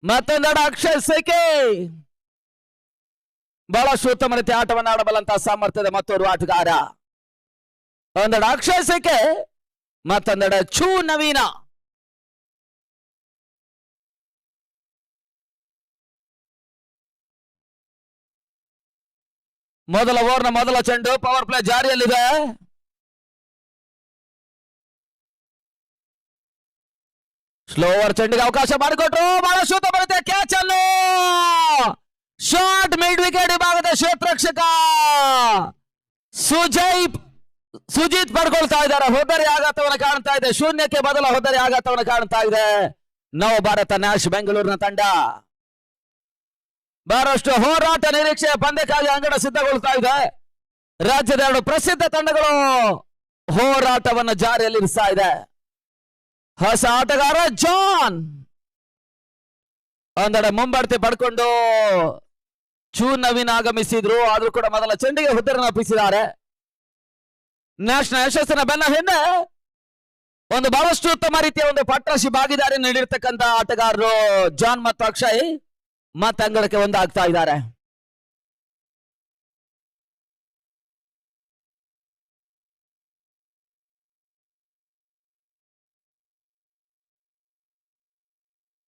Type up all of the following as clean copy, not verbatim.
ಮತ್ತೊಂದೆಡೆ ಅಕ್ಷಯ್ ಸೇಕೆ ಬಹಳಷ್ಟು ಉತ್ತಮ ರೀತಿ ಆಟವನ್ನು ಆಡಬಲ್ಲಂತಹ ಸಾಮರ್ಥ್ಯದ ಮತ್ತೊಂದು ಆಟಗಾರ. ಒಂದೆಡೆ ಅಕ್ಷಯ್ ಸೇಕೆ, ಮತ್ತೊಂದೆಡೆ ಚೂ ನವೀನ. ಮೊದಲ ಓವರ್ನ ಮೊದಲ ಚೆಂಡು ಪವರ್ ಪ್ಲೇ ಜಾರಿಯಲ್ಲಿದೆ. ಸ್ಲೋವರ್ ಚೆಂಡಿಗೆ ಅವಕಾಶ ಮಾಡಿಕೊಟ್ರು. ಬಹಳಷ್ಟು ಉತ್ತಮ ರೀತಿಯ ಕ್ಯಾಚ್ ಅನ್ನು ಶಾರ್ಟ್ ಮಿಡ್ ವಿಕೆಟ್ ವಿಭಾಗದ ಕ್ಷೇತ್ರರಕ್ಷಕ ಸುಜಿತ್ ಪಡ್ಕೊಳ್ತಾ ಇದ್ದಾರೆ. ಹೊದ್ದರಿ ಆಘಾತವನ್ನು ಕಾಣ್ತಾ ಇದೆ. ಶೂನ್ಯಕ್ಕೆ ಬದಲ ಹೊದ್ದರಿ ಆಘಾತವನ್ನು ಕಾಣ್ತಾ ಇದೆ ನವ ಭಾರತ ನ್ಯಾಶ್ ಬೆಂಗಳೂರಿನ ತಂಡ. ಬಹಳಷ್ಟು ಹೋರಾಟ ನಿರೀಕ್ಷೆಯ ಪಂದ್ಯಕ್ಕಾಗಿ ಅಂಗಡ ಸಿದ್ಧಗೊಳ್ತಾ ಇದೆ. ರಾಜ್ಯದ ಎರಡು ಪ್ರಸಿದ್ಧ ತಂಡಗಳು ಹೋರಾಟವನ್ನು ಜಾರಿಯಲ್ಲಿರಿಸ್ತಾ ಇದೆ. ಹೊಸ ಆಟಗಾರ ಜಾನ್ ಒಂದೆಡೆ ಮುಂಬಡ್ತಿ ಪಡ್ಕೊಂಡು ಚೂ ನವೀನ್ ಆಗಮಿಸಿದ್ರು. ಆದ್ರೂ ಕೂಡ ಮೊದಲ ಚೆಂಡಿಗೆ ಹುದ್ದರನ್ನು ಅಪ್ಪಿಸಿದ್ದಾರೆ. ನ್ಯಾಷನಲ್ ಯಶಸ್ಸಿನ ಬೆನ್ನ ಹಿಂದೆ ಒಂದು ಬಹಳಷ್ಟು ಉತ್ತಮ ರೀತಿಯ ಒಂದು ಪಟ್ರಾಶಿ ಭಾಗಿದಾರಿ ನೀಡಿರ್ತಕ್ಕಂಥ ಆಟಗಾರರು ಜಾನ್ ಮತ್ತು ಅಕ್ಷಯ್ ಮತ್ತೆ ಅಂಗಡಕ್ಕೆ ಒಂದಾಗ್ತಾ ಇದ್ದಾರೆ.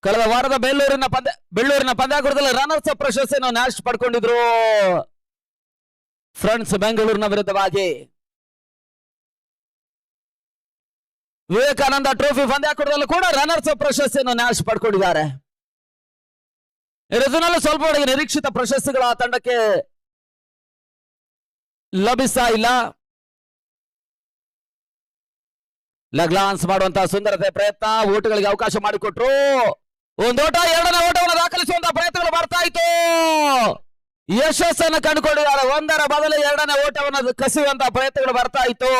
ಕಳೆದ ವಾರದ ಬೆಳ್ಳೂರಿನ ಪಂದ್ಯಾಕೂಟದಲ್ಲಿ ರನ್ನರ್ಸ್ ಅಪ್ ಪ್ರಶಸ್ತಿಯನ್ನು ನ್ಯಾಶ್ ಪಡ್ಕೊಂಡಿದ್ರು ಫ್ರೆಂಡ್ಸ್ ಬೆಂಗಳೂರಿನ ವಿರುದ್ಧವಾಗಿ. ವಿವೇಕಾನಂದ ಟ್ರೋಫಿ ಪಂದ್ಯಾಕೂಟದಲ್ಲೂ ಕೂಡ ರನ್ನರ್ಸ್ ಅಪ್ ಪ್ರಶಸ್ತಿಯನ್ನು ನ್ಯಾಶ್ ಪಡ್ಕೊಂಡಿದ್ದಾರೆ. ಇದರಲ್ಲೂ ಸ್ವಲ್ಪ ಮಟ್ಟಿಗೆ ನಿರೀಕ್ಷಿತ ಪ್ರಶಸ್ತಿಗಳು ಆ ತಂಡಕ್ಕೆ ಲಭಿಸ್ತಾ ಇಲ್ಲ. ಲಗ್ಲಾನ್ಸ್ ಮಾಡುವಂತಹ ಸುಂದರತೆ ಪ್ರಯತ್ನ, ಓಟುಗಳಿಗೆ ಅವಕಾಶ ಮಾಡಿಕೊಟ್ರು. ಒಂದೋಟ, ಎರಡನೇ ಓಟವನ್ನು ದಾಖಲಿಸುವಂತಹ ಪ್ರಯತ್ನಗಳು ಬರ್ತಾ ಇತ್ತು. ಯಶಸ್ಸನ್ನು ಕಂಡುಕೊಂಡಿದ್ದಾರೆ. ಒಂದರ ಬದಲು ಎರಡನೇ ಓಟವನ್ನು ಕಸಿಯುವಂತಹ ಪ್ರಯತ್ನಗಳು ಬರ್ತಾ ಇತ್ತು.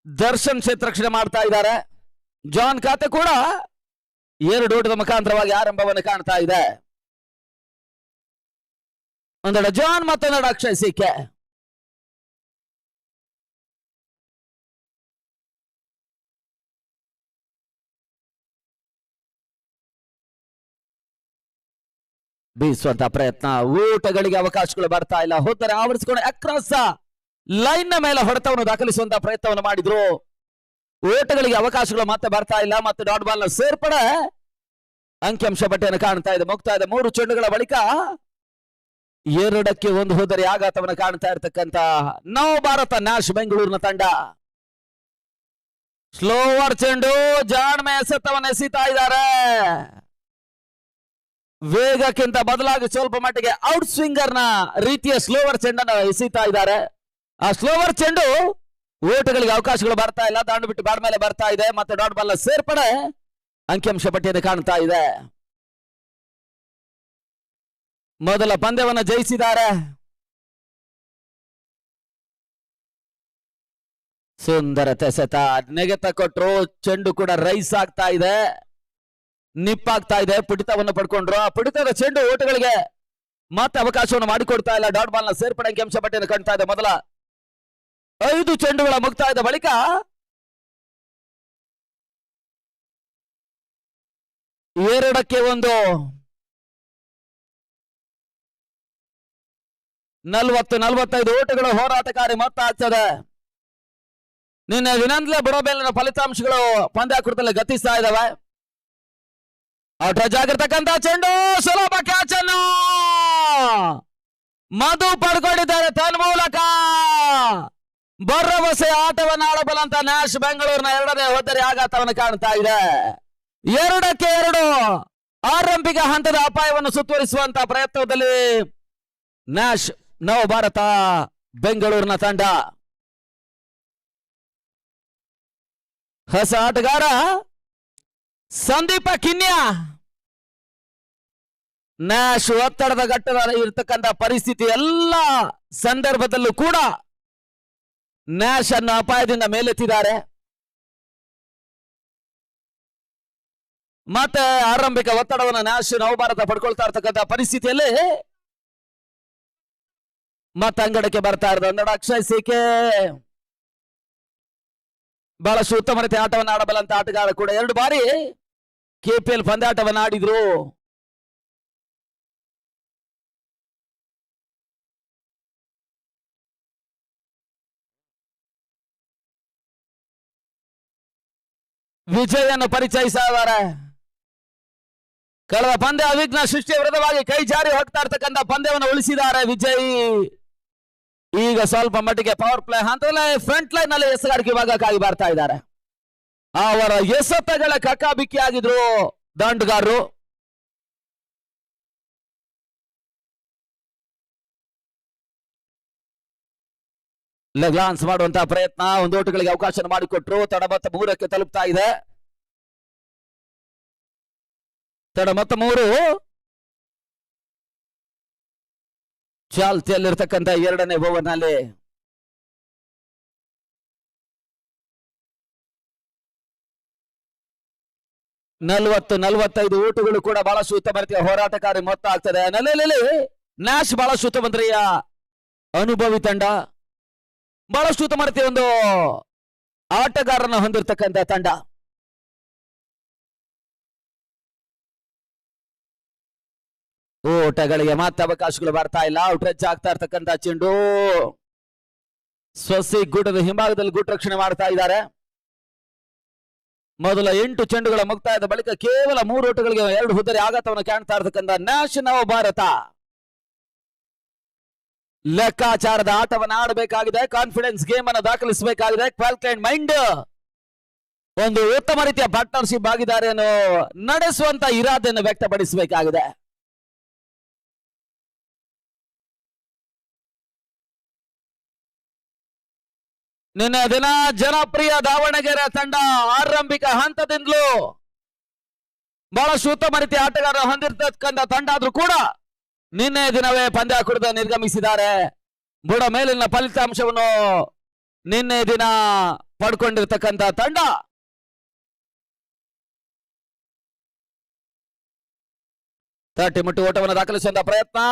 ದರ್ಶನ್ ಕ್ಷೇತ್ರರಕ್ಷಣೆ ಮಾಡ್ತಾ ಇದ್ದಾರೆ. ಜಾನ್ ಖಾತೆ ಕೂಡ 2 ಓಟದ ಮುಖಾಂತರವಾಗಿ ಆರಂಭವನ್ನು ಕಾಣ್ತಾ ಇದೆ. ಒಂದೆಡೆ ಜಾನ್, ಮತ್ತೊಂದೆಡೆ ಅಕ್ಷಯ್ ಸಿಕ್ಕೆ. ಬೀಸುವಂತ ಪ್ರಯತ್ನ, ಊಟಗಳಿಗೆ ಅವಕಾಶಗಳು ಬರ್ತಾ ಇಲ್ಲ. ಹೋದರೆ ಆವರಿಸಿಕೊಂಡು ಅಕ್ರಾಸ್ ಲೈನ್ ಮೇಲೆ ಹೊಡೆತವನ್ನು ದಾಖಲಿಸುವಂತಹ ಪ್ರಯತ್ನವನ್ನು ಮಾಡಿದ್ರು. ಓಟಗಳಿಗೆ ಅವಕಾಶಗಳು ಮತ್ತೆ ಬರ್ತಾ ಇಲ್ಲ. ಮತ್ತೆ ಡಾಟ್ ಬಾಲ್ ನ ಸೇರ್ಪಡೆ ಅಂಕಿಅಂಶ ಪಟ್ಟಿಯನ್ನು ಕಾಣ್ತಾ ಇದೆ. ಮುಕ್ತಾಯದ 3 ಚೆಂಡುಗಳ ಬಳಿಕ 2ಕ್ಕೆ 1 ಹೋದರೆ ಆಘಾತವನ್ನು ಕಾಣ್ತಾ ಇರತಕ್ಕಂತ ನವ ಭಾರತ ನ್ಯಾಶ್ ಬೆಂಗಳೂರಿನ ತಂಡ. ಸ್ಲೋವರ್ ಚೆಂಡು, ಜಾಣ್ಮೆ ಎಸೆತವನ್ನು ಎಸೀತಾ ಇದ್ದಾರೆ. ವೇಗಕ್ಕಿಂತ ಬದಲಾಗಿ ಸ್ವಲ್ಪ ಮಟ್ಟಿಗೆ ಔಟ್ ಸ್ವಿಂಗರ್ ನ ರೀತಿಯ ಸ್ಲೋವರ್ ಚೆಂಡನ್ನು ಎಸೀತಾ ಇದ್ದಾರೆ. ಆ ಸ್ಲೋವರ್ ಚೆಂಡು ಓಟಗಳಿಗೆ ಅವಕಾಶಗಳು ಬರ್ತಾ ಇಲ್ಲ. ದಾಂಡು ಬಿಟ್ಟು ಬ್ಯಾಡ್ ಮೇಲೆ ಬರ್ತಾ ಇದೆ. ಮತ್ತೆ ಡಾಟ್ ಬಾಲ್ ಸೇರ್ಪಡೆ ಅಂಕಿಅಂಶ ಪಟ್ಟಿಯನ್ನು ಕಾಣ್ತಾ ಇದೆ. ಮೊದಲ ಪಂದ್ಯವನ್ನು ಜಯಿಸಿದ್ದಾರೆ. ಸುಂದರತೆ ಸೆತ ನೆಗೆತ ಕೊಟ್ರು. ಚೆಂಡು ಕೂಡ ರೈಸ್ ಆಗ್ತಾ ಇದೆ, ನಿಪ್ಪಾಗ್ತಾ ಇದೆ. ಪುಡಿತವನ್ನು ಪಡ್ಕೊಂಡ್ರು. ಆ ಪುಡಿತದ ಚೆಂಡು ಓಟಗಳಿಗೆ ಮತ್ತೆ ಅವಕಾಶವನ್ನು ಮಾಡಿಕೊಡ್ತಾ ಇಲ್ಲ. ಡಾಟ್ ಬಾಲ್ ನ ಸೇರ್ಪಡೆ ಅಂಕಿಅಂಶ ಪಟ್ಟಿಯನ್ನು ಕಾಣ್ತಾ ಇದೆ. ಮೊದಲ 5 ಚೆಂಡುಗಳ ಮುಕ್ತಾಯದ ಬಳಿಕ 2ಕ್ಕೆ 1 40-45 ಓಟಗಳು ಹೋರಾಟಕಾರಿ ಮೊತ್ತ ಆಗ್ತದೆ. ನಿನ್ನೆ ವಿನಂದ್ಲೆ ಬುಡಬೇಲಿನ ಫಲಿತಾಂಶಗಳು ಪಂದ್ಯಾಕೃತದಲ್ಲಿ ಗತಿಸ್ತಾ ಇದ್ದಾವೆ. ಔಟ್ ಆಗಿರ್ತಕ್ಕಂಥ ಚೆಂಡು, ಸುಲಭ ಕ್ಯಾಚ್ ಅನ್ನು ಮಧು ಪಡ್ಕೊಂಡಿದ್ದಾರೆ. ತನ್ಮೂಲಕ ಭರವಸೆ ಆಟವನ್ನು ಆಡಬಲ್ಲಂತ ನ್ಯಾಶ್ ಬೆಂಗಳೂರಿನ 2ನೇ ಹೋದರೆ ಆಘಾತವನ್ನು ಕಾಣ್ತಾ ಇದೆ. 2ಕ್ಕೆ 2 ಆರಂಭಿಕ ಹಂತದ ಅಪಾಯವನ್ನು ಸುತ್ತುವರಿಸುವಂತಹ ಪ್ರಯತ್ನದಲ್ಲಿ ನ್ಯಾಶ್ ನವ ಭಾರತ ಬೆಂಗಳೂರಿನ ತಂಡ. ಹೊಸ ಆಟಗಾರ ಸಂದೀಪ ಕಿನ್ಯಾ. ನ್ಯಾಶ್ ಒತ್ತಡದ ಘಟ್ಟದ ಇರತಕ್ಕಂಥ ಪರಿಸ್ಥಿತಿ ಎಲ್ಲ ಸಂದರ್ಭದಲ್ಲೂ ಕೂಡ ನ್ಯಾಶ್ ಅನ್ನು ಅಪಾಯದಿಂದ ಮೇಲೆತ್ತಿದ್ದಾರೆ. ಮತ್ತೆ ಆರಂಭಿಕ ಒತ್ತಡವನ್ನು ನ್ಯಾಶ್ ನವಭಾರತ ಪಡ್ಕೊಳ್ತಾ ಇರ್ತಕ್ಕಂಥ ಪರಿಸ್ಥಿತಿಯಲ್ಲಿ ಮತ್ತೆ ಅಂಗಡಕ್ಕೆ ಬರ್ತಾ ಇರೋದು ಒಂದೆಡೆ ಅಕ್ಷಯ್ ಸಿಕೆ. ಬಹಳಷ್ಟು ಉತ್ತಮ ರೀತಿಯ ಆಟವನ್ನು ಆಡಬಲ್ಲಂತ ಆಟಗಾರ ಕೂಡ 2 ಬಾರಿ ಕೆಪಿಎಲ್ ಪಂದ್ಯಾಟವನ್ನು ಆಡಿದ್ರು. ವಿಜಯನ್ನು ಪರಿಚಯಿಸಿದ್ದಾರೆ. ಕಳೆದ ಪಂದ್ಯ ಅವಿಘ್ನ ಸೃಷ್ಟಿಯ ವಿರುದ್ಧವಾಗಿ ಕೈ ಜಾರಿ ಹೋಗ್ತಾ ಇರ್ತಕ್ಕಂಥ ಪಂದ್ಯವನ್ನು ಉಳಿಸಿದ್ದಾರೆ ವಿಜಯ್. ಈಗ ಸ್ವಲ್ಪ ಮಟ್ಟಿಗೆ ಪವರ್ ಪ್ಲೇ ಹಂತದಲ್ಲೇ ಫ್ರಂಟ್ ಲೈನ್ ನಲ್ಲಿ ಎಸಗಾರಿಕೆ ಭಾಗಕ್ಕಾಗಿ ಬರ್ತಾ ಇದ್ದಾರೆ. ಅವರ ಎಸೆತಗಳ ಕಕ್ಕಾಬಿಕ್ಕಿ ಆಗಿದ್ರು ದಂಡುಗಾರರು. ಲೆಗ್ಲಾನ್ಸ್ ಮಾಡುವಂತಹ ಪ್ರಯತ್ನ, ಒಂದು ಓಟಗಳಿಗೆ ಅವಕಾಶ ಮಾಡಿಕೊಟ್ರು. ತಡ ಮತ್ತೆ 3ಕ್ಕೆ ತಲುಪ್ತಾ ಇದೆ. ತಡ ಮತ್ತೆ 3 ಚಾಲ್ತಿಯಲ್ಲಿರ್ತಕ್ಕಂಥ 2ನೇ ಓವರ್ ನಲ್ಲಿ ನಲವತ್ತೈದು ಓಟುಗಳು ಕೂಡ ಬಹಳಷ್ಟು ಉತ್ತಮ ರೀತಿಯ ಹೋರಾಟಕಾರಿ ಮೊತ್ತ ಆಗ್ತದೆ. ನೆಲೆಯಲ್ಲಿ ನ್ಯಾಶ್ ಬಹಳಷ್ಟು ಉತ್ತಮ ರೀತಿಯ ಅನುಭವಿ ತಂಡ, ಬಹಳಷ್ಟು ಉತ್ತಮ ರೀತಿಯ ಒಂದು ಆಟಗಾರನ ಹೊಂದಿರತಕ್ಕಂಥ ತಂಡ. ಓಟಗಳಿಗೆ ಮತ್ತೆ ಅವಕಾಶಗಳು ಬರ್ತಾ ಇಲ್ಲ. ಔಟ್ರೆಚ್ ಆಗ್ತಾ ಇರ್ತಕ್ಕಂಥ ಚೆಂಡು ಸ್ವಸಿ ಗುಡ್ಡದ ಹಿಂಭಾಗದಲ್ಲಿ ಗುಡ್ ರಕ್ಷಣೆ ಮಾಡ್ತಾ ಇದ್ದಾರೆ. ಮೊದಲ 8 ಚೆಂಡುಗಳ ಮುಕ್ತಾಯದ ಬಳಿಕ ಕೇವಲ 3 ಓಟಗಳಿಗೆ 2 ಹುದ್ದರಿ ಆಘಾತವನ್ನು ಕಾಣ್ತಾ ಇರತಕ್ಕಂಥ ನ್ಯಾಶ್ ನವ ಭಾರತ ಲೆಕ್ಕಾಚಾರದ ಆಟವನ್ನು ಆಡಬೇಕಾಗಿದೆ. ಕಾನ್ಫಿಡೆನ್ಸ್ ಗೇಮ್ ಅನ್ನು ದಾಖಲಿಸಬೇಕಾಗಿದೆ. ಕ್ವಾಲ್ಕೈನ್ ಮೈಂಡ್ ಒಂದು ಉತ್ತಮ ರೀತಿಯ ಪಾರ್ಟ್ನರ್ಶಿಪ್ ಭಾಗಿದಾರಿಯನ್ನು ನಡೆಸುವಂತ ಇರಾದೆಯನ್ನು ವ್ಯಕ್ತಪಡಿಸಬೇಕಾಗಿದೆ. ನಿನ್ನೆ ದಿನ ಜನಪ್ರಿಯ ದಾವಣಗೆರೆ ತಂಡ ಆರಂಭಿಕ ಹಂತದಿಂದಲೂ ಬಹಳಷ್ಟು ಉತ್ತಮ ರೀತಿಯ ಆಟಗಾರ ಹೊಂದಿರತಕ್ಕಂಥ ತಂಡ ಆದ್ರೂ ಕೂಡ ನಿನ್ನೆ ದಿನವೇ ಪಂದ್ಯ ಕುಡಿದು ನಿರ್ಗಮಿಸಿದ್ದಾರೆ. ಬುಡ ಮೇಲಿನ ಫಲಿತಾಂಶವನ್ನು ನಿನ್ನೆ ದಿನ ಪಡ್ಕೊಂಡಿರ್ತಕ್ಕಂಥ ತಂಡ ತಟ್ಟಿ ಮುಟ್ಟಿ ಓಟವನ್ನು ದಾಖಲಿಸುವಂತ ಪ್ರಯತ್ನ,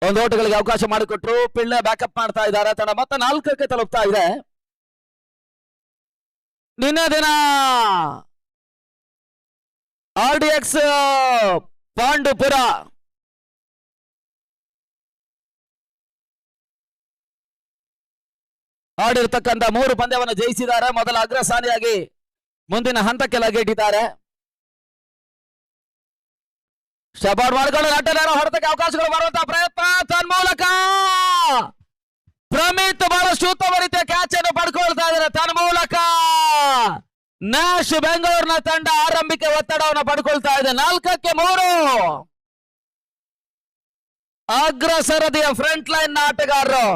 ಒಂದು ಓಟಗಳಿಗೆ ಅವಕಾಶ ಮಾಡಿಕೊಟ್ರು. ಪಿಳ್ಳೆ ಬ್ಯಾಕಪ್ ಮಾಡ್ತಾ ಇದ್ದಾರೆ. ತಂಡ ಮತ್ತೆ 4ಕ್ಕೆ ತಲುಪ್ತಾ ಇದೆ. ನಿನ್ನೆ ದಿನ RDX ಪಾಂಡುಪುರ ಆಡಿರ್ತಕ್ಕಂಥ 3 ಪಂದ್ಯವನ್ನು ಜಯಿಸಿದ್ದಾರೆ. ಮೊದಲ ಅಗ್ರಸ್ಥಾನಿಯಾಗಿ ಮುಂದಿನ ಹಂತಕ್ಕೆ ಲಗೇಟಿದ್ದಾರೆ. ಶಬಾಡ್ ಮಾಡಿಕೊಂಡು ಆಟಗಾರ ಹೊರತಕ್ಕೆ ಅವಕಾಶಗಳು ಬರುವಂತಹ ಪ್ರಯತ್ನ, ತನ್ಮೂಲಕ ಪ್ರಮಿತ್ ಬಹಳಷ್ಟು ಉತ್ತಮ ರೀತಿಯ ಕ್ಯಾಚ್ ಅನ್ನು ಪಡ್ಕೊಳ್ತಾ ಇದ್ದಾರೆ. ತನ್ಮೂಲಕ ನ್ಯಾಶ್ ಬೆಂಗಳೂರಿನ ತಂಡ ಆರಂಭಿಕ ಒತ್ತಡವನ್ನು ಪಡ್ಕೊಳ್ತಾ ಇದೆ. 4ಕ್ಕೆ 3 ಅಗ್ರ ಸರದಿಯ ಫ್ರಂಟ್ ಲೈನ್ ಆಟಗಾರರು,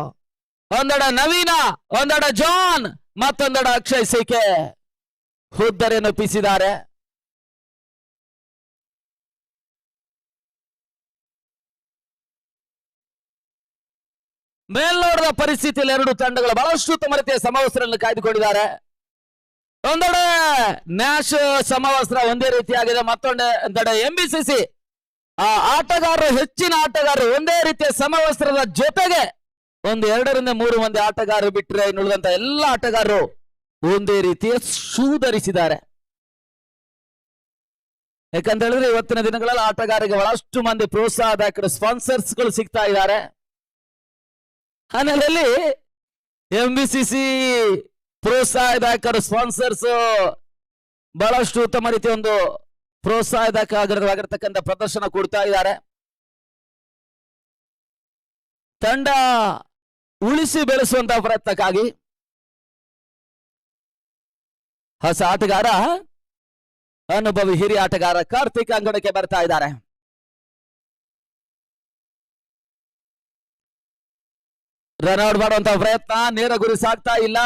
ಒಂದೆಡೆ ನವೀನ, ಒಂದೆಡೆ ಜಾನ್, ಮತ್ತೊಂದೆಡೆ ಅಕ್ಷಯ್ ಸಿಕೆ ಹುದ್ದರಿಯನ್ನು ಒಪ್ಪಿಸಿದ್ದಾರೆ. ಮೇಲ್ನೋಟದ ಪರಿಸ್ಥಿತಿಯಲ್ಲಿ 2 ತಂಡಗಳು ಬಹಳಷ್ಟು ಉತ್ತಮ ರೀತಿಯ ಸಮವಸ್ತ್ರವನ್ನು ಕಾಯ್ದುಕೊಂಡಿದ್ದಾರೆ. ಒಂದೆಡೆ ನ್ಯಾಶ್ ಸಮವಸ್ತ್ರ ಒಂದೇ ರೀತಿಯಾಗಿದೆ, ಮತ್ತೊಂದೆಡೆ ಎಂಬಿಸಿಸಿ ಆಟಗಾರರು, ಹೆಚ್ಚಿನ ಆಟಗಾರರು ಒಂದೇ ರೀತಿಯ ಸಮವಸ್ತ್ರದ ಜೊತೆಗೆ 2 ರಿಂದ 3 ಮಂದಿ ಆಟಗಾರರು ಬಿಟ್ಟರೆ ಇನ್ನುಳಿದಂತ ಎಲ್ಲ ಆಟಗಾರರು ಒಂದೇ ರೀತಿಯ ಶೂ ಧರಿಸಿದ್ದಾರೆ. ಯಾಕಂತ ಹೇಳಿದ್ರೆ ಇವತ್ತಿನ ದಿನಗಳಲ್ಲಿ ಆಟಗಾರರಿಗೆ ಬಹಳಷ್ಟು ಮಂದಿ ಪ್ರೋತ್ಸಾಹದಾಯಕರು ಸ್ಪಾನ್ಸರ್ಸ್ಗಳು ಸಿಗ್ತಾ ಇದ್ದಾರೆ. ಹಿನ್ನೆಲೆಯಲ್ಲಿ ಎಂಬಿಸಿಸಿ ಪ್ರೋತ್ಸಾಹದಾಯಕರು ಸ್ಪಾನ್ಸರ್ಸ್ ಬಹಳಷ್ಟು ಉತ್ತಮ ರೀತಿಯ ಒಂದು ಪ್ರೋತ್ಸಾಹದಾಯಕವಾಗಿರತಕ್ಕಂಥ ಪ್ರದರ್ಶನ ಕೊಡ್ತಾ ಇದ್ದಾರೆ. ತಂಡ ಉಳಿಸಿ ಬೆಳೆಸುವಂತಹ ಪ್ರಯತ್ನಕ್ಕಾಗಿ ಹೊಸ ಆಟಗಾರ, ಅನುಭವಿ ಹಿರಿಯ ಆಟಗಾರ ಕಾರ್ತಿಕ್ ಅಂಗಣಕ್ಕೆ ಬರ್ತಾ ಇದ್ದಾರೆ. ರನ್ಔಟ್ ಮಾಡುವಂತಹ ಪ್ರಯತ್ನ, ನೇರ ಗುರಿ ಸಾಗ್ತಾ ಇಲ್ಲ.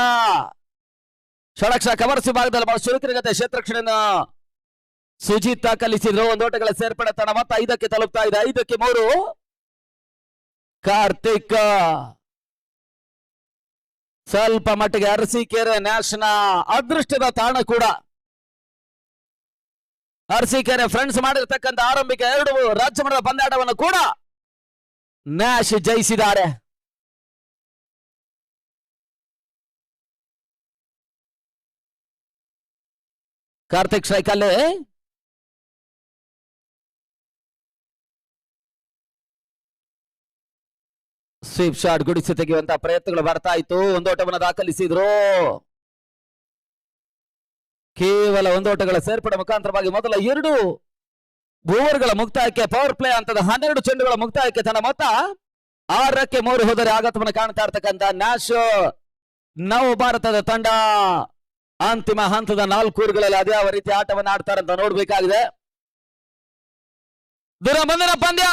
ಷಡಕ್ಷ ಕವರ್ಸಿ ಭಾಗದಲ್ಲಿ ಬಹಳ ಚುರುಕಿನ ಕ್ಷೇತ್ರಕ್ಷಣೆಯನ್ನು ಸುಜಿತ್ ದಾಖಲಿಸಿದ್ರು. 1 ಓಟಗಳ ಸೇರ್ಪಡೆ. ತಡ ಮತ್ತೆ 5ಕ್ಕೆ ತಲುಪ್ತಾ ಇದೆ. 5ಕ್ಕೆ 3 ಕಾರ್ತಿಕ್ ಸ್ವಲ್ಪ ಮಟ್ಟಿಗೆ ಅರಸೀಕೆರೆ ನ್ಯಾಶ್ನ ಅದೃಷ್ಟದ ತಾಣ ಕೂಡ. ಅರಸೀಕೆರೆ ಫ್ರೆಂಡ್ಸ್ ಮಾಡಿರ್ತಕ್ಕಂಥ ಆರಂಭಿಕ 2 ರಾಜ್ಯ ಮಟ್ಟದ ಪಂದ್ಯಾಟವನ್ನು ಕೂಡ ನ್ಯಾಶ್ ಜಯಿಸಿದ್ದಾರೆ. ಕಾರ್ತಿಕ್ ಸ್ಟ್ರೈಕ್ ಅಲ್ಲಿ ಸ್ವೀಪ್ ಶಾಟ್ ಗುಡಿಸಿ ತೆಗೆಯುವಂತಹ ಪ್ರಯತ್ನಗಳು ಬರ್ತಾ ಇತ್ತು. ಒಂದೋಟವನ್ನು ದಾಖಲಿಸಿದ್ರು. ಕೇವಲ ಒಂದೋಟಗಳ ಸೇರ್ಪಡೆ ಮುಖಾಂತರವಾಗಿ ಮೊದಲ 2 ಓವರ್ಗಳ ಮುಕ್ತಾಯಕ್ಕೆ ಪವರ್ ಪ್ಲೇ ಹಂತದ 12 ಚೆಂಡುಗಳ ಮುಕ್ತಾಯಕ್ಕೆ ತನ್ನ ಮೊತ್ತ 6ಕ್ಕೆ 3 ಹೋದರೆ ಆಘಾತವನ್ನು ಕಾಣ್ತಾ ಇರ್ತಕ್ಕಂಥ ನ್ಯಾಶ್ ನವ ಭಾರತದ ತಂಡ ಅಂತಿಮ ಹಂತದ 4 ಓವರ್ಗಳಲ್ಲಿ ಅದೇ ಯಾವ ರೀತಿ ಆಟವನ್ನು ಆಡ್ತಾರೆ ಅಂತ ನೋಡ್ಬೇಕಾಗಿದೆ. ದೂರ ಮುಂದಿನ ಪಂದ್ಯ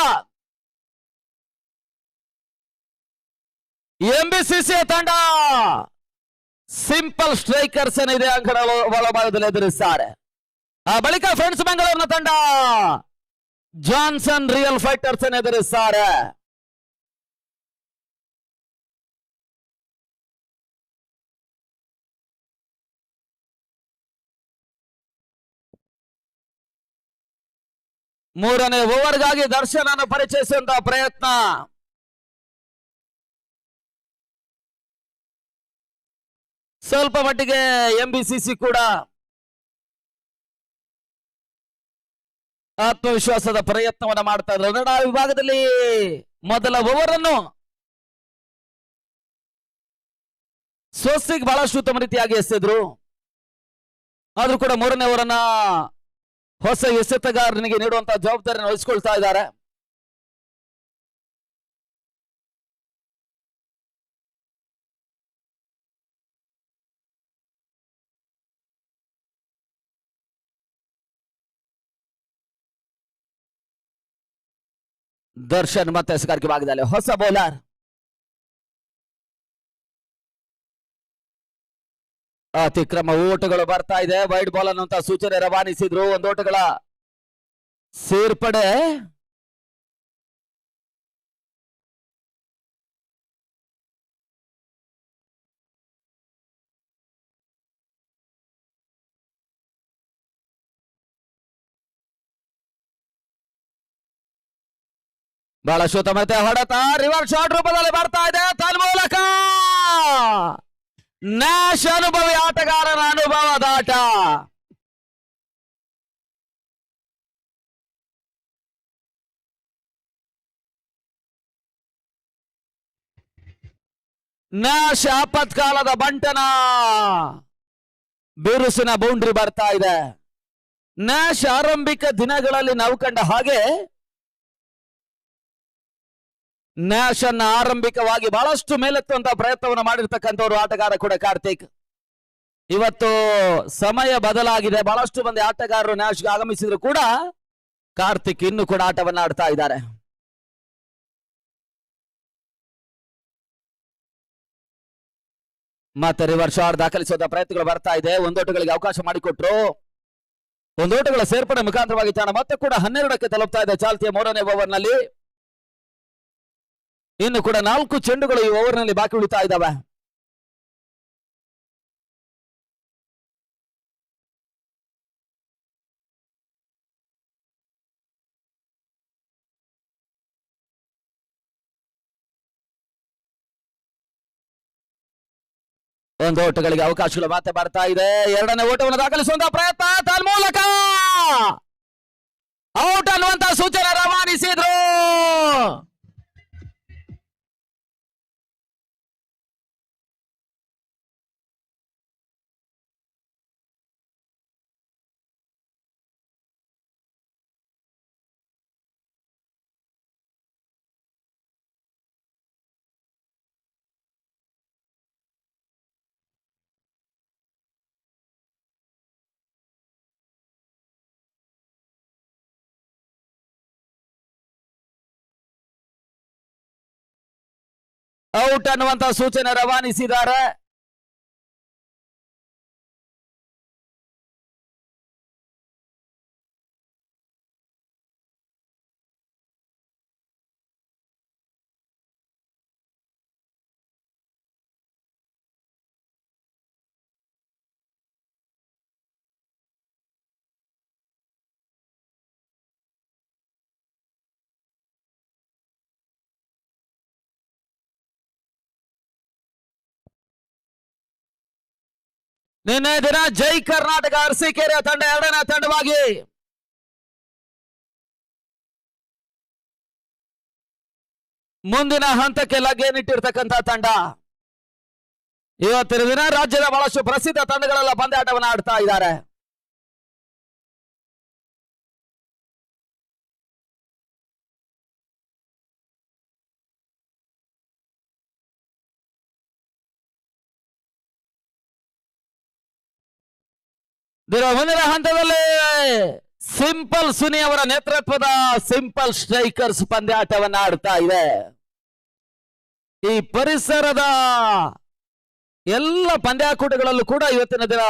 ಎಂಬಿಸಿಸಿ ತಂಡ ಸಿಂಪಲ್ ಸ್ಟ್ರೈಕರ್ಸ್ ಏನಿದೆ ಅಂಕಣ ಒಳಭಾಗದಲ್ಲಿ ಎದುರಿಸ್ತಾರೆ. ಆ ಬಳಿಕ ಫ್ರೆಂಡ್ಸ್ ಬೆಂಗಳೂರಿನ ತಂಡ ಜಾನ್ಸನ್ ರಿಯಲ್ ಫೈಟರ್ಸ್ ಎದುರಿಸ್ತಾರೆ. ಮೂರನೇ ಓವರ್ಗಾಗಿ ದರ್ಶನ್ ಅನ್ನು ಪರಿಚಯಿಸುವಂತಹ ಪ್ರಯತ್ನ. ಸ್ವಲ್ಪ ಮಟ್ಟಿಗೆ ಎಂಬಿಸಿಸಿ ಕೂಡ ಆತ್ಮವಿಶ್ವಾಸದ ಪ್ರಯತ್ನವನ್ನ ಮಾಡ್ತಾ ಇದ್ದಾರೆ. ರನ್ನಡ ವಿಭಾಗದಲ್ಲಿ ಮೊದಲ ಓವರ್ ಅನ್ನು ಸೋಸಿಗ್ ಬಹಳಷ್ಟು ಉತ್ತಮ ರೀತಿಯಾಗಿ ಎಸೆದ್ರು. ಆದ್ರೂ ಕೂಡ ಮೂರನೇ ಓವರ್ ಅನ್ನ ಹೊಸ ಎಸೆತಗಾರನಿಗೆ ನೀಡುವಂತಹ ಜವಾಬ್ದಾರಿಯನ್ನು ವಹಿಸಿಕೊಳ್ತಾ ಇದ್ದಾರೆ. ದರ್ಶನ್ ಮತ್ತೆ ಎಸೆಗಾರಿಕೆ ಭಾಗದಲ್ಲಿ ಹೊಸ ಬೌಲರ್ ಅತಿಕ್ರಮ ಓಟಗಳು ಬರ್ತಾ ಇದೆ. ವೈಡ್ ಬಾಲ್ ಅನ್ನುವಂತ ಸೂಚನೆ ರವಾನಿಸಿದ್ರು. ಒಂದು ಓಟಗಳ ಸೇರ್ಪಡೆ ಬಹಳ ಶುತಮತೆ ಹೊಡೆತ ರಿವರ್ಸ್ ಶಾಟ್ ರೂಪದಲ್ಲಿ ಬರ್ತಾ ಇದೆ. ತನ್ಮೂಲಕ ನ್ಯಾಶ್ ಅನುಭವಿ ಆಟಗಾರನ ಅನುಭವದಾಟ. ನ್ಯಾಶ್ ಆಪತ್ಕಾಲದ ಬಂಟನ ಬಿರುಸಿನ ಬೌಂಡ್ರಿ ಬರ್ತಾ ಇದೆ. ನ್ಯಾಶ್ ಆರಂಭಿಕ ದಿನಗಳಲ್ಲಿ ನಾವು ಕಂಡ ಹಾಗೆ ನ್ಯಾಶ್ ಅನ್ನ ಆರಂಭಿಕವಾಗಿ ಬಹಳಷ್ಟು ಮೇಲೆತ್ತುವಂತಹ ಪ್ರಯತ್ನವನ್ನು ಮಾಡಿರ್ತಕ್ಕಂಥವ್ರು ಆಟಗಾರ ಕೂಡ ಕಾರ್ತಿಕ್. ಇವತ್ತು ಸಮಯ ಬದಲಾಗಿದೆ. ಬಹಳಷ್ಟು ಮಂದಿ ಆಟಗಾರರು ನ್ಯಾಶ್ಗೆ ಆಗಮಿಸಿದ್ರು ಕೂಡ ಕಾರ್ತಿಕ್ ಇನ್ನು ಕೂಡ ಆಟವನ್ನು ಆಡ್ತಾ ಇದ್ದಾರೆ. ಮತ್ತೆ ರಿವರ್ಸ್ ಶಾಟ್ ದಾಖಲಿಸುವಂತಹ ಪ್ರಯತ್ನಗಳು ಬರ್ತಾ ಇದೆ. ಒಂದೋಟಗಳಿಗೆ ಅವಕಾಶ ಮಾಡಿಕೊಟ್ರು. ಒಂದೋಟಗಳ ಸೇರ್ಪಡೆ ಮುಖಾಂತರವಾಗಿ ತಾಣ ಮತ್ತೆ ಕೂಡ 12ಕ್ಕೆ ತಲುಪ್ತಾ ಇದೆ ಚಾಲ್ತಿಯ ಮೂರನೇ ಓವರ್ನಲ್ಲಿ. ಇನ್ನು ಕೂಡ 4 ಚೆಂಡುಗಳು ಈ ಓವರ್ನಲ್ಲಿ ಬಾಕಿ ಉಳಿತಾ ಇದ್ದಾವೆ. ಒಂದು ಓಟಗಳಿಗೆ ಅವಕಾಶಗಳು ಮತ್ತೆ ಬರ್ತಾ ಇದೆ. ಎರಡನೇ ಓಟವನ್ನು ದಾಖಲಿಸುವಂತಹ ಪ್ರಯತ್ನ ತನ್ಮೂಲಕ ಔಟ್ ಅನ್ನುವಂತಹ ಸೂಚನೆ ರವಾನಿಸಿದ್ರು. ಔಟ್ ಅನ್ನುವಂತಹ ಸೂಚನೆ ರವಾನಿಸಿದ್ದಾರೆ. ನಿನ್ನೆ ದಿನ ಜೈ ಕರ್ನಾಟಕ ಅರಸೀಕೆರೆ ತಂಡ ಎರಡನೇ ತಂಡವಾಗಿ ಮುಂದಿನ ಹಂತಕ್ಕೆ ಲಗ್ಗೇನಿಟ್ಟಿರ್ತಕ್ಕಂಥ ತಂಡ. ಇವತ್ತಿನ ದಿನ ರಾಜ್ಯದ ಬಹಳಷ್ಟು ಪ್ರಸಿದ್ಧ ತಂಡಗಳೆಲ್ಲ ಪಂದ್ಯಾಟವನ್ನು ಆಡ್ತಾ ಇದ್ದಾರೆ. ಮುಂದಿನ ಹಂತದಲ್ಲಿ ಸಿಂಪಲ್ ಸುನಿ ಅವರ ನೇತೃತ್ವದ ಸಿಂಪಲ್ ಸ್ಟ್ರೈಕರ್ಸ್ ಪಂದ್ಯಾಟವನ್ನ ಆಡ್ತಾ ಇದೆ. ಈ ಪರಿಸರದ ಎಲ್ಲ ಪಂದ್ಯಾಕೂಟಗಳಲ್ಲೂ ಕೂಡ ಇವತ್ತಿನ ದಿನ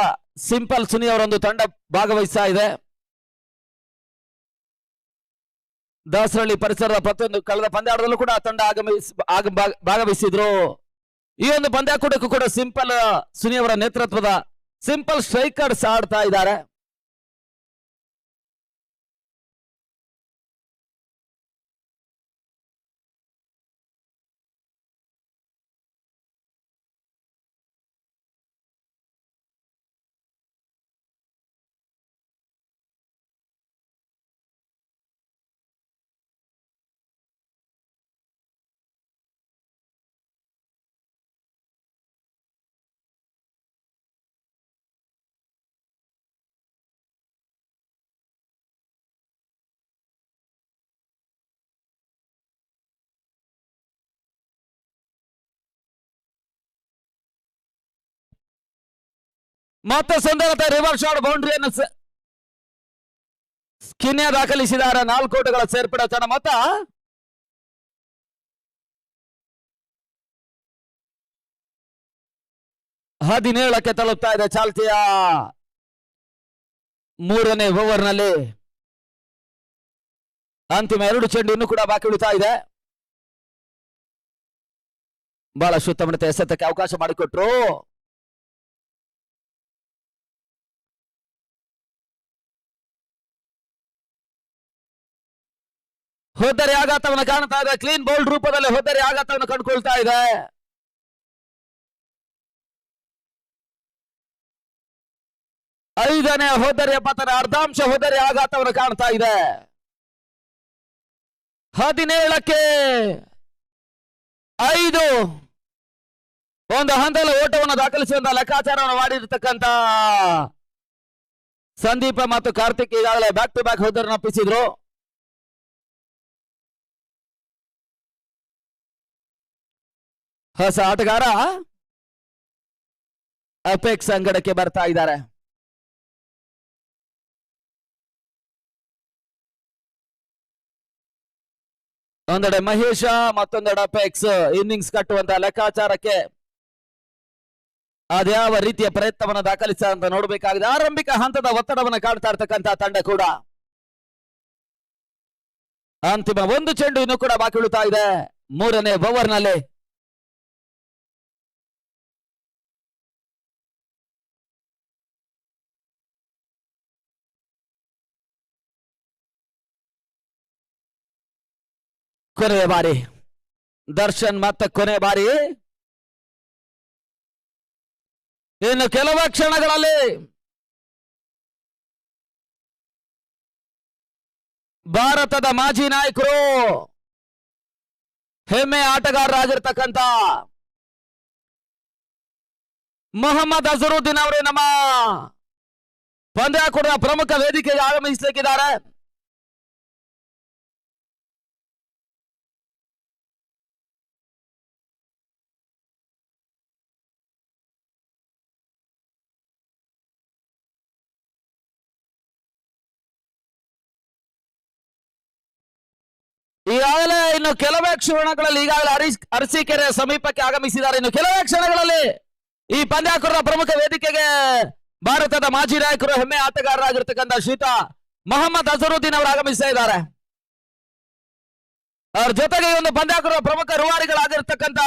ಸಿಂಪಲ್ ಸುನಿ ಅವರೊಂದು ತಂಡ ಭಾಗವಹಿಸ್ತಾ ಇದೆ. ದಾಸರಳ್ಳಿ ಪರಿಸರದ ಪ್ರತಿಯೊಂದು ಕಳೆದ ಪಂದ್ಯಾಟದಲ್ಲೂ ಕೂಡ ತಂಡ ಭಾಗವಹಿಸಿದ್ರು. ಈ ಒಂದು ಪಂದ್ಯಾಕೂಟಕ್ಕೂ ಕೂಡ ಸಿಂಪಲ್ ಸುನಿ ಅವರ ನೇತೃತ್ವದ ಸಿಂಪಲ್ ಸ್ಟ್ರೈಕರ್ಸ್ ಆಡ್ತಾ ಇದ್ದಾರೆ. ಮತ್ತೆ ಸುಂದರತೆ ರಿವರ್ಸ್ ಶಾಟ್ ಬೌಂಡ್ರಿಯನ್ನು ಸ್ಕಿನ್ಯ ದಾಖಲಿಸಿದ್ದಾರೆ. 4 ಓಟಗಳ ಸೇರ್ಪಡೆ ತನ್ನ ಮೊತ್ತ 17ಕ್ಕೆ ತಲುಪ್ತಾ ಇದೆ. ಚಾಲ್ತಿಯ 3ನೇ ಓವರ್ನಲ್ಲಿ ಅಂತಿಮ 2 ಚೆಂಡು ಇನ್ನೂ ಕೂಡ ಬಾಕಿ ಉಳಿತಾ ಇದೆ. ಬಹಳಷ್ಟು ಉತ್ತಮತೆ ಎಸೆತಕ್ಕೆ ಅವಕಾಶ ಮಾಡಿಕೊಟ್ರು. ಹೋದರೆ ಆಘಾತವನ್ನು ಕಾಣ್ತಾ ಇದೆ. ಕ್ಲೀನ್ ಬೌಲ್ಡ್ ರೂಪದಲ್ಲಿ ಹೋದರೆ ಆಘಾತವನ್ನು ಕಂಡುಕೊಳ್ತಾ ಇದೆ. ಐದನೇ ಹೋದರಿಯ ಪತನ, ಅರ್ಧಾಂಶ ಹೋದರೆ ಆಘಾತವನ್ನು ಕಾಣ್ತಾ ಇದೆ. 17ಕ್ಕೆ 5 ಒಂದು ಹಂತದಲ್ಲಿ ಓಟವನ್ನು ದಾಖಲಿಸುವಂತಹ ಲೆಕ್ಕಾಚಾರವನ್ನು ಮಾಡಿರ್ತಕ್ಕಂಥ ಸಂದೀಪ ಮತ್ತು ಕಾರ್ತಿಕ್ ಈಗಾಗಲೇ ಬ್ಯಾಕ್ ಟು ಬ್ಯಾಕ್ ಹೋದರನ್ನು ಒಪ್ಪಿಸಿದ್ರು. ಹೊಸ ಆಟಗಾರ ಅಪೆಕ್ಸ್ ಅಂಗಡಕ್ಕೆ ಬರ್ತಾ ಇದ್ದಾರೆ. ಒಂದೆಡೆ ಮಹೇಶ, ಮತ್ತೊಂದೆಡೆ ಅಪೆಕ್ಸ್ ಇನ್ನಿಂಗ್ಸ್ ಕಟ್ಟುವಂತಹ ಲೆಕ್ಕಾಚಾರಕ್ಕೆ ಅದ್ಯಾವ ರೀತಿಯ ಪ್ರಯತ್ನವನ್ನು ದಾಖಲಿಸ ಅಂತ ನೋಡಬೇಕಾಗಿದೆ. ಆರಂಭಿಕ ಹಂತದ ಒತ್ತಡವನ್ನು ಕಾಡ್ತಾ ಇರ್ತಕ್ಕಂತಹ ತಂಡ ಕೂಡ ಅಂತಿಮ 1 ಚೆಂಡು ಇನ್ನೂ ಕೂಡ ಬಾಕಿ ಉಳಿತಾ ಇದೆ 3ನೇ ಓವರ್ನಲ್ಲಿ. ಕೊನೆಯ ಬಾರಿ ದರ್ಶನ್ ಮತ್ತೆ ಕೊನೆ ಬಾರಿ. ಇನ್ನು ಕೆಲವು ಕ್ಷಣಗಳಲ್ಲಿ ಭಾರತದ ಮಾಜಿ ನಾಯಕರು, ಹೆಮ್ಮೆ ಆಟಗಾರರಾಗಿರ್ತಕ್ಕಂಥ ಮೊಹಮ್ಮದ್ ಅಜರುದ್ದೀನ್ ಅವರು ನಮ್ಮ ಪಂದ್ಯಾಕೂಟದ ಪ್ರಮುಖ ವೇದಿಕೆಗೆ ಆಗಮಿಸಲಿಕ್ಕಿದ್ದಾರೆ. ಈಗಾಗಲೇ ಇನ್ನು ಕೆಲವೇ ಕ್ಷಣಗಳಲ್ಲಿ ಈಗಾಗಲೇ ಅರಸೀಕೆರೆ ಸಮೀಪಕ್ಕೆ ಆಗಮಿಸಿದ್ದಾರೆ. ಇನ್ನು ಕೆಲವೇ ಕ್ಷಣಗಳಲ್ಲಿ ಈ ಪಂದ್ಯಾಕೂಟದ ಪ್ರಮುಖ ವೇದಿಕೆಗೆ ಭಾರತದ ಮಾಜಿ ನಾಯಕರು, ಹೆಮ್ಮೆ ಆಟಗಾರರಾಗಿರ್ತಕ್ಕಂಥ ಶ್ರೀತಾ ಮೊಹಮ್ಮದ್ ಅಜರುದ್ದೀನ್ ಅವರು ಆಗಮಿಸ್ತಾ ಇದ್ದಾರೆ. ಅವ್ರ ಜೊತೆಗೆ ಈ ಒಂದು ಪಂದ್ಯಾಕೂಟದ ಪ್ರಮುಖ ರೂವಾರಿಗಳಾಗಿರ್ತಕ್ಕಂಥ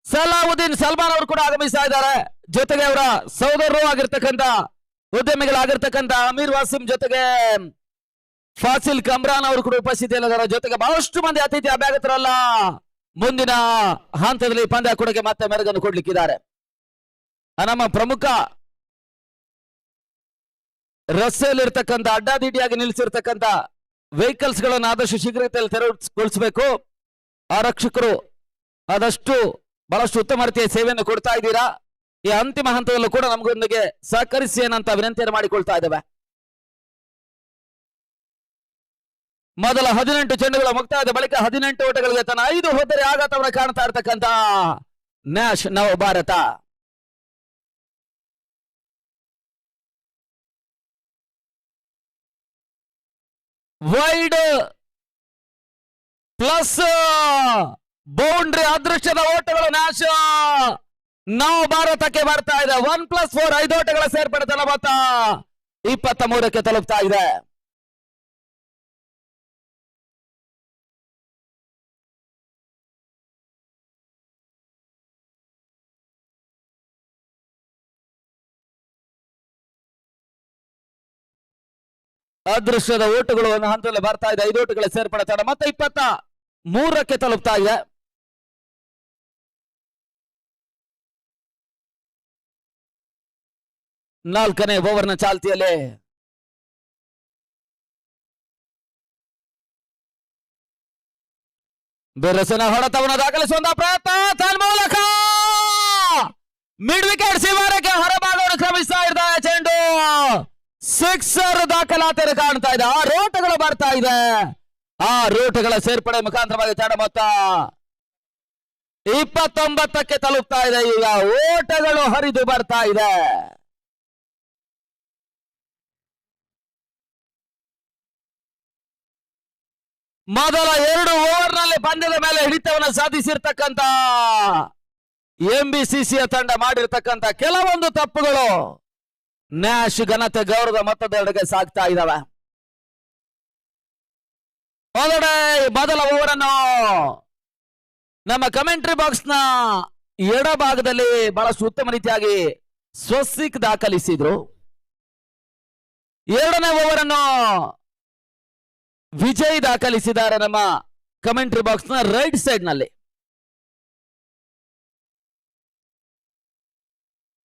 ಸಲಾವುದ್ದೀನ್ ಸಲ್ಮಾನ್ ಅವರು ಕೂಡ ಆಗಮಿಸ್ತಾ ಇದ್ದಾರೆ. ಜೊತೆಗೆ ಅವರ ಸಹೋದರರು ಆಗಿರ್ತಕ್ಕಂಥ ಉದ್ಯಮಿಗಳಾಗಿರ್ತಕ್ಕಂಥ ಅಮೀರ್ ವಾಸಿಂ, ಜೊತೆಗೆ ಫಾಸಿಲ್ ಕಮ್ರಾನ್ ಅವರು ಕೂಡ ಉಪಸ್ಥಿತಿಯಲ್ಲಿದ್ದಾರೆ. ಜೊತೆಗೆ ಬಹಳಷ್ಟು ಮಂದಿ ಅತಿಥಿ ಅಭ್ಯಾಗತರಲ್ಲ ಮುಂದಿನ ಹಂತದಲ್ಲಿ ಪಂದ್ಯಾಕೂಟಕ್ಕೆ ಮತ್ತೆ ಮೆರುಗನ್ನು ಕೊಡ್ಲಿಕ್ಕಿದ್ದಾರೆ. ನಮ್ಮ ಪ್ರಮುಖ ರಸ್ತೆಯಲ್ಲಿರ್ತಕ್ಕಂಥ ಅಡ್ಡಾದಿಡ್ಡಿಯಾಗಿ ನಿಲ್ಲಿಸಿರ್ತಕ್ಕಂಥ ವೆಹಿಕಲ್ಸ್ ಗಳನ್ನು ಆದಷ್ಟು ಶೀಘ್ರತೆಯಲ್ಲಿ ತೆರವುಗೊಳಿಸಬೇಕು. ಆರಕ್ಷಕರು ಆದಷ್ಟು ಬಹಳಷ್ಟು ಉತ್ತಮ ರೀತಿಯ ಸೇವೆಯನ್ನು ಕೊಡ್ತಾ ಇದ್ದೀರಾ. ಈ ಅಂತಿಮ ಹಂತದಲ್ಲೂ ಕೂಡ ನಮಗೊಂದಿಗೆ ಸಹಕರಿಸಿ ಏನಂತ ವಿನಂತಿಯನ್ನು ಮಾಡಿಕೊಳ್ತಾ ಇದ್ದೇವೆ. ಮೊದಲ 18 ಚೆಂಡುಗಳ ಮುಕ್ತಾಯದ ಬಳಿಕ 18 ಓಟಗಳಿಗೆ ತನ್ನ 5 ಹೋದರೆ ಆಘಾತವನ್ನು ಕಾಣ್ತಾ ಇರ್ತಕ್ಕಂಥ ನ್ಯಾಶ್ ನವ ಭಾರತ. ವೈಡ್ ಪ್ಲಸ್ ಬೌಂಡ್ರಿ ಅದೃಷ್ಟದ ಓಟಗಳು ನ್ಯಾಶ್ ನವ ಭಾರತಕ್ಕೆ ಬರ್ತಾ ಇದೆ. 1+4 5 ಓಟಗಳ ಸೇರ್ಪಡೆ ತನ್ನ ಮೊತ್ತ 23ಕ್ಕೆ ತಲುಪ್ತಾ ಇದೆ. ಅದೃಷ್ಟದ ಓಟುಗಳು ಒಂದು ಹಂತದಲ್ಲಿ ಬರ್ತಾ ಇದೆ. 5 ಓಟಗಳ ಸೇರ್ಪಡೆ ತಡ ಮತ್ತೆ 23ಕ್ಕೆ ತಲುಪ್ತಾ ಇದೆ. ನಾಲ್ಕನೇ ಓವರ್ನ ಚಾಲ್ತಿಯಲ್ಲಿ ಬಿರುಸಿನ ಹೊಡೆತವನ್ನು ದಾಖಲಿಸುವಂತಹ ಪ್ರಯತ್ನ ತನ್ಮೂಲಕ ಮಿಡ್ ವಿಕೆಟ್ ಶಿವಾರಕ್ಕೆ ಹೊರಭಾಗವನ್ನು ಕ್ರಮಿಸ್ತಾ ಇದ್ದಾರೆ. ಚೆಂಡು ಸಿಕ್ಸರ್ ದಾಖಲಾತಿಯನ್ನು ಕಾಣ್ತಾ ಇದೆ. 6 ಓಟಗಳು ಬರ್ತಾ ಇದೆ. 6 ಓಟಗಳ ಸೇರ್ಪಡೆ ಮುಖಾಂತರವಾಗಿ ತಡ ಮೊತ್ತ 29ಕ್ಕೆ ತಲುಪ್ತಾ ಇದೆ. ಈಗ ಓಟಗಳು ಹರಿದು ಬರ್ತಾ ಇದೆ. ಮೊದಲ 2 ಓವರ್ನಲ್ಲಿ ಪಂದ್ಯದ ಮೇಲೆ ಹಿಡಿತವನ್ನು ಸಾಧಿಸಿರ್ತಕ್ಕಂಥ ಎಂಬಿಸಿಸಿಯ ತಂಡ ಮಾಡಿರ್ತಕ್ಕಂಥ ಕೆಲವೊಂದು ತಪ್ಪುಗಳು ನ್ಯಾಶ್ ಘನತೆ ಗೌರವದ ಮೊತ್ತದೆಡೆಗೆ ಸಾಗ್ತಾ ಇದ್ದಾವೆ. ಮೊದಲೇ ಮೊದಲ ಓವರ್ ಅನ್ನು ನಮ್ಮ ಕಮೆಂಟ್ರಿ ಬಾಕ್ಸ್ ನ ಎಡಭಾಗದಲ್ಲಿ ಬಹಳಷ್ಟು ಉತ್ತಮ ರೀತಿಯಾಗಿ ಸ್ವಸ್ತಿಕ್ ದಾಖಲಿಸಿದ್ರು. 2ನೇ ಓವರ್ ಅನ್ನು ವಿಜಯ್ ದಾಖಲಿಸಿದ್ದಾರೆ ನಮ್ಮ ಕಮೆಂಟ್ರಿ ಬಾಕ್ಸ್ ನ ರೈಟ್ ಸೈಡ್ ನಲ್ಲಿ.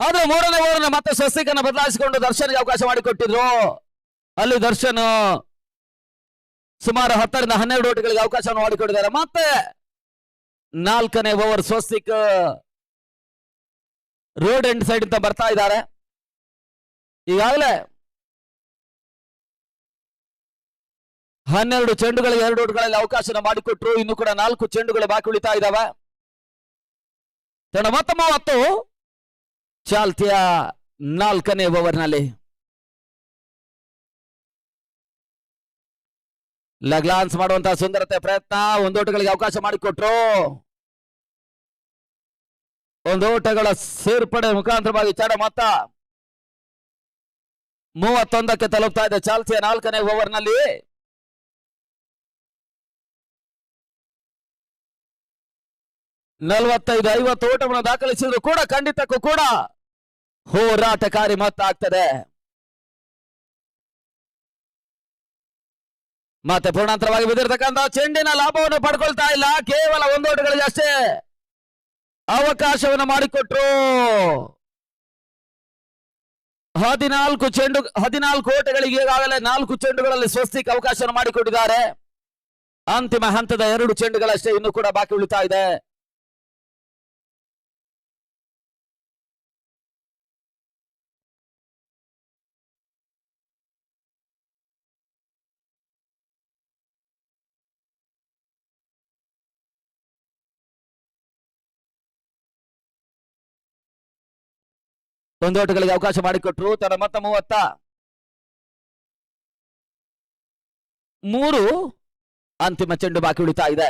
ಆದ್ರೆ 3ನೇ ಓವರ್ ಮತ್ತೆ ಸ್ವಸ್ತಿಕ್ ಅನ್ನು ಬದಲಾಯಿಸಿಕೊಂಡು ದರ್ಶನ್ಗೆ ಅವಕಾಶ ಮಾಡಿಕೊಟ್ಟಿದ್ರು. ಅಲ್ಲಿ ದರ್ಶನ್ ಸುಮಾರು 10ರಿಂದ 12 ಓಟಗಳಿಗೆ ಅವಕಾಶವನ್ನು ಮಾಡಿಕೊಟ್ಟಿದ್ದಾರೆ. ಮತ್ತೆ 4ನೇ over Swastik road end side ಅಂತ ಬರ್ತಾ ಇದ್ದಾರೆ. ಈಗಾಗಲೇ 12 ಚೆಂಡುಗಳಿಗೆ 2 ಓಟಗಳಲ್ಲಿ ಅವಕಾಶ ಮಾಡಿಕೊಟ್ರು. ಇನ್ನು ಕೂಡ 4 ಚೆಂಡುಗಳು ಬಾಕಿ ಉಳಿತಾ ಇದ್ದಾವೆ. ಮತ್ತೆ 30 ಚಾಲ್ತಿಯ 4ನೇ ಓವರ್ನಲ್ಲಿ ಲಗ್ಲಾನ್ಸ್ ಮಾಡುವಂತಹ ಸುಂದರತೆ ಪ್ರಯತ್ನ. 1 ಓಟಗಳಿಗೆ ಅವಕಾಶ ಮಾಡಿಕೊಟ್ರು. 1 ಓಟಗಳ ಸೇರ್ಪಡೆ ಮುಖಾಂತರವಾಗಿ ಚಡ ಮೊತ್ತ 31ಕ್ಕೆ ತಲುಪ್ತಾ ಇದೆ. ಚಾಲ್ತಿಯ 4ನೇ ಓವರ್ನಲ್ಲಿ 45-50 ಓಟವನ್ನು ದಾಖಲಿಸಿದ್ರು ಕೂಡ ಖಂಡಿತಕ್ಕೂ ಕೂಡ ಹೋರಾಟಕಾರಿ ಮೊತ್ತ ಆಗ್ತದೆ. ಮತ್ತೆ ಪೂರ್ಣಾಂತರವಾಗಿ ಬಿದ್ದಿರತಕ್ಕಂಥ ಚೆಂಡಿನ ಲಾಭವನ್ನು ಪಡ್ಕೊಳ್ತಾ ಇಲ್ಲ. ಕೇವಲ 1 ಓಟಗಳಿಗೆ ಅಷ್ಟೇ ಅವಕಾಶವನ್ನು ಮಾಡಿಕೊಟ್ರು. 14 ಓಟಗಳಿಗೆ ಈಗಾಗಲೇ 4 ಚೆಂಡುಗಳಲ್ಲಿ ಸ್ವಸ್ತಿಕ್ ಅವಕಾಶವನ್ನು ಮಾಡಿಕೊಟ್ಟಿದ್ದಾರೆ. ಅಂತಿಮ ಹಂತದ 2 ಚೆಂಡುಗಳಷ್ಟೇ ಇನ್ನು ಕೂಡ ಬಾಕಿ ಉಳಿತಾ ಇದೆ. ಒಂದು ಓಟಗಳಿಗೆ ಅವಕಾಶ ಮಾಡಿಕೊಟ್ರು. ತನ್ನ ಮೊತ್ತ 33. ಅಂತಿಮ ಚೆಂಡು ಬಾಕಿ ಉಳಿತಾ ಇದೆ.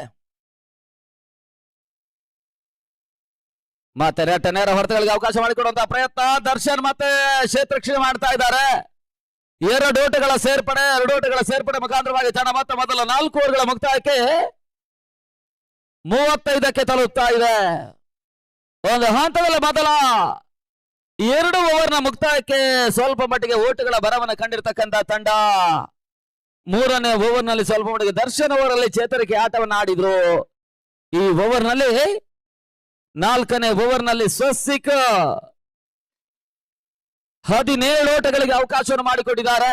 ಮತ್ತೆ ನೇರ ಹೊರತಗಳಿಗೆ ಅವಕಾಶ ಮಾಡಿಕೊಡುವಂತಹ ಪ್ರಯತ್ನ. ದರ್ಶನ್ ಮತ್ತೆ ಕ್ಷೇತ್ರಕ್ಷಣೆ ಮಾಡ್ತಾ ಇದ್ದಾರೆ. 2 ಓಟಗಳ ಸೇರ್ಪಡೆ ಮುಖಾಂತರವಾಗಿ ತನ್ನ ಮೊತ್ತ ಮೊದಲ 4 ಓವರ್ಗಳ ಮುಕ್ತಾಯಕ್ಕೆ 35ಕ್ಕೆ ತಲುಪ್ತಾ ಇದೆ. ಒಂದು ಹಂತದಲ್ಲಿ ಮೊದಲ 2 ಓವರ್ನ ಮುಕ್ತಾಯಕ್ಕೆ ಸ್ವಲ್ಪ ಮಟ್ಟಿಗೆ ಓಟುಗಳ ಬರವನ್ನು ಕಂಡಿರ್ತಕ್ಕಂಥ ತಂಡ 3ನೇ ಓವರ್ನಲ್ಲಿ ಸ್ವಲ್ಪ ಮಟ್ಟಿಗೆ ದರ್ಶನ್ ಓವರಲ್ಲಿ ಚೇತರಿಕೆ ಆಟವನ್ನು ಆಡಿದ್ರು. ಈ ಓವರ್ನಲ್ಲಿ 4ನೇ ಓವರ್ನಲ್ಲಿ ಸ್ವಸ್ತಿಕ್ 17 ಓಟಗಳಿಗೆ ಅವಕಾಶವನ್ನು ಮಾಡಿಕೊಟ್ಟಿದ್ದಾರೆ.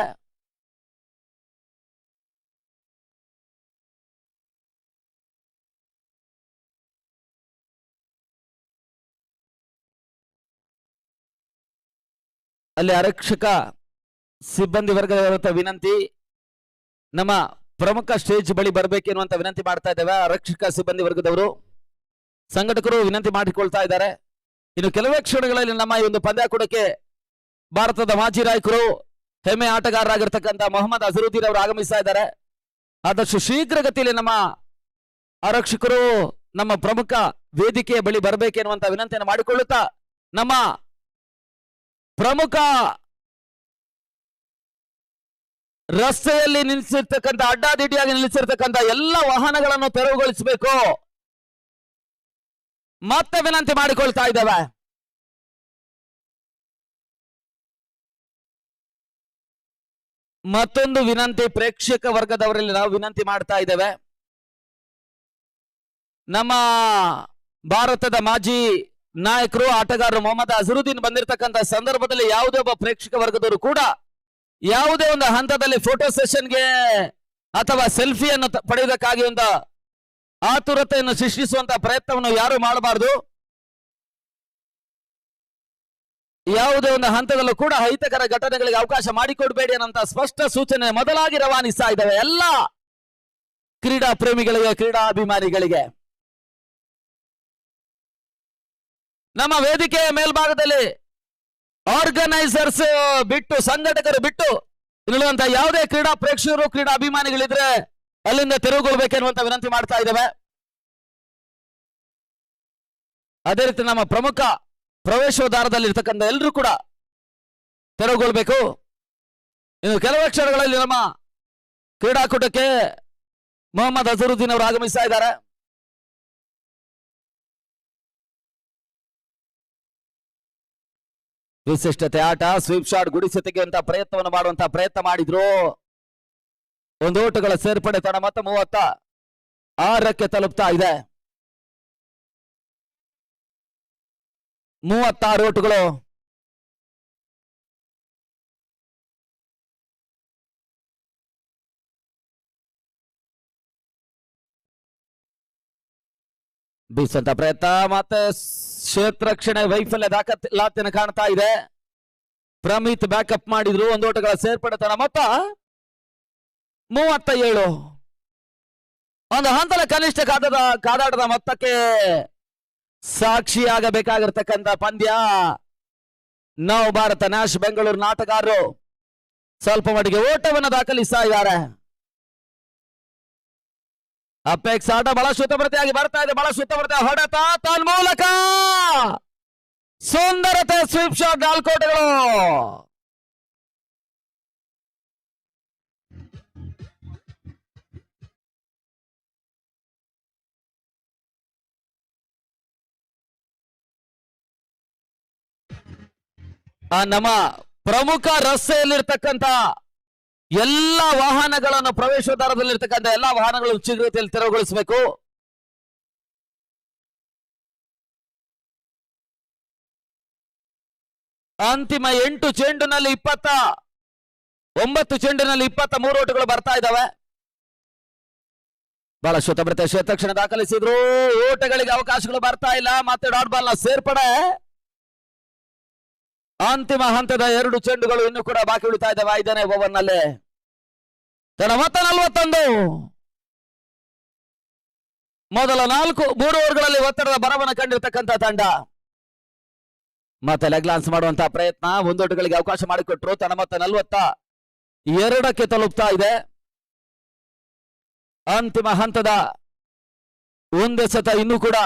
ಅಲ್ಲಿ ಆರಕ್ಷಕ ಸಿಬ್ಬಂದಿ ವರ್ಗದ ವಿನಂತಿ, ನಮ್ಮ ಪ್ರಮುಖ ಸ್ಟೇಜ್ ಬಳಿ ಬರಬೇಕೆನ್ನುವಂತ ವಿನಂತಿ ಮಾಡ್ತಾ ಇದ್ದೇವೆ. ಆರಕ್ಷಕ ಸಿಬ್ಬಂದಿ ವರ್ಗದವರು ಸಂಘಟಕರು ವಿನಂತಿ ಮಾಡಿಕೊಳ್ತಾ ಇದ್ದಾರೆ. ಇನ್ನು ಕೆಲವೇ ಕ್ಷಣಗಳಲ್ಲಿ ನಮ್ಮ ಈ ಒಂದು ಪಂದ್ಯಾಕೂಟಕ್ಕೆ ಭಾರತದ ಮಾಜಿ ನಾಯಕರು, ಹೆಮ್ಮೆ ಆಟಗಾರರಾಗಿರ್ತಕ್ಕಂಥ ಮೊಹಮ್ಮದ್ ಅಜರುದ್ದೀನ್ ಅವರು ಆಗಮಿಸ್ತಾ ಇದ್ದಾರೆ. ಆದಷ್ಟು ಶೀಘ್ರಗತಿಯಲ್ಲಿ ನಮ್ಮ ಆರಕ್ಷಕರು ನಮ್ಮ ಪ್ರಮುಖ ವೇದಿಕೆಯ ಬಳಿ ಬರಬೇಕೆನ್ನುವಂತ ವಿನಂತಿಯನ್ನು ಮಾಡಿಕೊಳ್ಳುತ್ತಾ, ನಮ್ಮ ಪ್ರಮುಖ ರಸ್ತೆಯಲ್ಲಿ ನಿಲ್ಲಿಸಿರ್ತಕ್ಕಂಥ, ಅಡ್ಡಾದಿಡ್ಡಿಯಾಗಿ ನಿಲ್ಲಿಸಿರ್ತಕ್ಕಂಥ ಎಲ್ಲ ವಾಹನಗಳನ್ನು ತೆರವುಗೊಳಿಸಬೇಕು ಮತ್ತೆ ವಿನಂತಿ ಮಾಡಿಕೊಳ್ತಾ ಇದ್ದೇವೆ. ಮತ್ತೊಂದು ವಿನಂತಿ ಪ್ರೇಕ್ಷಕ ವರ್ಗದವರಲ್ಲಿ ನಾವು ವಿನಂತಿ ಮಾಡ್ತಾ ಇದ್ದೇವೆ. ನಮ್ಮ ಭಾರತದ ಮಾಜಿ ನಾಯಕರು, ಆಟಗಾರರು ಮೊಹಮ್ಮದ್ ಅಜರುದ್ದೀನ್ ಬಂದಿರತಕ್ಕಂತ ಸಂದರ್ಭದಲ್ಲಿ ಯಾವುದೇ ಒಬ್ಬ ಪ್ರೇಕ್ಷಕ ವರ್ಗದವರು ಕೂಡ ಯಾವುದೇ ಒಂದು ಹಂತದಲ್ಲಿ ಫೋಟೋ ಸೆಷನ್ಗೆ ಅಥವಾ ಸೆಲ್ಫಿಯನ್ನು ಪಡೆಯುವುದಕ್ಕಾಗಿ ಒಂದು ಆತುರತೆಯನ್ನು ಸೃಷ್ಟಿಸುವಂತ ಪ್ರಯತ್ನವನ್ನು ಯಾರು ಮಾಡಬಾರದು. ಯಾವುದೇ ಒಂದು ಹಂತದಲ್ಲೂ ಕೂಡ ಅಹಿತಕರ ಘಟನೆಗಳಿಗೆ ಅವಕಾಶ ಮಾಡಿಕೊಡಬೇಡಿ ಅನ್ನಂತ ಸ್ಪಷ್ಟ ಸೂಚನೆ ಮೊದಲಾಗಿ ರವಾನಿಸ್ತಾ ಇದ್ದಾವೆ ಎಲ್ಲ ಕ್ರೀಡಾ ಪ್ರೇಮಿಗಳಿಗೆ, ಕ್ರೀಡಾ ಅಭಿಮಾನಿಗಳಿಗೆ. ನಮ್ಮ ವೇದಿಕೆಯ ಮೇಲ್ಭಾಗದಲ್ಲಿ ಆರ್ಗನೈಸರ್ಸ್ ಬಿಟ್ಟು, ಸಂಘಟಕರು ಬಿಟ್ಟು ಇರುವಂತಹ ಯಾವುದೇ ಕ್ರೀಡಾ ಪ್ರೇಕ್ಷಕರು, ಕ್ರೀಡಾ ಅಭಿಮಾನಿಗಳಿದ್ರೆ ಅಲ್ಲಿಂದ ತೆರವುಗೊಳ್ಬೇಕೆನ್ನುವಂತ ವಿನಂತಿ ಮಾಡ್ತಾ ಇದ್ದೇವೆ. ಅದೇ ರೀತಿ ನಮ್ಮ ಪ್ರಮುಖ ಪ್ರವೇಶೋದ್ವಾರದಲ್ಲಿ ಇರ್ತಕ್ಕಂಥ ಎಲ್ಲರೂ ಕೂಡ ತೆರವುಗೊಳ್ಬೇಕು. ಇನ್ನು ಕೆಲವು ಕ್ಷಣಗಳಲ್ಲಿ ನಮ್ಮ ಕ್ರೀಡಾಕೂಟಕ್ಕೆ ಮೊಹಮ್ಮದ್ ಅಜರುದ್ದೀನ್ ಅವರು ಆಗಮಿಸ್ತಾ ಇದ್ದಾರೆ. ವಿಶಿಷ್ಟತೆ ಆಟ, ಸ್ವೀಪ್ ಶಾಟ್ ಗುಡಿಸಿ ತೆಗೆಯುವಂತಹ ಪ್ರಯತ್ನವನ್ನು ಮಾಡುವಂತಹ ಪ್ರಯತ್ನ ಮಾಡಿದ್ರು. ಒಂದು ಓಟಗಳ ಸೇರ್ಪಡೆ ತಡ ಮತ್ತು 36ಕ್ಕೆ ತಲುಪ್ತಾ ಇದೆ. 36 ಓಟಗಳು. ಬೀಸಂತ ಪ್ರಯತ್ನ ಮತ್ತೆ ಕ್ಷೇತ್ರ ರಕ್ಷಣೆ ವೈಫಲ್ಯ ದಾಖಲಾತಿಯನ್ನು ಕಾಣ್ತಾ ಇದೆ. ಪ್ರಮಿತ್ ಬ್ಯಾಕಪ್ ಮಾಡಿದ್ರು. ಒಂದು ಓಟಗಳ ಸೇರ್ಪಡೆ ತಡ ಮೊತ್ತ 37. ಒಂದು ಹಂತದ ಕನಿಷ್ಠ ಕಾದಾಟದ ಮೊತ್ತಕ್ಕೆ ಸಾಕ್ಷಿಯಾಗಬೇಕಾಗಿರ್ತಕ್ಕಂಥ ಪಂದ್ಯ. ನವ ಭಾರತ ನ್ಯಾಶ್ ಬೆಂಗಳೂರು ಆಟಗಾರರು ಸ್ವಲ್ಪ ಮಟ್ಟಿಗೆ ಓಟವನ್ನು ದಾಖಲಿಸ್ತಾ ಇದ್ದಾರೆ. ಅಪೇಕ್ಷ ಆಟ ಬಹಳ ಸುತ್ತಮುತ್ತಯಾಗಿ ಬರ್ತಾ ಇದೆ. ಬಹಳ ಸುತ್ತಮುತ್ತ ಹೊಡೆತ ತನ್ಮೂಲಕ ಸುಂದರತೆ ಸ್ವೀಪ್ ಶಾಟ್ 4 ಓಟಗಳು. ನಮ್ಮ ಪ್ರಮುಖ ರಸ್ತೆಯಲ್ಲಿರ್ತಕ್ಕಂಥ ಎಲ್ಲ ವಾಹನಗಳನ್ನು, ಪ್ರವೇಶೋದ್ವಾರದಲ್ಲಿರ್ತಕ್ಕಂಥ ಎಲ್ಲ ವಾಹನಗಳನ್ನು ಶೀಘ್ರತೆಯಲ್ಲಿ ತೆರವುಗೊಳಿಸಬೇಕು. ಅಂತಿಮ 8 ಚೆಂಡಿನಲ್ಲಿ 9 ಚೆಂಡಿನಲ್ಲಿ 23 ಓಟಗಳು ಬರ್ತಾ ಇದ್ದಾವೆ. ಬಹಳ ಶುತಭ್ರತೆ ಕ್ಷೇತ್ರಕ್ಷಣೆ ದಾಖಲಿಸಿದ್ರು. ಓಟಗಳಿಗೆ ಅವಕಾಶಗಳು ಬರ್ತಾ ಇಲ್ಲ. ಮತ್ತೆ ಡಾಟ್ ಬಾಲ್ ನ ಸೇರ್ಪಡೆ. ಅಂತಿಮ ಹಂತದ 2 ಚೆಂಡುಗಳು ಇನ್ನೂ ಕೂಡ ಬಾಕಿ ಉಳಿತಾ ಇದ್ದಾವೆ 5ನೇ ಓವರ್ ನಲ್ಲಿ. ಮತ್ತೆ 41. ಮೊದಲ 3 ಓವರ್ಗಳಲ್ಲಿ ಒತ್ತಡದ ಬರವನ್ನು ಕಂಡಿರ್ತಕ್ಕಂಥ ತಂಡ ಮತ್ತೆ ಲೆಗ್ ಮಾಡುವಂತಹ ಪ್ರಯತ್ನ. 1 ಓಟಗಳಿಗೆ ಅವಕಾಶ ಮಾಡಿಕೊಟ್ರು. ತನ್ನ ಮತ್ತೆ 42ಕ್ಕೆ ತಲುಪ್ತಾ ಇದೆ. ಅಂತಿಮ ಹಂತದ 1 ಎಸೆತ ಇನ್ನೂ ಕೂಡ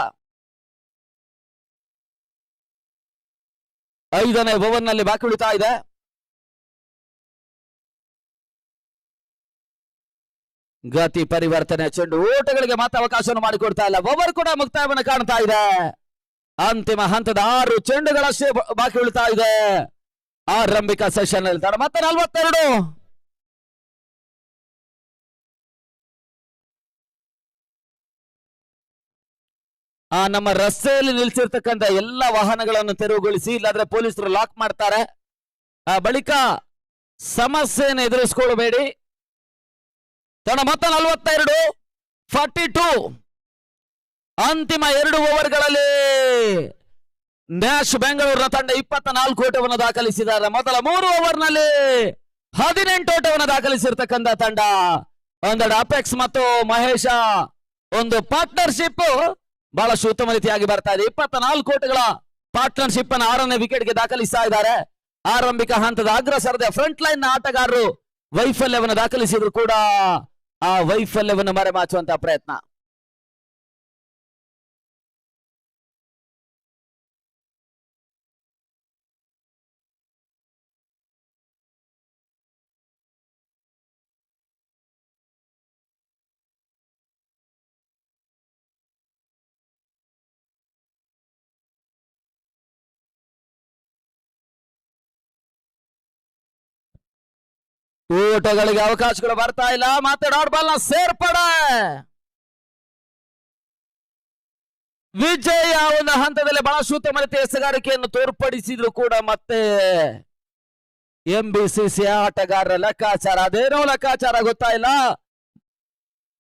5ನೇ ಓವರ್ ನಲ್ಲಿ ಬಾಕಿ ಉಳಿತಾ ಇದೆ. ಗತಿ ಪರಿವರ್ತನೆ, ಚೆಂಡು ಓಟಗಳಿಗೆ ಮಾತ್ರ ಅವಕಾಶವನ್ನು ಮಾಡಿಕೊಡ್ತಾ ಇಲ್ಲ. ಓವರ್ ಕೂಡ ಮುಕ್ತಾಯವನ್ನು ಕಾಣ್ತಾ ಇದೆ. ಅಂತಿಮ ಹಂತದ 6 ಚೆಂಡುಗಳಷ್ಟೇ ಬಾಕಿ ಉಳಿತಾ ಇದೆ ಆರಂಭಿಕ ಸೆಷನ್ ಅಲ್ಲಿ. ಮತ್ತೆ 42. ನಮ್ಮ ರಸ್ತೆಯಲ್ಲಿ ನಿಲ್ಲಿಸಿರ್ತಕ್ಕಂಥ ಎಲ್ಲ ವಾಹನಗಳನ್ನು ತೆರವುಗೊಳಿಸಿ, ಇಲ್ಲಾಂದ್ರೆ ಪೊಲೀಸರು ಲಾಕ್ ಮಾಡ್ತಾರೆ. ಬಳಿಕ ಸಮಸ್ಯೆಯನ್ನು ಎದುರಿಸಿಕೊಳ್ಳಬೇಡಿ. ಮತ್ತೆ 42. 42. ಅಂತಿಮ 2 ಓವರ್ಗಳಲ್ಲಿ ನ್ಯಾಶ್ ಬೆಂಗಳೂರಿನ ತಂಡ 24 ಓಟವನ್ನು ದಾಖಲಿಸಿದ್ದಾರೆ. ಮೊದಲ 3 ಓವರ್ನಲ್ಲಿ 18 ಓಟವನ್ನು ದಾಖಲಿಸಿರ್ತಕ್ಕಂಥ ತಂಡ. ಒಂದೆಡೆ ಅಪೆಕ್ಸ್ ಮತ್ತು ಮಹೇಶ ಒಂದು ಪಾರ್ಟ್ನರ್ಶಿಪ್ ಬಹಳಷ್ಟು ಉತ್ತಮ ರೀತಿಯಾಗಿ ಬರ್ತಾ ಇದೆ. 24 ಓಟಗಳ ಪಾರ್ಟ್ನರ್ಶಿಪ್ ಅನ್ನು 6ನೇ ವಿಕೆಟ್ಗೆ ದಾಖಲಿಸ್ತಾ ಇದ್ದಾರೆ. ಆರಂಭಿಕ ಹಂತದ ಅಗ್ರಸರದ ಫ್ರಂಟ್ ಲೈನ್ ನ ಆಟಗಾರರು ವೈಫಲ್ಯವನ್ನು ದಾಖಲಿಸಿದ್ರು ಕೂಡ ಆ ವೈಫಲ್ಯವನ್ನು ಮರೆಮಾಚುವಂತಹ ಪ್ರಯತ್ನ. ಊಟಗಳಿಗೆ ಅವಕಾಶಗಳು ಬರ್ತಾ ಇಲ್ಲ. ಮತ್ತೆ ಡಾಟ್ ಬಾಲ್ ನ ಸೇರ್ಪಡೆ. ವಿಜಯ ಒಂದು ಹಂತದಲ್ಲಿ ಬಹಳಷ್ಟು ಉತ್ತಮ ರೀತಿಯ ಎಸೆಗಾರಿಕೆಯನ್ನು ತೋರ್ಪಡಿಸಿದ್ರು ಕೂಡ ಮತ್ತೆ ಎಂಬಿಸಿಸಿ ಆಟಗಾರರ ಲೆಕ್ಕಾಚಾರ ಅದೇನೋ ಲೆಕ್ಕಾಚಾರ ಗೊತ್ತಾ ಇಲ್ಲ.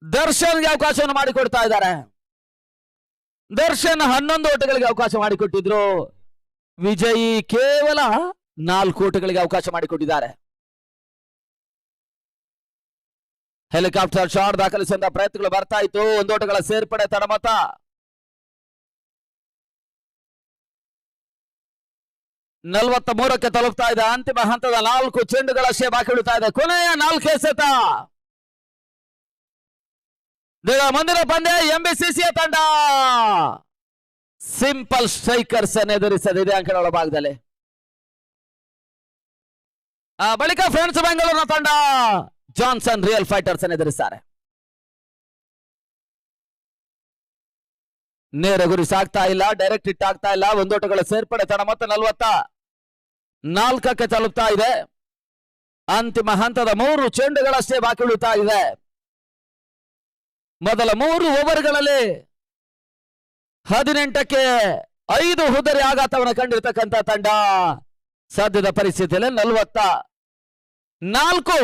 ದರ್ಶನ್ಗೆ ಅವಕಾಶವನ್ನು ಮಾಡಿಕೊಡ್ತಾ ಇದ್ದಾರೆ. ದರ್ಶನ್ 11 ಓಟಗಳಿಗೆ ಅವಕಾಶ ಮಾಡಿಕೊಟ್ಟಿದ್ರು. ವಿಜಯ್ ಕೇವಲ 4 ಓಟಗಳಿಗೆ ಅವಕಾಶ ಮಾಡಿಕೊಟ್ಟಿದ್ದಾರೆ. ಹೆಲಿಕಾಪ್ಟರ್ ಶಾಟ್ ದಾಖಲಿಸುವಂತಹ ಪ್ರಯತ್ನಗಳು ಬರ್ತಾ ಇತ್ತು. 1 ಓಟಗಳ ಸೇರ್ಪಡೆ ತಡಮತ. ನಲವತ್ತ 43ಕ್ಕೆ ತಲುಪ್ತಾ ಇದೆ. ಅಂತಿಮ ಹಂತದ 4 ಚೆಂಡುಗಳಷ್ಟೇ ಬಾಕಿ ಉಳಿತಾ ಇದೆ. ಕೊನೆಯ 4 ಎಸೆತ. ಮುಂದಿನ ಪಂದ್ಯ ಎಂಬಿಸಿಸಿಯ ತಂಡ ಸಿಂಪಲ್ ಸ್ಟ್ರೈಕರ್ಸ್ ಅನ್ನು ಎದುರಿಸದಿದೆ ಅಂಕಗಳ ಭಾಗದಲ್ಲಿ. ಬಳಿಕ ಫ್ರೆಂಡ್ಸ್ ಬೆಂಗಳೂರಿನ ತಂಡ ಜಾನ್ಸನ್ ರಿಯಲ್ ಫೈಟರ್ಸ್ ಅನ್ನು ಎದುರಿಸ್ತಾರೆ. ನೇರ ಗುರಿ ಸಾಗ್ತಾ ಇಲ್ಲ, ಡೈರೆಕ್ಟ್ ಹಿಟ್ ಆಗ್ತಾ ಇಲ್ಲ. 1 ಓಟಗಳ ಸೇರ್ಪಡೆ ತಡ ಮತ್ತು 44ಕ್ಕೆ ತಲುಪ್ತಾ ಇದೆ. ಅಂತಿಮ ಹಂತದ 3 ಚೆಂಡುಗಳಷ್ಟೇ ಬಾಕಿ ಉಳಿತಾ ಇದೆ. ಮೊದಲ 3 ಓವರ್ಗಳಲ್ಲಿ 18ಕ್ಕೆ 5 ಹುದರಿ ಆಘಾತವನ್ನು ಕಂಡಿರ್ತಕ್ಕಂಥ ತಂಡ ಸದ್ಯದ ಪರಿಸ್ಥಿತಿಯಲ್ಲಿ 44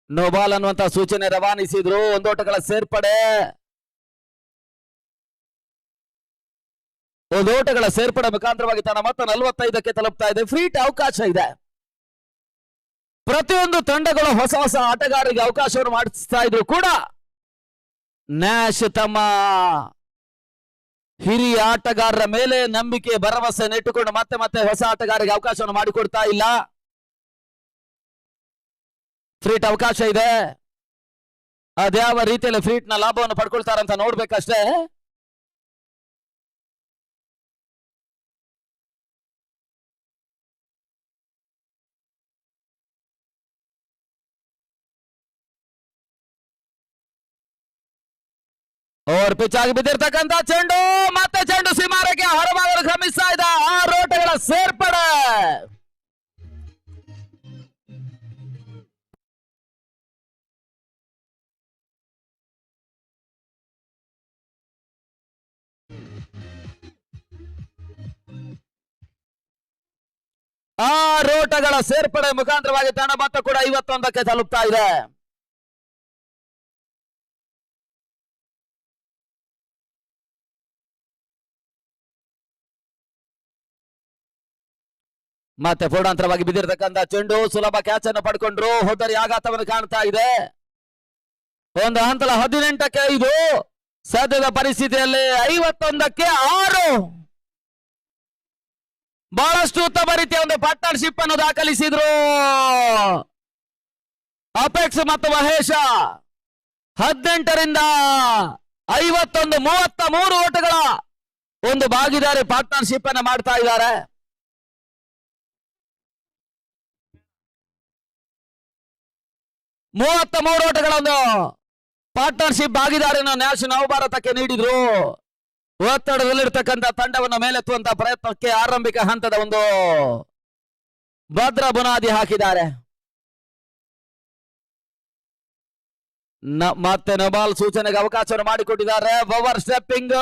ನೋಬಾಲ್ ಅನ್ನುವಂತ ಸೂಚನೆ ರವಾನಿಸಿದ್ರು. 1 ಓಟಗಳ ಸೇರ್ಪಡೆ. 1 ಓಟಗಳ ಸೇರ್ಪಡೆ ಮುಖಾಂತರವಾಗಿ ತನ್ನ ಮತ್ತೆ 45ಕ್ಕೆ ತಲುಪ್ತಾ ಇದೆ. ಫ್ರೀಟ್ ಅವಕಾಶ ಇದೆ. ಪ್ರತಿಯೊಂದು ತಂಡಗಳು ಹೊಸ ಹೊಸ ಆಟಗಾರರಿಗೆ ಅವಕಾಶವನ್ನು ಮಾಡಿಸ್ತಾ ಇದ್ರು ಕೂಡ ನ್ಯಾಶ್ ತಮ್ಮ ಹಿರಿಯ ಆಟಗಾರರ ಮೇಲೆ ನಂಬಿಕೆ ಭರವಸೆ ನೆಟ್ಟುಕೊಂಡು ಮತ್ತೆ ಮತ್ತೆ ಹೊಸ ಆಟಗಾರರಿಗೆ ಅವಕಾಶವನ್ನು ಮಾಡಿಕೊಡ್ತಾ ಇಲ್ಲ. ಫ್ರೀಟ್ ಅವಕಾಶ ಇದೆ. ಅದ್ಯಾವ ರೀತಿಯಲ್ಲಿ ಫ್ರೀಟ್ ನ ಲಾಭವನ್ನು ಪಡ್ಕೊಳ್ತಾರಂತ ನೋಡ್ಬೇಕಷ್ಟೇ. ಓವರ್ ಪಿಚ್ ಆಗಿ ಬಿದ್ದಿರ್ತಕ್ಕಂಥ ಚೆಂಡು, ಮತ್ತೆ ಚೆಂಡು ಸೀಮಾರೆಗೆ ಹೊರಭಾಗಲು ಕ್ರಮಿಸ್ತಾ ಇದೆ. 6 ಓಟಗಳ ಸೇರ್ಪಡೆ. ಓಟಗಳ ಸೇರ್ಪಡೆ ಮುಖಾಂತರವಾಗಿ ತಂಡ ಮತ್ತೆ ಕೂಡ 51ಕ್ಕೆ ತಲುಪ್ತಾ ಇದೆ. ಮತ್ತೆ ಪೂರ್ಣಾಂತರವಾಗಿ ಬಿದ್ದಿರತಕ್ಕಂಥ ಚೆಂಡು, ಸುಲಭ ಕ್ಯಾಚ್ ಅನ್ನು ಪಡ್ಕೊಂಡ್ರು. ಹೋದರಿ ಆಘಾತವನ್ನು ಕಾಣ್ತಾ ಇದೆ. ಒಂದು ಹಂತದ 18ಕ್ಕೆ 5 ಸದ್ಯದ ಪರಿಸ್ಥಿತಿಯಲ್ಲಿ 51ಕ್ಕೆ 6 ಬಹಳಷ್ಟು ಉತ್ತಮ ರೀತಿಯ ಒಂದು ಪಾರ್ಟ್ನರ್ಶಿಪ್ ಅನ್ನು ದಾಖಲಿಸಿದ್ರು ಅಪೆಕ್ಸ್ ಮತ್ತು ಮಹೇಶ. 18ರಿಂದ 51 33 ಓಟಗಳ ಒಂದು ಭಾಗಿದಾರಿ ಪಾರ್ಟ್ನರ್ಶಿಪ್ ಅನ್ನು ಮಾಡ್ತಾ ಇದ್ದಾರೆ. ಮೂವತ್ತ 3 ಓಟಗಳ ಒಂದು ಪಾರ್ಟ್ನರ್ಶಿಪ್ ಭಾಗಿದಾರಿಯನ್ನು ನ್ಯಾಶ್ ನವಭಾರತಕ್ಕೆ ನೀಡಿದ್ರು. ಒತ್ತಡದಲ್ಲಿರ್ತಕ್ಕಂಥ ತಂಡವನ್ನು ಮೇಲೆತ್ತುವಂತಹ ಪ್ರಯತ್ನಕ್ಕೆ ಆರಂಭಿಕ ಹಂತದ ಒಂದು ಭದ್ರ ಬುನಾದಿ ಹಾಕಿದ್ದಾರೆ. ಮತ್ತೆ ನೋಬಾಲ್ ಸೂಚನೆಗೆ ಅವಕಾಶವನ್ನು ಮಾಡಿಕೊಟ್ಟಿದ್ದಾರೆ. Over stepping.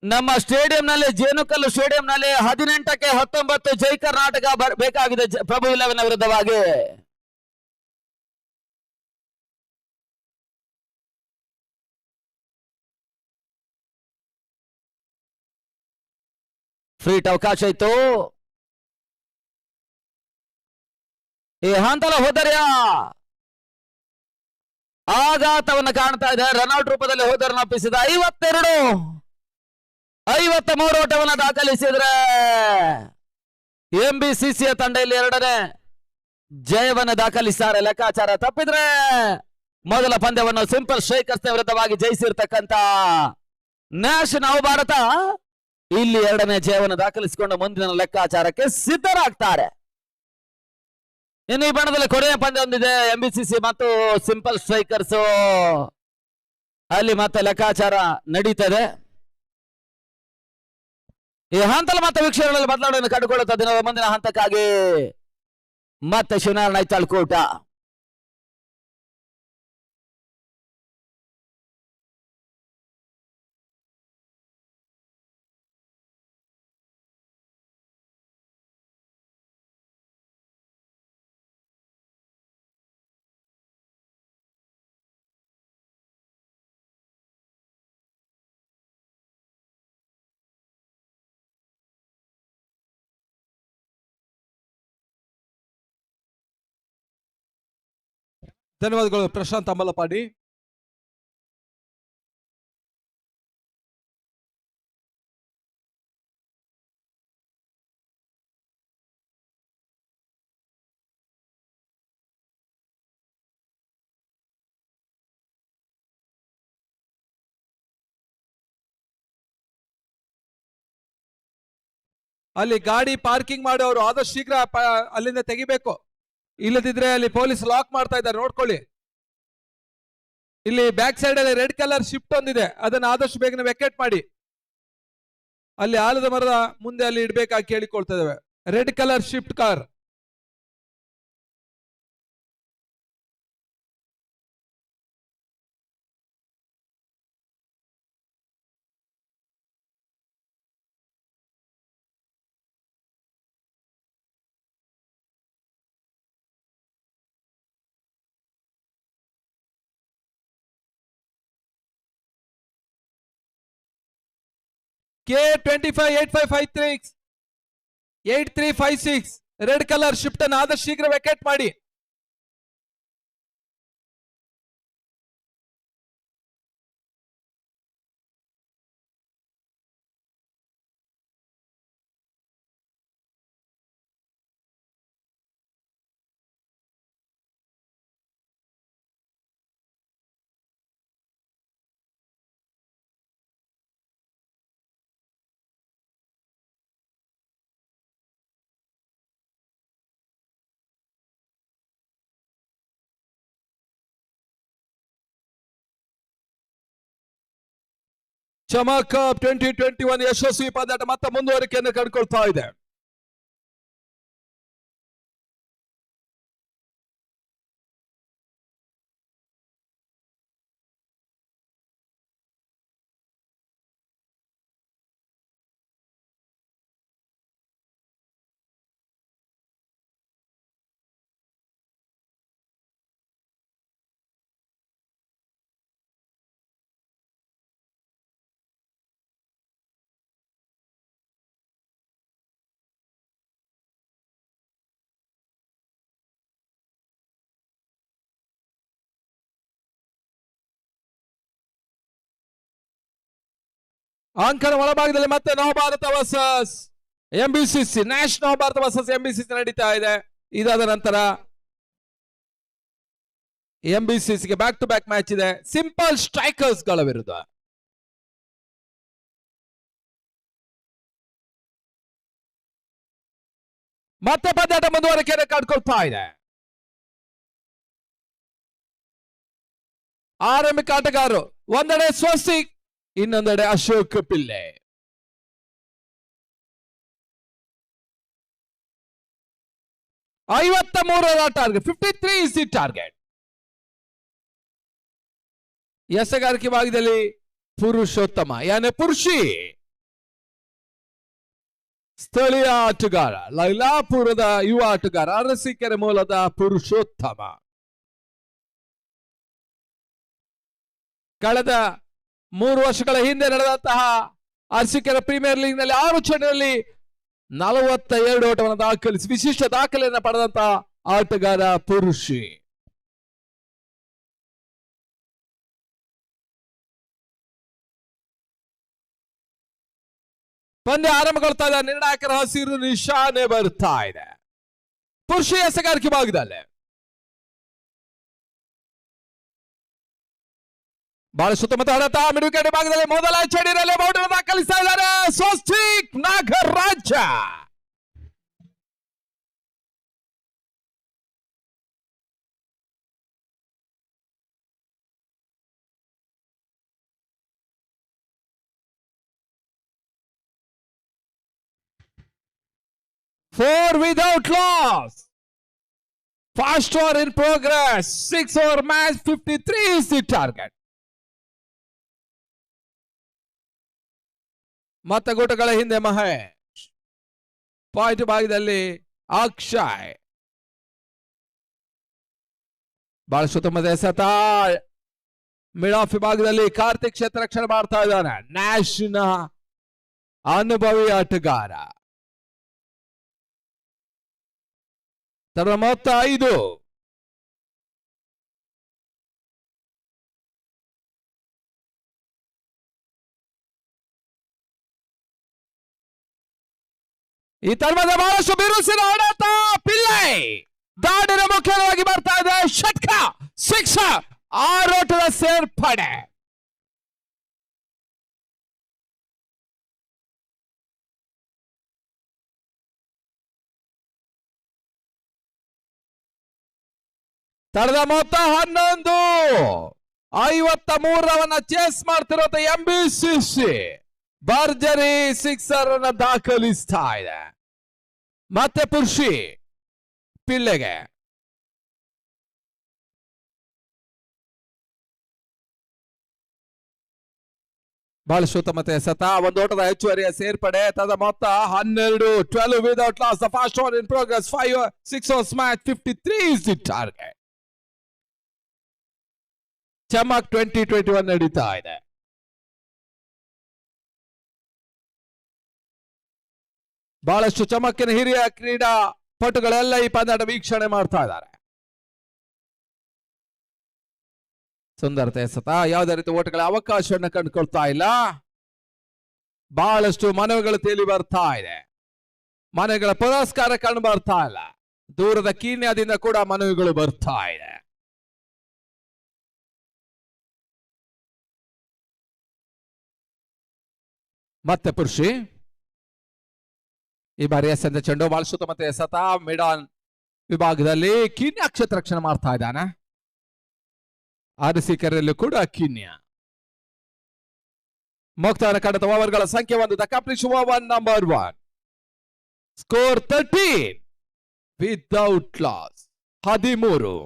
ನಮ್ಮ ಸ್ಟೇಡಿಯಂನಲ್ಲಿ ಜೇನುಕಲ್ಲು ಸ್ಟೇಡಿಯಂನಲ್ಲಿ 18ಕ್ಕೆ 19 ಜೈ ಕರ್ನಾಟಕ ಬೇಕಾಗಿದೆ ಪ್ರಭು ಇಲೆವೆನ್ ವಿರುದ್ಧವಾಗಿ. ಫ್ರೀಟ್ ಅವಕಾಶ ಇತ್ತು. ಈ ಹಂತಲ ಹೋದರ್ಯ ಆಘಾತವನ್ನು ಕಾಣ್ತಾ ಇದೆ. ರನ್ಔಟ್ ರೂಪದಲ್ಲಿ ಹೋದರನ್ನು ಒಪ್ಪಿಸಿದ 53 ಓಟವನ್ನು ದಾಖಲಿಸಿದ್ರೆ ಎಂಬಿಸಿಸಿಯ ತಂಡ ಇಲ್ಲಿ 2ನೇ ಜಯವನ್ನು ದಾಖಲಿಸಿದ್ದಾರೆ. ಲೆಕ್ಕಾಚಾರ ತಪ್ಪಿದ್ರೆ ಮೊದಲ ಪಂದ್ಯವನ್ನು ಸಿಂಪಲ್ ಸ್ಟ್ರೈಕರ್ಸ್ ವಿರುದ್ಧವಾಗಿ ಜಯಿಸಿರ್ತಕ್ಕಂತ ನ್ಯಾಷನಲ್ ಭಾರತ ಇಲ್ಲಿ 2ನೇ ಜಯವನ್ನು ದಾಖಲಿಸಿಕೊಂಡು ಮುಂದಿನ ಲೆಕ್ಕಾಚಾರಕ್ಕೆ ಸಿದ್ಧರಾಗ್ತಾರೆ. ಇನ್ನು ಈ ಬಣದಲ್ಲಿ ಕೊನೆಯ ಪಂದ್ಯ ಹೊಂದಿದೆ ಎಂಬಿಸಿಸಿ ಮತ್ತು ಸಿಂಪಲ್ ಸ್ಟ್ರೈಕರ್ಸ್. ಅಲ್ಲಿ ಮತ್ತೆ ಲೆಕ್ಕಾಚಾರ ನಡೀತದೆ. ಈ ಹಂತದಲ್ಲಿ ಮತ್ತೆ ವೀಕ್ಷಕರಲ್ಲಿ ಬದಲಾವಣೆಯನ್ನು ಕಂಡುಕೊಳ್ಳುತ್ತದೆ. ಮುಂದಿನ ಹಂತಕ್ಕಾಗಿ ಮತ್ತೆ ಶಿವನಾರಾಯಣ ಐತಾಳ್ಕೋಟ. ಧನ್ಯವಾದಗಳು ಪ್ರಶಾಂತ್ ಅಮಲಪಾಡಿ. ಅಲ್ಲಿ ಗಾಡಿ ಪಾರ್ಕಿಂಗ್ ಮಾಡೋರು ಆದಷ್ಟು ಶೀಘ್ರ ಅಲ್ಲಿಂದ ತೆಗಿಬೇಕು. ಇಲ್ಲದಿದ್ರೆ ಅಲ್ಲಿ ಪೊಲೀಸ್ ಲಾಕ್ ಮಾಡ್ತಾ ಇದ್ದಾರೆ, ನೋಡ್ಕೊಳ್ಳಿ. ಇಲ್ಲಿ ಬ್ಯಾಕ್ ಸೈಡ್ ಅಲ್ಲಿ ರೆಡ್ ಕಲರ್ ಶಿಫ್ಟ್ ಒಂದಿದೆ, ಅದನ್ನ ಆದಷ್ಟು ಬೇಗನೆ ವೆಕೆಟ್ ಮಾಡಿ. ಅಲ್ಲಿ ಆಲದ ಮರದ ಮುಂದೆ ಅಲ್ಲಿ ಇಡ್ಬೇಕಾಗಿ ಕೇಳಿಕೊಳ್ತಾ ಇದ್ದೇವೆ. Red colour shift car. K258556 8356 red colour shift ಅನ್ನು ಆದಷ್ಟು ಶೀಘ್ರ ವೆಕೆಟ್ ಮಾಡಿ. ಚಮಕ್ ಕಪ್ 2021 ಯಶಸ್ವಿ ಪಂದ್ಯಾಟ ಮತ್ತೆ ಮುಂದುವರಿಕೆಯನ್ನು ಕಂಡುಕೊಳ್ತಾ ಇದೆ. ಅಂಕಣ ಒಳಭಾಗದಲ್ಲಿ ಮತ್ತೆ ನವಭಾರತ ವರ್ಸಸ್ ಎಂಬಿಸಿಸಿ, ನ್ಯಾಷನಲ್ ಭಾರತ ವರ್ಸಸ್ ಎಂಬಿಸಿಸಿ ನಡೀತಾ ಇದೆ. ಇದಾದ ನಂತರ ಎಂಬಿಸಿಸಿಗೆ ಬ್ಯಾಕ್ ಟು ಬ್ಯಾಕ್ ಮ್ಯಾಚ್ ಇದೆ ಸಿಂಪಲ್ ಸ್ಟ್ರೈಕರ್ಸ್ ಗಳ ವಿರುದ್ಧ. ಮತ್ತೆ ಪಂದ್ಯಾಟ ಮುಂದುವರಿಕೆಯನ್ನು ಕಂಡುಕೊಳ್ತಾ ಇದೆ. ಆರಂಭಿಕ ಆಟಗಾರರು ಒಂದೆಡೆ ಸ್ವಸ್ತಿಕ್, ಇನ್ನೊಂದೆಡೆ Ashok Pillai. Target 53 is the target. ಎಸೆಗಾರಿಕೆ ಭಾಗದಲ್ಲಿ ಪುರುಷೋತ್ತಮ ಯಾನೆ ಪುರುಷಿ ಸ್ಥಳೀಯ ಆಟಗಾರ, ಲೈಲಾಪುರದ ಯುವ ಆಟಗಾರ, ಅರಸೀಕೆರೆ ಮೂಲದ ಪುರುಷೋತ್ತಮ. ಕಳೆದ 3 ವರ್ಷಗಳ ಹಿಂದೆ ನಡೆದಂತಹ ಅರಸೀಕೆರೆ ಪ್ರೀಮಿಯರ್ ಲೀಗ್ ನಲ್ಲಿ 6 ಚೆಂಡಿನಲ್ಲಿ 42 ಓಟವನ್ನು ದಾಖಲಿಸಿ ವಿಶಿಷ್ಟ ದಾಖಲೆಯನ್ನು ಪಡೆದಂತಹ ಆಟಗಾರ ಪುರುಷಿ. ಪಂದ್ಯ ಆರಂಭಗೊಳ್ತಾ ಇದೆ. ನಿರ್ಣಾಯಕರ ಹಸಿರು ನಿಶಾನೆ ಬರ್ತಾ ಇದೆ ಪುರುಷಿ ಎಸೆಗಾರಿಕೆ ಭಾಗದಲ್ಲಿ. ಬಹಳ ಸುತ್ತಮುತ್ತ ಹೊಡೆತ ಮಿಡುಗಡೆ ಭಾಗದಲ್ಲಿ ಮೊದಲ ಚೆಂಡಿನಲ್ಲಿ ಬೌಂಡರಿ ದಾಖಲಿಸ್ತಾ ಇದ್ದಾರೆ Swastik Nagaraja. Four without loss. Fast over in progress. 6 over match 53 is the target. ಮತಗೂಟಗಳ ಹಿಂದೆ ಮಹೇಶ್, ಪಾಯಿಂಟ್ ಭಾಗದಲ್ಲಿ ಅಕ್ಷಯ್. ಬಹಳ ಸುತ್ತಮುತ್ತ ಎಸೆತ ಮಿಡ್ ಆಫ್ ವಿಭಾಗದಲ್ಲಿ ಕಾರ್ತಿಕ್ ಕ್ಷೇತ್ರ ರಕ್ಷಣೆ ಮಾಡ್ತಾ ಇದ್ದಾನೆ. ನ್ಯಾಶ್ನ ಅನುಭವಿ ಆಟಗಾರ. ತನ್ನ ಮೊತ್ತ 5. ಈ ತರ್ಮದ ಬಹಳಷ್ಟು ಬಿರುಸಿನ ಹೊಡೆತ. ಪಿಲ್ಲೈ ದಾಡಿನ ಮುಖ್ಯವಾಗಿ ಬರ್ತಾ ಇದೆ. ಷಟ್ಕ 6 6 ಓಟದ ಸೇರ್ಪಡೆ. ತಡೆದ ಮೊತ್ತ 11. 53 ಚೇಸ್ ಮಾಡ್ತಿರೋ ಎಂಬಿಸಿಸಿ ಭರ್ಜರಿ 6 ದಾಖಲಿಸ್ತಾ ಇದೆ. ಮತ್ತೆ ಪುರುಷಿ ಪಿಳ್ಳೆಗೆ ಬಹಳ ಸುತ್ತಮುತ್ತ ಎಸೆತ, 1 ಓಟದ ಹೆಚ್ಚುವರಿಯ ಸೇರ್ಪಡೆ. ತದ ಮೊತ್ತ 12. 12 without loss. The fast over in progress. 6 overs match 53 is the target. ಚಮಕ್ 2021 ನಡೀತಾ ಇದೆ. ಬಹಳಷ್ಟು ಚಮಕಿನ ಹಿರಿಯ ಕ್ರೀಡಾ ಪಟುಗಳೆಲ್ಲ ಈ ಪಂದ್ಯಾಟ ವೀಕ್ಷಣೆ ಮಾಡ್ತಾ ಇದ್ದಾರೆ. ಸುಂದರತೆ ಎಸೆತ, ಯಾವುದೇ ರೀತಿ ಓಟಗಳ ಅವಕಾಶವನ್ನು ಕಂಡುಕೊಳ್ತಾ ಇಲ್ಲ. ಬಹಳಷ್ಟು ಮನವಿಗಳು ತೇಲಿ ಬರ್ತಾ ಇದೆ. ಮನವಿಗಳ ಪುರಸ್ಕಾರ ಕಂಡು ಬರ್ತಾ ಇಲ್ಲ. ದೂರದ ಕೀನ್ಯಾದಿಂದ ಕೂಡ ಮನವಿಗಳು ಬರ್ತಾ ಇದೆ. ಮತ್ತೆ ಪುರುಷಿ ಈ ಬಾರಿ ಎಸೆದ ಚೆಂಡು ಬಹಳ ಸುತ್ತಮುತ್ತ ಎಸೆತ ಮಿಡಾನ್ ವಿಭಾಗದಲ್ಲಿ ಕೀನ್ಯಾ ಕ್ಷೇತ್ರ ರಕ್ಷಣೆ ಮಾಡ್ತಾ ಇದ್ದಾನೆ. ಅರಸೀಕೆರೆಯಲ್ಲೂ ಕೂಡ ಕೀನ್ಯಾ. ಮುಕ್ತಾಯ ಕಂಡದ ಓವರ್ಗಳ ಸಂಖ್ಯೆ 1. The complete over number 1. Score 13 without loss 13.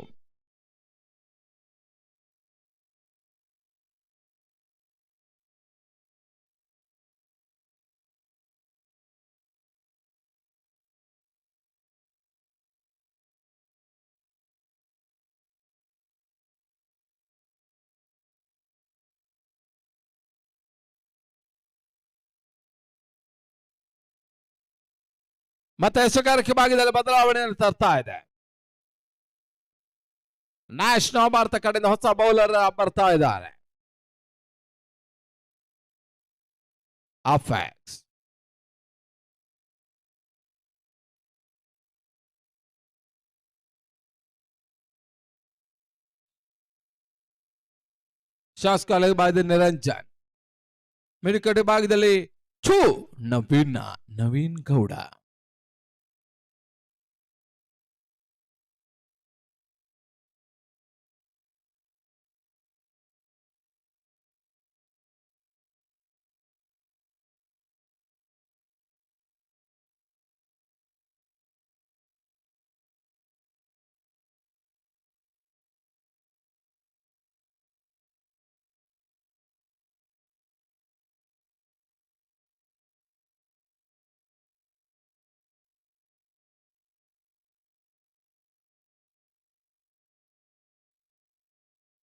ಮತ್ತೆ ಎಸೆಗಾರಿಕೆ ಭಾಗದಲ್ಲಿ ಬದಲಾವಣೆಯನ್ನು ತರ್ತಾ ಇದೆ. ನ್ಯಾಷನಲ್ ಭಾರತ ಕಡೆಯಿಂದ ಹೊಸ ಬೌಲರ್ ಬರ್ತಾ ಇದ್ದಾರೆ. ಅಫೆಕ್ಸ್ ಶಾಸ್ ಕಾಲೇಜ್ ಭಾಗದಲ್ಲಿ ನಿರಂಜನ್. ಮಿಡಿಕಟ್ಟು ಭಾಗದಲ್ಲಿ ನವೀನ್ ಗೌಡ.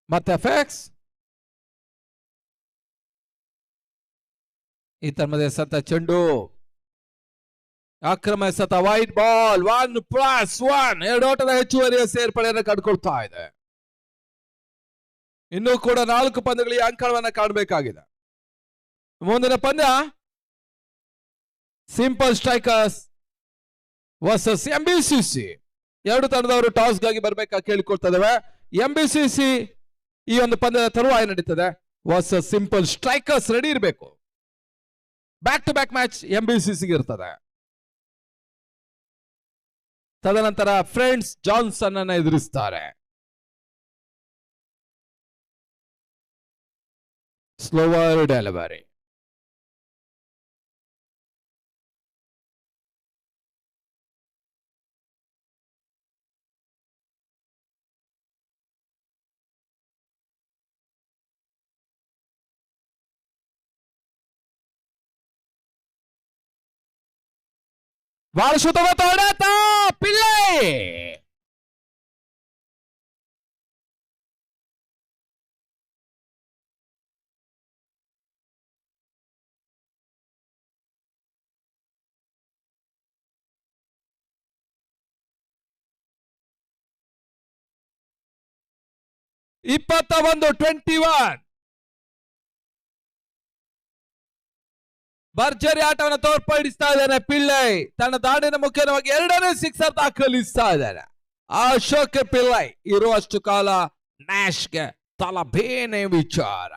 ಮತ್ತೆ ಫೆಕ್ಸ್ ಈತನ ಮಧ್ಯೆ ಎಸೆತ ಚೆಂಡು ಅಕ್ರಮ ಎಸೆತ ವೈಟ್ ಬಾಲ್ 1+1 ಎರಡು ಓಟದ ಹೆಚ್ಚುವರಿಯ ಸೇರ್ಪಡೆಯನ್ನು ಕಂಡುಕೊಳ್ತಾ ಇದೆ. ಇನ್ನೂ ಕೂಡ 4 ಪಂದ್ಯಗಳು ಈ ಅಂಕಣವನ್ನು ಕಾಣಬೇಕಾಗಿದೆ. ಮುಂದಿನ ಪಂದ್ಯ ಸಿಂಪಲ್ ಸ್ಟ್ರೈಕರ್ಸ್ ವರ್ಸಸ್ ಎಂಬಿಸಿಸಿ. ಎರಡು ತಂಡದವರು ಟಾಸ್ಗಾಗಿ ಬರಬೇಕಾಗಿ ಕೇಳಿಕೊಳ್ತಾ ಇದ್ದಾವೆ. ಎಂಬಿಸಿಸಿ ಈ ಒಂದು ಪಂದ್ಯದ ತರುವಾಯ ನಡೀತದೆ ವರ್ಸಸ್ ಸಿಂಪಲ್ ಸ್ಟ್ರೈಕರ್ಸ್. ರೆಡಿ ಇರಬೇಕು. ಬ್ಯಾಕ್ ಟು ಬ್ಯಾಕ್ ಮ್ಯಾಚ್ ಎಂಬಿಸಿಸಿಗೆ ಇರ್ತದೆ. ತದನಂತರ ಫ್ರೆಂಡ್ಸ್ ಜಾನ್ಸನ್ ಅನ್ನ ಎದುರಿಸ್ತಾರೆ. Slower delivery. Valsutova tornata Pillay. ಇಪ್ಪತ್ತ 21 ಭರ್ಜರಿ ಆಟವನ್ನು ತೋರ್ಪಡಿಸ್ತಾ ಇದ್ದಾನೆ ಪಿಳ್ಳೈ. ತನ್ನ ದಾಡಿನ ಮುಖ್ಯವಾಗಿ ಎರಡನೇ ಸಿಕ್ಸರ್ ದಾಖಲಿಸ್ತಾ ಇದ್ದಾನೆ ಅಶೋಕ್ ಪಿಳ್ಳೈ. ಇರುವಷ್ಟು ಕಾಲ ನ್ಯಾಶ್ಗೆ ತಲಬೇನೆ ವಿಚಾರ.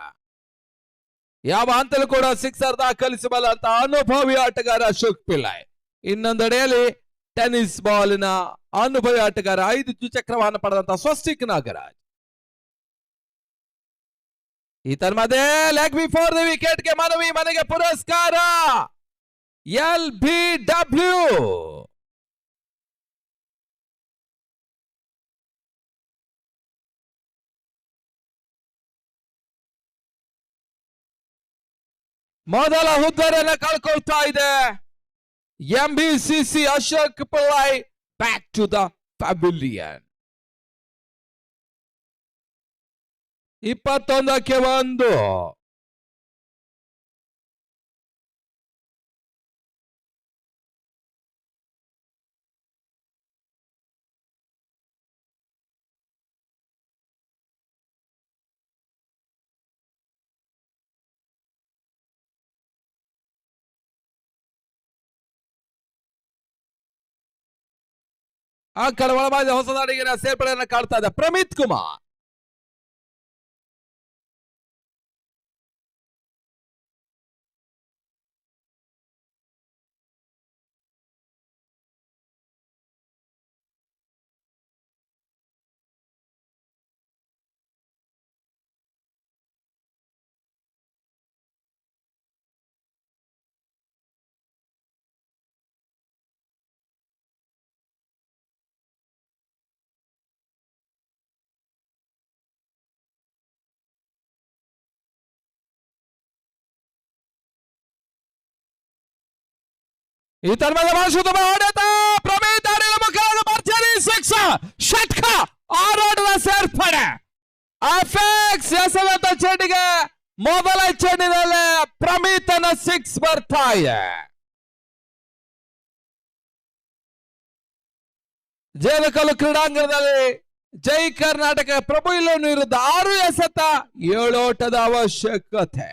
ಯಾವ ಹಂತಲೂ ಕೂಡ ಸಿಕ್ಸರ್ ದಾಖಲಿಸಬಲ್ಲ ಅಂತ ಅನುಭವಿ ಆಟಗಾರ ಅಶೋಕ್ ಪಿಳ್ಳೈ. ಇನ್ನೊಂದೆಡೆಯಲ್ಲಿ ಟೆನ್ನಿಸ್ ಬಾಲಿನ ಅನುಭವಿ ಆಟಗಾರ 5 ದ್ವಿಚಕ್ರವಾಹನ ಪಡೆದಂತ ಸ್ವಸ್ತಿಕ್ ನಾಗರಾಜ್. ಈತನ ಮಧ್ಯೆ ಲೆಗ್ ಬಿಫೋರ್ ದಿ ವಿಕೆಟ್ ಗೆ ಮನವಿ, ಮನೆಗೆ ಪುರಸ್ಕಾರ LBW. ಮೊದಲ ಹುದ್ದೆಯನ್ನು ಕಳ್ಕೊಳ್ತಾ ಇದೆ MBCC. Ashok Pillai back to the pavilion. 21-1. ಆ ಕಡೆ ಒಳಬಾದ ಹೊಸದಾಡಿಗಿನ ಸೇರ್ಪಡೆಯನ್ನು ಕಾಡ್ತಾ ಇದೆ ಪ್ರಮಿತ್ ಕುಮಾರ್. ಈ ತರ್ಮದ ಭಾಷುತ್ತಮ ಹೊಡೆತ ಪ್ರಮೇತ್ ಆಡಿನ ಮುಖದ ಭರ್ಜರಿ ಸಿಕ್ಸ್ ಷಟ್ಕ 6 ಓಟದ ಸೇರ್ಪಡೆ. ಅಫೆಕ್ಸ್ ಎಸೆದಂತ ಚೆಂಡಿಗೆ ಮೊದಲ ಚೆಂಡಿನಲ್ಲಿ ಪ್ರಮೀತನ 6 ಬರ್ತಾ ಇದೆ. ಜೇಲಕಲ್ಲು ಕ್ರೀಡಾಂಗಣದಲ್ಲಿ ಜೈ ಕರ್ನಾಟಕ ಪ್ರಭು ಇಲ್ಲೋನ್ ವಿರುದ್ಧ 6 ಎಸೆತ 7 ಓಟದ ಅವಶ್ಯಕತೆ.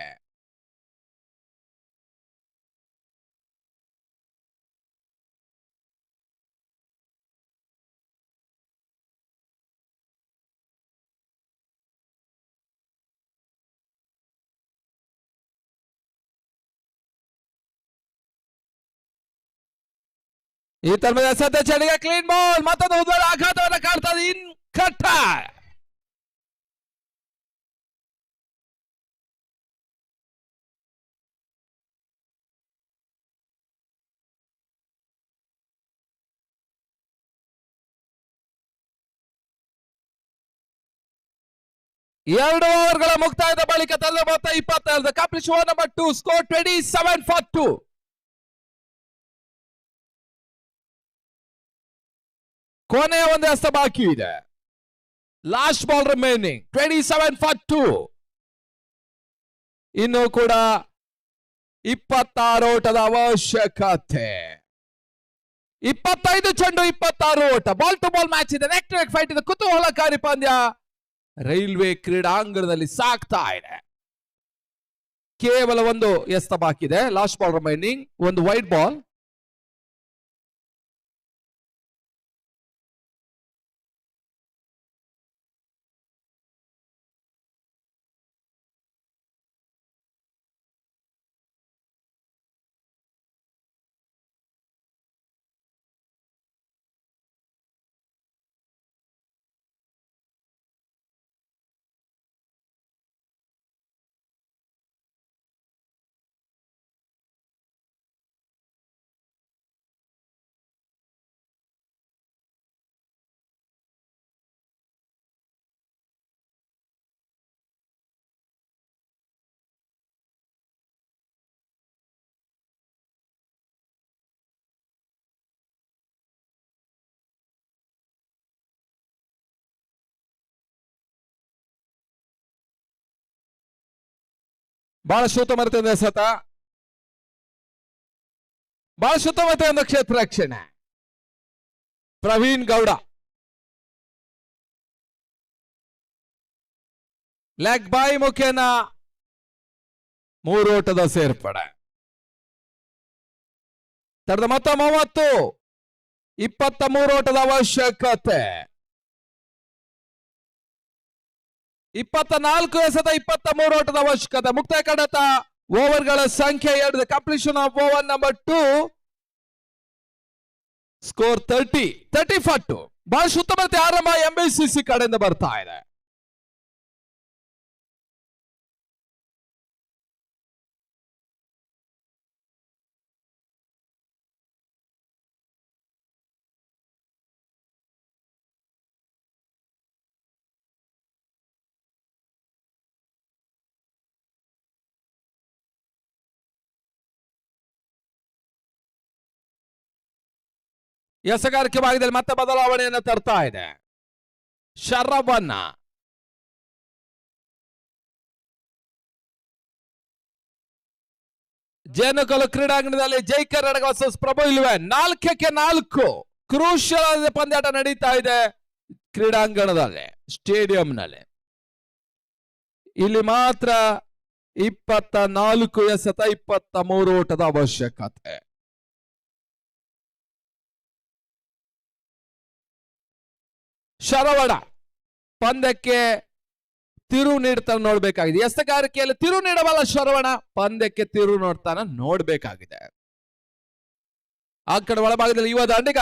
ಈ ತರ್ಮದ ಸದ್ಯ ಚೆಂಡಿಗೆ ಕ್ಲೀನ್ ಬಾಲ್. ಮತ್ತೊಂದು ಉದ್ವಳ ಆಘಾತವನ್ನು ಕಾಡ್ತಾ ಇದೆ ಇನ್ ಕಟ್ಟ. ಎರಡು ಓವರ್ಗಳ ಮುಕ್ತಾಯದ ಬಳಿಕ ತಂಡ ಮೊತ್ತ 22. Complete over number 2 score 27 for 2. ಕೊನೆಯ ಒಂದು ಎಸೆತ ಬಾಕಿ ಇದೆ. Last ball remaining 27 for 2. ಇನ್ನು ಕೂಡ 26 ಓಟದ ಅವಶ್ಯಕತೆ. 25 ಚೆಂಡು 26 ಓಟ. ಬಾಲ್ ಟು ಬಾಲ್ ಮ್ಯಾಚ್ ಇದೆ. ನೆಕ್ ಟು ನೆಕ್ ಫೈಟ್ ಇದೆ. ಕುತೂಹಲಕಾರಿ ಪಂದ್ಯ ರೈಲ್ವೆ ಕ್ರೀಡಾಂಗಣದಲ್ಲಿ ಸಾಗ್ತಾ ಇದೆ. ಕೇವಲ ಒಂದು ಎಸ್ತ ಬಾಕಿ ಇದೆ. ಲಾಸ್ಟ್ ಬಾಲ್ ರಿಮೈನಿಂಗ್, ಒಂದು ವೈಟ್ ಬಾಲ್. ಬಹಳ ಶುತಮರ್ತೆಯಿಂದ ಎಸೆತ. ಬಹಳ ಶುತಮರ್ತೆಯಿಂದ ಕ್ಷೇತ್ರ ರಕ್ಷಣೆ. ಪ್ರವೀಣ್ ಗೌಡ ಲೆಗ್ ಬಾಯಿ ಮುಖೇನ 3 ಓಟದ ಸೇರ್ಪಡೆ. ತಡೆದ ಮೊತ್ತ 30, 23 ಓಟದ ಅವಶ್ಯಕತೆ. 24 ಎಸೆತ 23 ಓಟದ ಅವಶ್ಯಕತೆ. ಮುಕ್ತಾಯ ಕಂಡಂತ ಓವರ್ಗಳ ಸಂಖ್ಯೆ 2. Completion of over number 2. Score 30 for 2. ಬಹಳ ಶುದ್ಧಮತೆ ಆರಂಭ ಎಂಬಿಸಿಸಿ ಕಡೆಯಿಂದ ಬರ್ತಾ ಇದೆ. ಎಸೆಗಾರಿಕೆ ಭಾಗದಲ್ಲಿ ಮತ್ತೆ ಬದಲಾವಣೆಯನ್ನು ತರ್ತಾ ಇದೆ. ಶರವಣ್ಣ ಜೇನುಕಲ್ಲು ಕ್ರೀಡಾಂಗಣದಲ್ಲಿ ಜೈಕರ್ ವರ್ಸಸ್ ಪ್ರಭು ಇಲೆವೆನ್ 4-4 ಕ್ರೂಷಿಯಲ್ ಆದ ಪಂದ್ಯಾಟ ನಡೀತಾ ಇದೆ ಕ್ರೀಡಾಂಗಣದಲ್ಲಿ, ಸ್ಟೇಡಿಯಂನಲ್ಲಿ. ಇಲ್ಲಿ ಮಾತ್ರ 24 ಎಸೆತ 23 ಓಟದ ಅವಶ್ಯಕತೆ. ಶರವಣ ಪಂದ್ಯಕ್ಕೆ ತಿರು ನೀಡ್ತಾನೆ ನೋಡ್ಬೇಕಾಗಿದೆ. ಎಸೆಗಾರಿಕೆಯಲ್ಲಿ ತಿರು ನೀಡಬಲ್ಲ ಶರವಣ, ಪಂದ್ಯಕ್ಕೆ ತಿರು ನೋಡ್ತಾನ ನೋಡ್ಬೇಕಾಗಿದೆ. ಆ ಕಡೆ ಒಳಭಾಗದಲ್ಲಿ ಯುವ ದಾಂಡಿಗ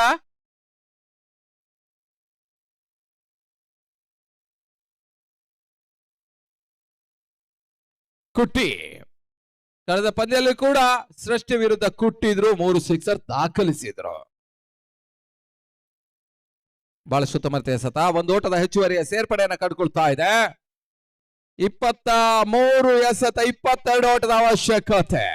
ಕುಟ್ಟಿ ಕಳೆದ ಪಂದ್ಯದಲ್ಲಿ ಕೂಡ ಸೃಷ್ಟಿ ವಿರುದ್ಧ ಕುಟ್ಟಿದ್ರು, 3 ಸಿಕ್ಸರ್ ದಾಖಲಿಸಿದ್ರು. ಬಹಳ ಸುತ್ತಮರ್ತೆ ಎಸೆತ, 1 ಓಟದ ಹೆಚ್ಚುವರಿಯ ಸೇರ್ಪಡೆಯನ್ನು ಕಂಡುಕೊಳ್ತಾ ಇದೆ. 23 ಎಸೆತ 22 ಓಟದ ಅವಶ್ಯಕತೆ.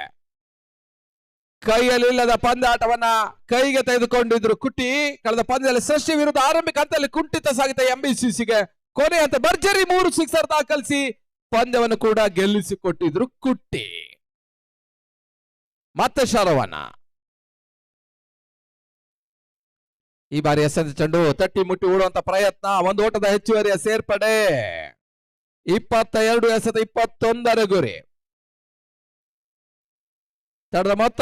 ಕೈಯಲ್ಲಿಲ್ಲದ ಪಂದ್ಯಾಟವನ್ನ ಕೈಗೆ ತೆಗೆದುಕೊಂಡಿದ್ರು ಕುಟ್ಟಿ. ಕಳೆದ ಪಂದ್ಯದಲ್ಲಿ ಸೃಷ್ಟಿ ವಿರುದ್ಧ ಆರಂಭಿಕ ಹಂತದಲ್ಲಿ ಕುಂಠಿತ ಸಾಗಿತ ಎಂಬಿಸಿಸಿಗೆ ಕೊನೆ ಹಂತ ಭರ್ಜರಿ 3 ಸಿಕ್ಸರ್ ದಾಖಲಿಸಿ ಪಂದ್ಯವನ್ನು ಕೂಡ ಗೆಲ್ಲಿಸಿಕೊಟ್ಟಿದ್ರು ಕುಟ್ಟಿ. ಮತ್ತೆ ಶರವಣ ಈ ಬಾರಿ ಎಸೆದ ಚೆಂಡು ತಟ್ಟಿ ಮುಟ್ಟಿ ಓಡುವಂತ ಪ್ರಯತ್ನ, 1 ಓಟದ ಹೆಚ್ಚುವರಿಯ ಸೇರ್ಪಡೆ. 22 ಎಸೆತ 21 ಗುರಿ. ತಡೆದ ಮೊತ್ತ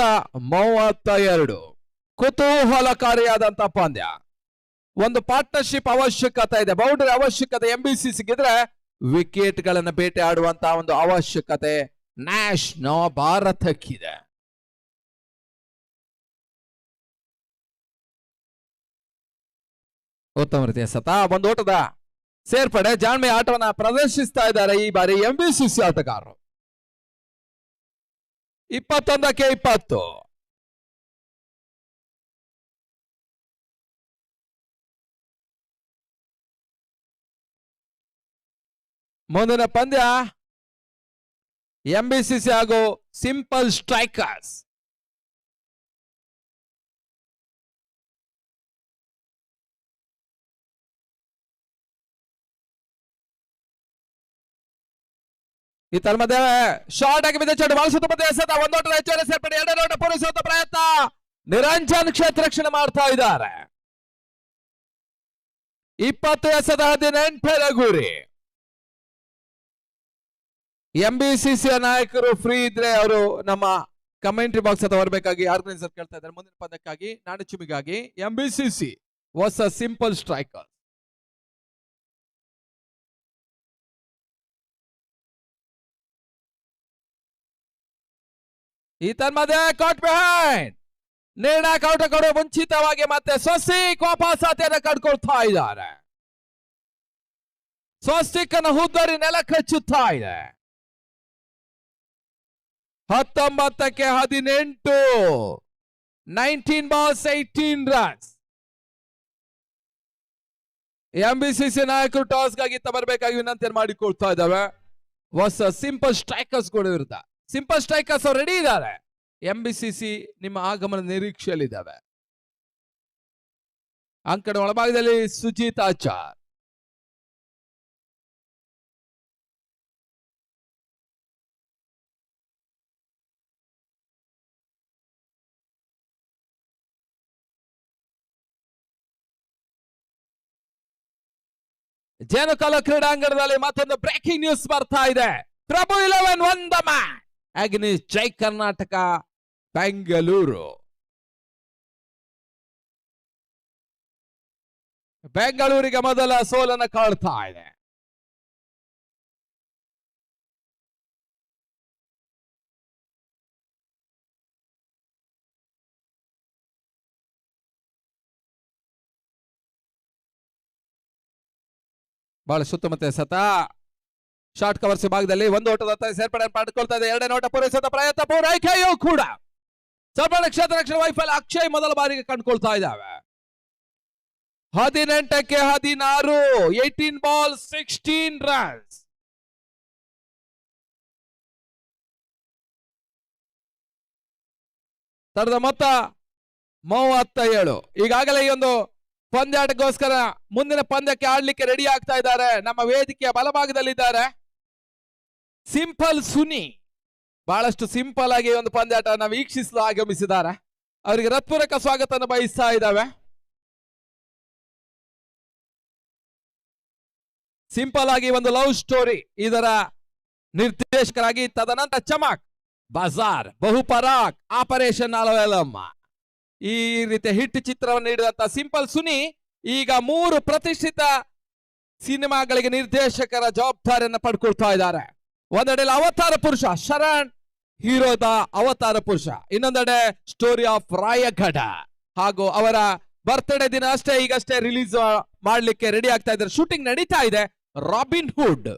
32. ಕುತೂಹಲಕಾರಿಯಾದಂತ ಪಂದ್ಯ. ಒಂದು ಪಾರ್ಟ್ನರ್ಶಿಪ್ ಅವಶ್ಯಕತೆ ಇದೆ, ಬೌಂಡರಿ ಅವಶ್ಯಕತೆ ಎಂಬಿಸಿಸಿಗಿದ್ರೆ ವಿಕೆಟ್ ಗಳನ್ನ ಬೇಟೆ ಆಡುವಂತಹ ಒಂದು ಅವಶ್ಯಕತೆ ನ್ಯಾಶ್ ಭಾರತಕ್ಕಿದೆ. ಉತ್ತಮ ರೀತಿಯ ಸತ, 1 ಓಟದ ಸೇರ್ಪಡೆ. ಜಾಣ್ಮೆ ಆಟವನ್ನ ಪ್ರದರ್ಶಿಸ್ತಾ ಇದ್ದಾರೆ ಈ ಬಾರಿ ಎಂಬಿಸಿಸಿ ಆಟಗಾರರು. 21-20. ಮುಂದಿನ ಪಂದ್ಯ ಎಂಬಿಸಿಸಿ ಹಾಗೂ ಸಿಂಪಲ್ ಸ್ಟ್ರೈಕರ್ಸ್. ಈ ತರ ಮಧ್ಯೆ ಶಾರ್ಟ್ ಆಗಿ ಬಿದ್ದ ಚೆಂಡು ಬಾಲ್ ಸುತ್ತ ಮತ್ತೆ ಎಸೆತ ಒಂದೋಟದ ಹೆಚ್ಚುವರಿ ಸೇರ್ಪಡೆ ಎರಡನೇ ಓಟ ಪೂರೈಸುವಂತ ಪ್ರಯತ್ನ ನಿರಂಜನ್ ಕ್ಷೇತ್ರ ರಕ್ಷಣೆ ಮಾಡ್ತಾ ಇದ್ದಾರೆ 20 ಎಸೆತ 18 ಗುರಿ ಎಂಬಿಸಿಸಿ ನಾಯಕರು ಫ್ರೀ ಇದ್ರೆ ಅವರು ನಮ್ಮ ಕಮೆಂಟ್ರಿ ಬಾಕ್ಸ್ ಹತ್ರ ಬರಬೇಕಾಗಿ ಆರ್ಗನೈಸರ್ ಕೇಳ್ತಾ ಇದ್ದಾರೆ ಮುಂದಿನ ಪಂದ್ಯಕ್ಕಾಗಿ ನಾಡಚುಮಿಗಾಗಿ ಎಂಬಿಸಿಸಿ ವಾಸ್ ಅ ಸಿಂಪಲ್ ಸ್ಟ್ರೈಕರ್ ಈ ತನ್ಮಧ್ಯೆ ಕಾಟ್ ಬಿಹೈಂಡ್ ನಿರ್ಣಾಯಕ ಔಟ್ ಕೊಡುವ ಮುಂಚಿತವಾಗಿ ಮತ್ತೆ ಸ್ವಸ್ತಿಕ್ ವಾಪಸಾತಿಯನ್ನು ಕಡ್ಕೊಳ್ತಾ ಇದ್ದಾರೆ ಸ್ವಸ್ತಿಕ್ ಅನ್ನು ಹುದ್ದರಿ ನೆಲಕ್ಕೆ ಹಚ್ಚುತ್ತಾ ಇದೆ 19ಕ್ಕೆ 18 19 balls 18 runs ಎಂಬಿಸಿಸಿ ನಾಯಕರು ಟಾಸ್ಗಾಗಿ ಬರಬೇಕಾಗಿ ವಿನಂತಿಯನ್ನು ಮಾಡಿಕೊಳ್ತಾ ಇದ್ದಾವೆ ಹೊಸ ಸಿಂಪಲ್ ಸ್ಟ್ರೈಕರ್ಸ್ ಕೂಡ ವಿರುದ್ಧ ಸಿಂಪಲ್ ಸ್ಟ್ರೈಕರ್ಸ್ ರೆಡಿ ಇದ್ದಾರೆ ಎಂಬಿಸಿಸಿ ನಿಮ್ಮ ಆಗಮನ ನಿರೀಕ್ಷೆಯಲ್ಲಿದ್ದಾವೆ ಅಂಕಣ ಒಳಭಾಗದಲ್ಲಿ ಸುಜಿತ್ ಆಚಾರ್ ಜೇನುಕಲ ಕ್ರೀಡಾಂಗಣದಲ್ಲಿ ಮತ್ತೊಂದು ಬ್ರೇಕಿಂಗ್ ನ್ಯೂಸ್ ಬರ್ತಾ ಇದೆ ಪ್ರಭು 11 ಒಂದ ಮ್ಯಾಚ್ ಅಗ್ನಿಶ್ ಜೈ ಕರ್ನಾಟಕ ಬೆಂಗಳೂರು ಬೆಂಗಳೂರಿಗೆ ಮೊದಲ ಸೋಲನ್ನು ಕಾಡ್ತಾ ಇದೆ ಬಹಳ ಸುತ್ತಮುತ್ತ ಸತ ಶಾರ್ಟ್ ಕವರ್ಸ್ ಭಾಗದಲ್ಲಿ ಒಂದು ಓಟದ ಸೇರ್ಪಡೆ ಪಡೆದುಕೊಳ್ತಾ ಇದೆ ಎರಡನೇ ಓಟ ಪೂರೈಸುವ ಪ್ರಯತ್ನ ಪೂರೈಕೆಯೂ ಕೂಡ ಸ್ವಲ್ಪ ಕ್ಷೇತ್ರ ರಕ್ಷಣೆ ವೈಫಲ್ಯ ಅಕ್ಷಯ್ ಮೊದಲ ಬಾರಿಗೆ ಕಂಡುಕೊಳ್ತಾ ಇದ್ದಾವೆ 18ಕ್ಕೆ 16 18 balls 16 runs ತರದ ಮೊತ್ತ 37 ಈಗಾಗಲೇ ಈ ಒಂದು ಪಂದ್ಯಾಟಕ್ಕೋಸ್ಕರ ಮುಂದಿನ ಪಂದ್ಯಕ್ಕೆ ಆಡ್ಲಿಕ್ಕೆ ರೆಡಿ ಆಗ್ತಾ ಇದ್ದಾರೆ ನಮ್ಮ ವೇದಿಕೆಯ ಬಲಭಾಗದಲ್ಲಿದ್ದಾರೆ ಸಿಂಪಲ್ ಸುನಿ ಬಹಳಷ್ಟು ಸಿಂಪಲ್ ಆಗಿ ಒಂದು ಪಂದ್ಯಾಟವನ್ನು ವೀಕ್ಷಿಸಲು ಆಗಮಿಸಿದ್ದಾರೆ ಅವರಿಗೆ ಹೃತ್ಪೂರ್ವಕ ಸ್ವಾಗತ ಬಯಸ್ತಾ ಇದ್ದಾವೆ ಸಿಂಪಲ್ ಆಗಿ ಒಂದು ಲವ್ ಸ್ಟೋರಿ ಇದರ ನಿರ್ದೇಶಕರಾಗಿ ತದನಂತರ ಚಮಕ್ ಬಜಾರ್ ಬಹುಪರಾಕ್ ಆಪರೇಷನ್ ಅಲವೆಲಮ್ಮ ಈ ರೀತಿಯ ಹಿಟ್ ಚಿತ್ರವನ್ನು ನೀಡಿದಂತ ಸಿಂಪಲ್ ಸುನಿ ಈಗ 3 ಪ್ರತಿಷ್ಠಿತ ಸಿನಿಮಾಗಳಿಗೆ ನಿರ್ದೇಶಕರ ಜವಾಬ್ದಾರಿಯನ್ನು ಪಡ್ಕೊಳ್ತಾ ಇದ್ದಾರೆ ಒಂದೆಡೆ ಅವತಾರ ಪುರುಷ ಶರಣ್ ಹೀರೋದ ಅವತಾರ ಪುರುಷ ಇನ್ನೊಂದೆಡೆ ಸ್ಟೋರಿ ಆಫ್ ರಾಯಗಢ ಹಾಗೂ ಅವರ ಬರ್ತ್ಡೇ ದಿನ ಅಷ್ಟೇ ಈಗಷ್ಟೇ ರಿಲೀಸ್ ಮಾಡ್ಲಿಕ್ಕೆ ರೆಡಿ ಆಗ್ತಾ ಇದ್ದಾರೆ ಶೂಟಿಂಗ್ ನಡೀತಾ ಇದೆ ರಾಬಿನ್ ಹುಡ್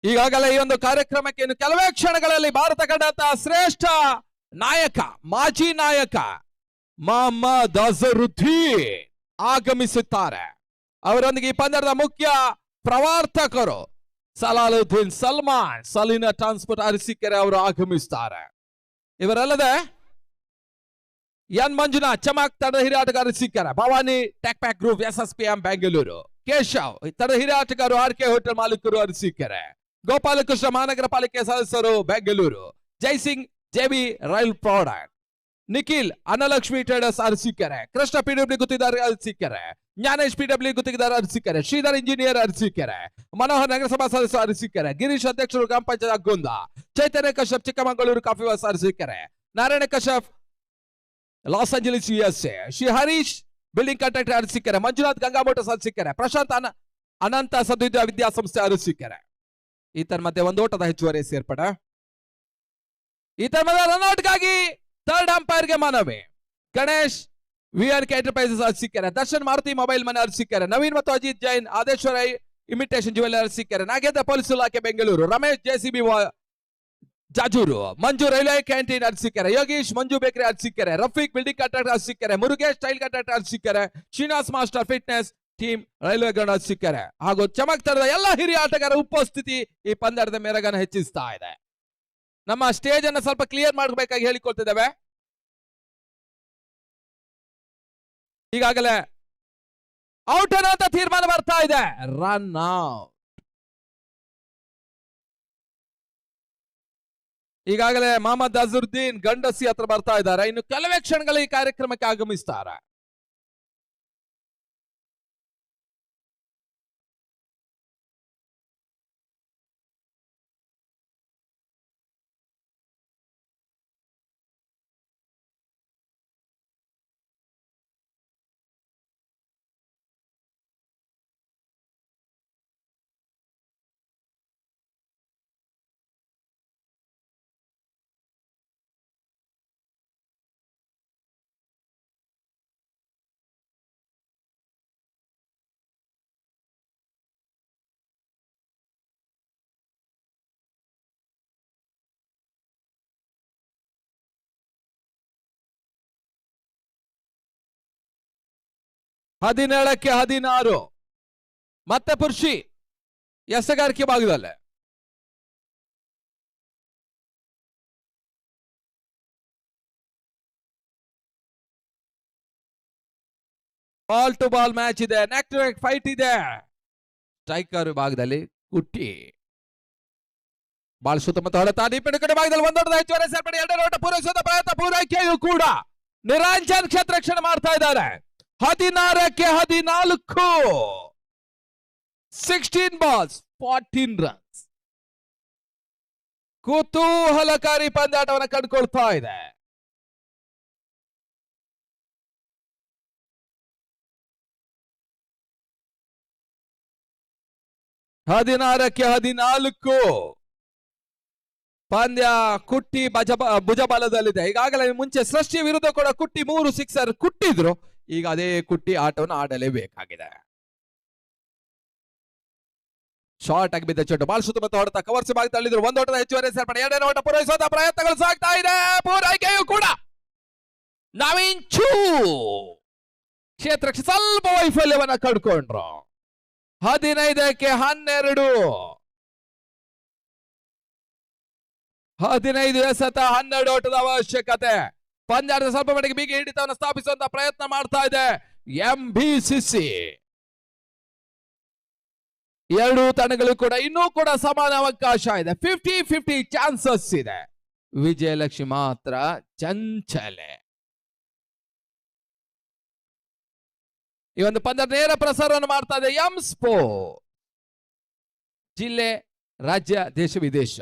ಈಗಾಗಲೇ ಈ ಒಂದು ಕಾರ್ಯಕ್ರಮಕ್ಕೆ ಇನ್ನು ಕೆಲವೇ ಕ್ಷಣಗಳಲ್ಲಿ ಭಾರತ ಕಂಡಂತಹ ಶ್ರೇಷ್ಠ ನಾಯಕ ಮಾಜಿ ನಾಯಕ ಮೊಹಮ್ಮದ್ ಅಜರುದ್ದೀನ್ ಆಗಮಿಸುತ್ತಾರೆ ಅವರೊಂದಿಗೆ ಈ ಪಂದ್ಯದ ಮುಖ್ಯ ಪ್ರವಾರ್ತಕರು ಸಲಾಲುದ್ದೀನ್ ಸಲ್ಮಾನ್ ಸಲೀನಾ ಟ್ರಾನ್ಸ್ಪೋರ್ಟ್ ಅರಸೀಕೆರೆ ಅವರು ಆಗಮಿಸುತ್ತಾರೆ ಇವರಲ್ಲದೆ ಎನ್ ಮಂಜುನಾಥ್ ಚಮಕ್ ತಂಡದ ಹಿರಿಯ ಆಟಗಾರ Arsikere Bhavani tech pack group SSPM Bengaluru Keshav ತಂಡದ ಹಿರಿಯ ಆಟಗಾರರು RK ಹೋಟೆಲ್ ಮಾಲೀಕರು ಅರಸೀಕೆರೆ ಗೋಪಾಲಕೃಷ್ಣ ಮಹಾನಗರ ಪಾಲಿಕೆ ಸದಸ್ಯರು Bengaluru Jaisingh JB rail product Nikhil Annalakshmi traders Arsikere Krishna PWD ಗುತ್ತಿಗೆದಾರ ಅರಸೀಕೆರೆ ಜ್ಞಾನೇಶ್ PWD ಗುತ್ತಿಗೆದಾರ ಅರಸೀಕೆರೆ ಶ್ರೀಧರ್ ಇಂಜಿನಿಯರ್ ಅರಸೀಕೆರೆ ಮನೋಹರ್ ನಗರಸಭಾ ಸದಸ್ಯ ಅರಸೀಕೆರೆ ಗಿರೀಶ್ ಅಧ್ಯಕ್ಷರು ಗ್ರಾಮ ಪಂಚಾಯತ್ ಅಗ್ಗುಂದ ಚೈತನ್ಯ ಕಶ್ಯಪ್ ಚಿಕ್ಕಮಗಳೂರು ಕಾಫಿ ವಾಸ್ Arsikere Narayana Kashyap Los Angeles USA Shri Harish building contractor Arsikere Manjunath Ganga motors Arsikere Prashanth Anantha Sadvidya ವಿದ್ಯಾಸಂಸ್ಥೆ ಅರಸೀಕೆರೆ ಈತನ ಮತ್ತೆ ಒಂದು ಓಟದ ಹೆಚ್ಚುವರಿ ಸೇರ್ಪಡೆ ಈತನ ಮಧ್ಯೆ ರನ್ಔಟ್ಗಾಗಿ ಥರ್ಡ್ ಅಂಪೈರ್ಗೆ ಮನವಿ Ganesh VRK enterprises Arsikere Darshan Maruti mobile ಮನೆ ಅರಸೀಕೆರೆ ನವೀನ್ ಮತ್ತು Ajith Jain Adeshwara imitation jeweller Arsikere Nagendra police ಇಲಾಖೆ Bengaluru Ramesh JCB Jajur, Manju railway canteen Arsikere, Yogish Manju bakery Arsikere, Rafiq building contractor Arsikere, Murugesh tile contractor Arsikere, Srinivas master fitness team railway ground Arsikere ಹಾಗೂ ಚಮಕ್ತರದ ಎಲ್ಲ ಹಿರಿಯ ಆಟಗಾರರ ಉಪಸ್ಥಿತಿ ಈ ಪಂದ್ಯದ ಮೆರಗನ್ನು ಹೆಚ್ಚಿಸ್ತಾ ಇದೆ. ನಮ್ಮ ಸ್ಟೇಜ್ ಅನ್ನು ಸ್ವಲ್ಪ ಕ್ಲಿಯರ್ ಮಾಡಬೇಕಾಗಿ ಹೇಳಿಕೊಳ್ತಿದ್ದೇವೆ. ಈಗಾಗಲೇ ಔಟ್ ಅನ್ನುವಂತ ತೀರ್ಮಾನ ಬರ್ತಾ ಇದೆ. Run out. ಈಗಾಗಲೇ ಮೊಹಮ್ಮದ್ ಅಜರುದ್ದೀನ್ ಗಂಡಸಿ ಹತ್ರ ಬರ್ತಾ ಇದ್ದಾರೆ. ಇನ್ನು ಕೆಲವೇ ಕ್ಷಣಗಳು ಈ ಕಾರ್ಯಕ್ರಮಕ್ಕೆ ಆಗಮಿಸ್ತಾರೆ. ಹದಿನೇಳಕ್ಕೆ 16 ಮತ್ತೆ ಪುರುಷಿ ಎಸೆಗಾರಿಕೆ ಭಾಗದಲ್ಲೇ ಬಾಲ್ ಟು ಬಾಲ್ ಮ್ಯಾಚ್ ಇದೆ. ನೆಕ್ ಟು ನೆಕ್ ಫೈಟ್ ಇದೆ. ಸ್ಟ್ರೈಕರ್ ಭಾಗದಲ್ಲಿ ಕುಟ್ಟಿ ಬಾಲ್ ಸುತ್ತಮುತ್ತ ಹೊಡೆತ ಡಿಪೆಂಡ್ ಕಡೆ ಭಾಗದಲ್ಲಿ ಒಂದೊಡ್ಡ ಹೆಚ್ಚುವರಿ ಸೇರ್ಪಡೆ 2 ಓಟ ಪೂರೈಸುವ ಪ್ರಯತ್ನ ಪೂರೈಕೆಯೂ ಕೂಡ ನಿರಂಜನ್ ಕ್ಷೇತ್ರರಕ್ಷಣೆ ಮಾಡ್ತಾ ಇದ್ದಾರೆ. 16ಕ್ಕೆ 14 16 balls 14 runs. ಕುತೂಹಲಕಾರಿ ಪಂದ್ಯಾಟವನ್ನು ಕಂಡುಕೊಳ್ತಾ ಇದೆ. ಹದಿನಾರಕ್ಕೆ 14 ಪಂದ್ಯ ಕುಟ್ಟಿ ಭುಜಬಲದಲ್ಲಿದೆ. ಈಗಾಗಲೇ ಮುಂಚೆ ಸೃಷ್ಟಿ ವಿರುದ್ಧ ಕೂಡ ಕುಟ್ಟಿ 3 ಸಿಕ್ಸರ್ ಕುಟ್ಟಿದ್ರು. ಈಗ ಅದೇ ಕುಟ್ಟಿ ಆಟವನ್ನು ಆಡಲೇಬೇಕಾಗಿದೆ. ಶಾರ್ಟ್ ಆಗಿ ಬಿದ್ದ ಚೋಟು ಬಾಲ್ ಸುತ್ತಮುತ್ತ ಹೊಡೆತ ಕವರ್ಸ್ ಭಾಗ ತಳ್ಳಿದ್ರು. ಒಂದೋಟದ ಹೆಚ್ಚುವರಿ ಸೇರ್ಪಡೆ 2ನೇ ಓಟ ಪೂರೈಸುವ ಪ್ರಯತ್ನಗಳು ಸಾಗ್ತಾ ಇದೆ. ಪೂರೈಕೆಯೂ ಕೂಡ ನವೀನ್ ಚೂ ಕ್ಷೇತ್ರಕ್ಕೆ ಸ್ವಲ್ಪ ವೈಫಲ್ಯವನ್ನ ಕಂಡುಕೊಂಡ್ರು. 15ಕ್ಕೆ 12 15 ಎಸೆತ 12 ಓಟದ ಅವಶ್ಯಕತೆ. ಪಂದ್ಯದ ಸ್ವಲ್ಪ ಮಟ್ಟಿಗೆ ಬಿಗಿ ಹಿಡಿತವನ್ನು ಸ್ಥಾಪಿಸುವಂತ ಪ್ರಯತ್ನ ಮಾಡ್ತಾ ಇದೆ ಎಂಬಿಸಿಸಿ. ಎರಡೂ ತಂಡಗಳು ಕೂಡ ಇನ್ನೂ ಕೂಡ ಸಮಾನ ಅವಕಾಶ ಇದೆ. 50-50 ಚಾನ್ಸಸ್ ಇದೆ. ವಿಜಯಲಕ್ಷ್ಮಿ ಮಾತ್ರ ಚಂಚಲೆ. ಈ ಒಂದು ಪಂದ್ಯ ನೇರ ಪ್ರಸಾರವನ್ನು ಮಾಡ್ತಾ ಇದೆ ಎಂ ಸ್ಪೋರ್ಟ್. ಜಿಲ್ಲೆ, ರಾಜ್ಯ, ದೇಶ, ವಿದೇಶ.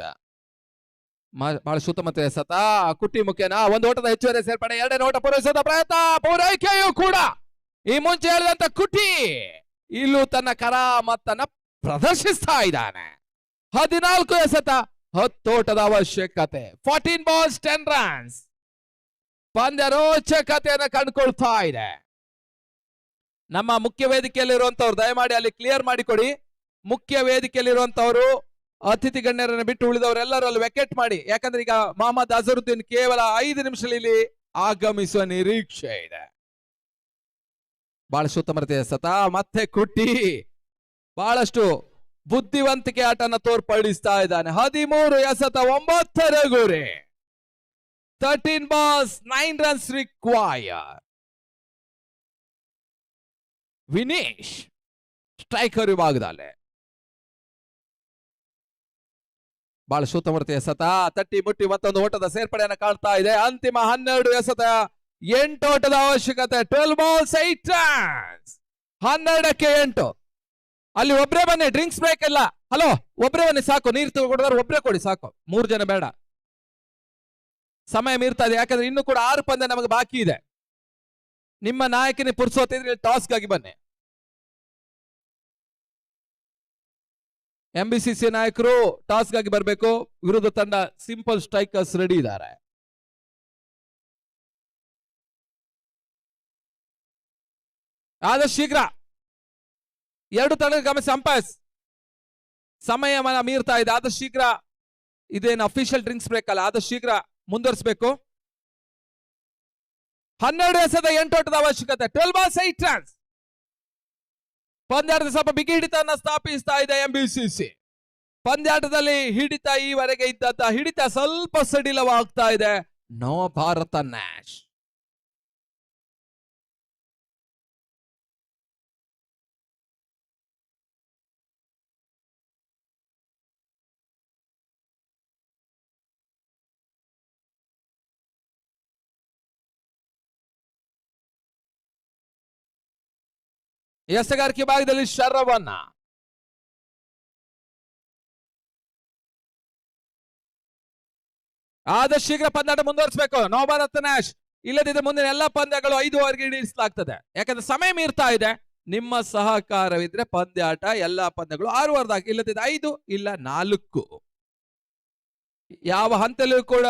ಬಹಳ ಸುತ್ತಮುತ್ತ ಎಸೆತ ಕುಟ್ಟಿ ಮುಖ್ಯನ ಒಂದು ಓಟದ ಹೆಚ್ಚುವರಿ ಸೇರ್ಪಡೆ 2ನೇ ಓಟ ಪೂರೈಸದ ಪ್ರಯತ್ನ ಪೂರೈಕೆಯೂ ಕೂಡ ಈ ಮುಂಚೆ ಹೇಳಿದಂತ ಕುಟ್ಟಿ ಇಲ್ಲೂ ತನ್ನ ಕರಾಮತ್ತನ್ನ ಪ್ರದರ್ಶಿಸ್ತಾ ಇದ್ದಾನೆ. 14 ಎಸೆತ 10 ಓಟದ ಅವಶ್ಯಕತೆ. 14 balls 10 runs. ಪಂದ್ಯ ರೋಚಕತೆಯನ್ನು ಕಂಡುಕೊಳ್ತಾ ಇದೆ. ನಮ್ಮ ಮುಖ್ಯ ವೇದಿಕೆಯಲ್ಲಿರುವಂತವ್ರು ದಯಮಾಡಿ ಅಲ್ಲಿ ಕ್ಲಿಯರ್ ಮಾಡಿಕೊಡಿ. ಮುಖ್ಯ ವೇದಿಕೆಯಲ್ಲಿರುವಂತವರು ಅತಿಥಿ ಗಣ್ಯರನ್ನು ಬಿಟ್ಟು ಉಳಿದವರೆಲ್ಲರೂ ಅಲ್ಲಿ ವೆಕೆಟ್ ಮಾಡಿ. ಯಾಕಂದ್ರೆ ಈಗ ಮೊಹಮ್ಮದ್ ಅಜರುದ್ದೀನ್ ಕೇವಲ 5 ನಿಮಿಷದಲ್ಲಿ ಆಗಮಿಸುವ ನಿರೀಕ್ಷೆ ಇದೆ. ಬಹಳ ಸುತ್ತಮುತ್ತ ಎಸೆತ ಮತ್ತೆ ಕುಟ್ಟಿ ಬಹಳಷ್ಟು ಬುದ್ಧಿವಂತಿಕೆ ಆಟನ ತೋರ್ಪಡಿಸ್ತಾ ಇದ್ದಾನೆ. 13 ಎಸೆತ 9 ಗುರಿ. 13 balls 9 runs require. Vinesh striker ವಿಭಾಗದಲ್ಲಿ ಬಹಳ ಸುತ್ತಮುತ್ತ ಎಸೆತ ತಟ್ಟಿ ಮುಟ್ಟಿ ಮತ್ತೊಂದು ಓಟದ ಸೇರ್ಪಡೆಯನ್ನು ಕಾಣ್ತಾ ಇದೆ. ಅಂತಿಮ 12 ಎಸೆತ 8 ಓಟದ ಅವಶ್ಯಕತೆ. 12 balls 8 runs. 12ಕ್ಕೆ 8. ಅಲ್ಲಿ ಒಬ್ರೇ ಬನ್ನಿ, ಡ್ರಿಂಕ್ಸ್ ಬ್ರೇಕ್ ಇಲ್ಲ. ಹಲೋ, ಒಬ್ರೇ ಬನ್ನಿ ಸಾಕು. ನೀರು ತಗೊಂಡ್ರೆ ಒಬ್ರೇ ಕೊಡಿ ಸಾಕು, 3 ಜನ ಬೇಡ. ಸಮಯ ಮೀರ್ತಾ ಇದೆ. ಯಾಕಂದ್ರೆ ಇನ್ನು ಕೂಡ 6 ಪಂದ್ಯ ನಮಗೆ ಬಾಕಿ ಇದೆ. ನಿಮ್ಮ ನಾಯಕನೇ ಪುರ್ಸೋತಿದ್ರೆ ಟಾಸ್ಕ್ ಆಗಿ ಬನ್ನಿ. ಎಂಬಿಸಿಸಿ ನಾಯಕರು ಟಾಸ್ಕ್ ಆಗಿ ಬರಬೇಕು. ವಿರುದ್ಧ ತಂಡ ಸಿಂಪಲ್ ಸ್ಟ್ರೈಕರ್ಸ್ ರೆಡಿ ಇದ್ದಾರೆ. ಆದಷ್ಟು ಶೀಘ್ರ ಎರಡು ತಂಡ ಗಮನಿಸಿ. ಅಂಪೈರ್ಸ್ ಸಮಯವನ್ನ ಮೀರ್ತಾ ಇದೆ. ಆದಷ್ಟು ಶೀಘ್ರ ಇದೇನು ಅಫಿಷಿಯಲ್ ಡ್ರಿಂಕ್ಸ್ ಬ್ರೇಕ್ ಅಲ್ಲ, ಆದಷ್ಟು ಶೀಘ್ರ ಮುಂದುವರಿಸಬೇಕು. 12 ಎಸೆದ 8 ಓಟದ ಅವಶ್ಯಕತೆ. 12 balls 8 runs. ಪಂದ್ಯಾಟದ ಸ್ವಲ್ಪ ಬಿಗಿ ಹಿಡಿತವನ್ನು ಸ್ಥಾಪಿಸ್ತಾ ಇದೆ ಎಂಬಿಸಿಸಿ. ಪಂದ್ಯಾಟದಲ್ಲಿ ಹಿಡಿತ ಈವರೆಗೆ ಇದ್ದಂತ ಹಿಡಿತ ಸ್ವಲ್ಪ ಸಡಿಲವಾಗ್ತಾ ಇದೆ ನವ ಭಾರತ ನ್ಯಾಶ್. ಎಸೆಗಾರಿಕೆ ಭಾಗದಲ್ಲಿ ಶರವಣ್ಣ, ಆದಷ್ಟು ಶೀಘ್ರ ಪಂದ್ಯಾಟ ಮುಂದುವರಿಸಬೇಕು ನವಭಾರತ ನ್ಯಾಶ್. ಇಲ್ಲದಿದ್ದರೆ ಮುಂದಿನ ಎಲ್ಲ ಪಂದ್ಯಗಳು 5 ಓವರ್ಗೆ ಇಳಿಸಲಾಗ್ತದೆ. ಯಾಕಂದ್ರೆ ಸಮಯ ಮೀರ್ತಾ ಇದೆ. ನಿಮ್ಮ ಸಹಕಾರವಿದ್ರೆ ಪಂದ್ಯಾಟ ಎಲ್ಲ ಪಂದ್ಯಗಳು 6 ಓವರ್, ಇಲ್ಲದಿದ್ದರೆ 5 ಇಲ್ಲ 4. ಯಾವ ಹಂತಲ್ಲೂ ಕೂಡ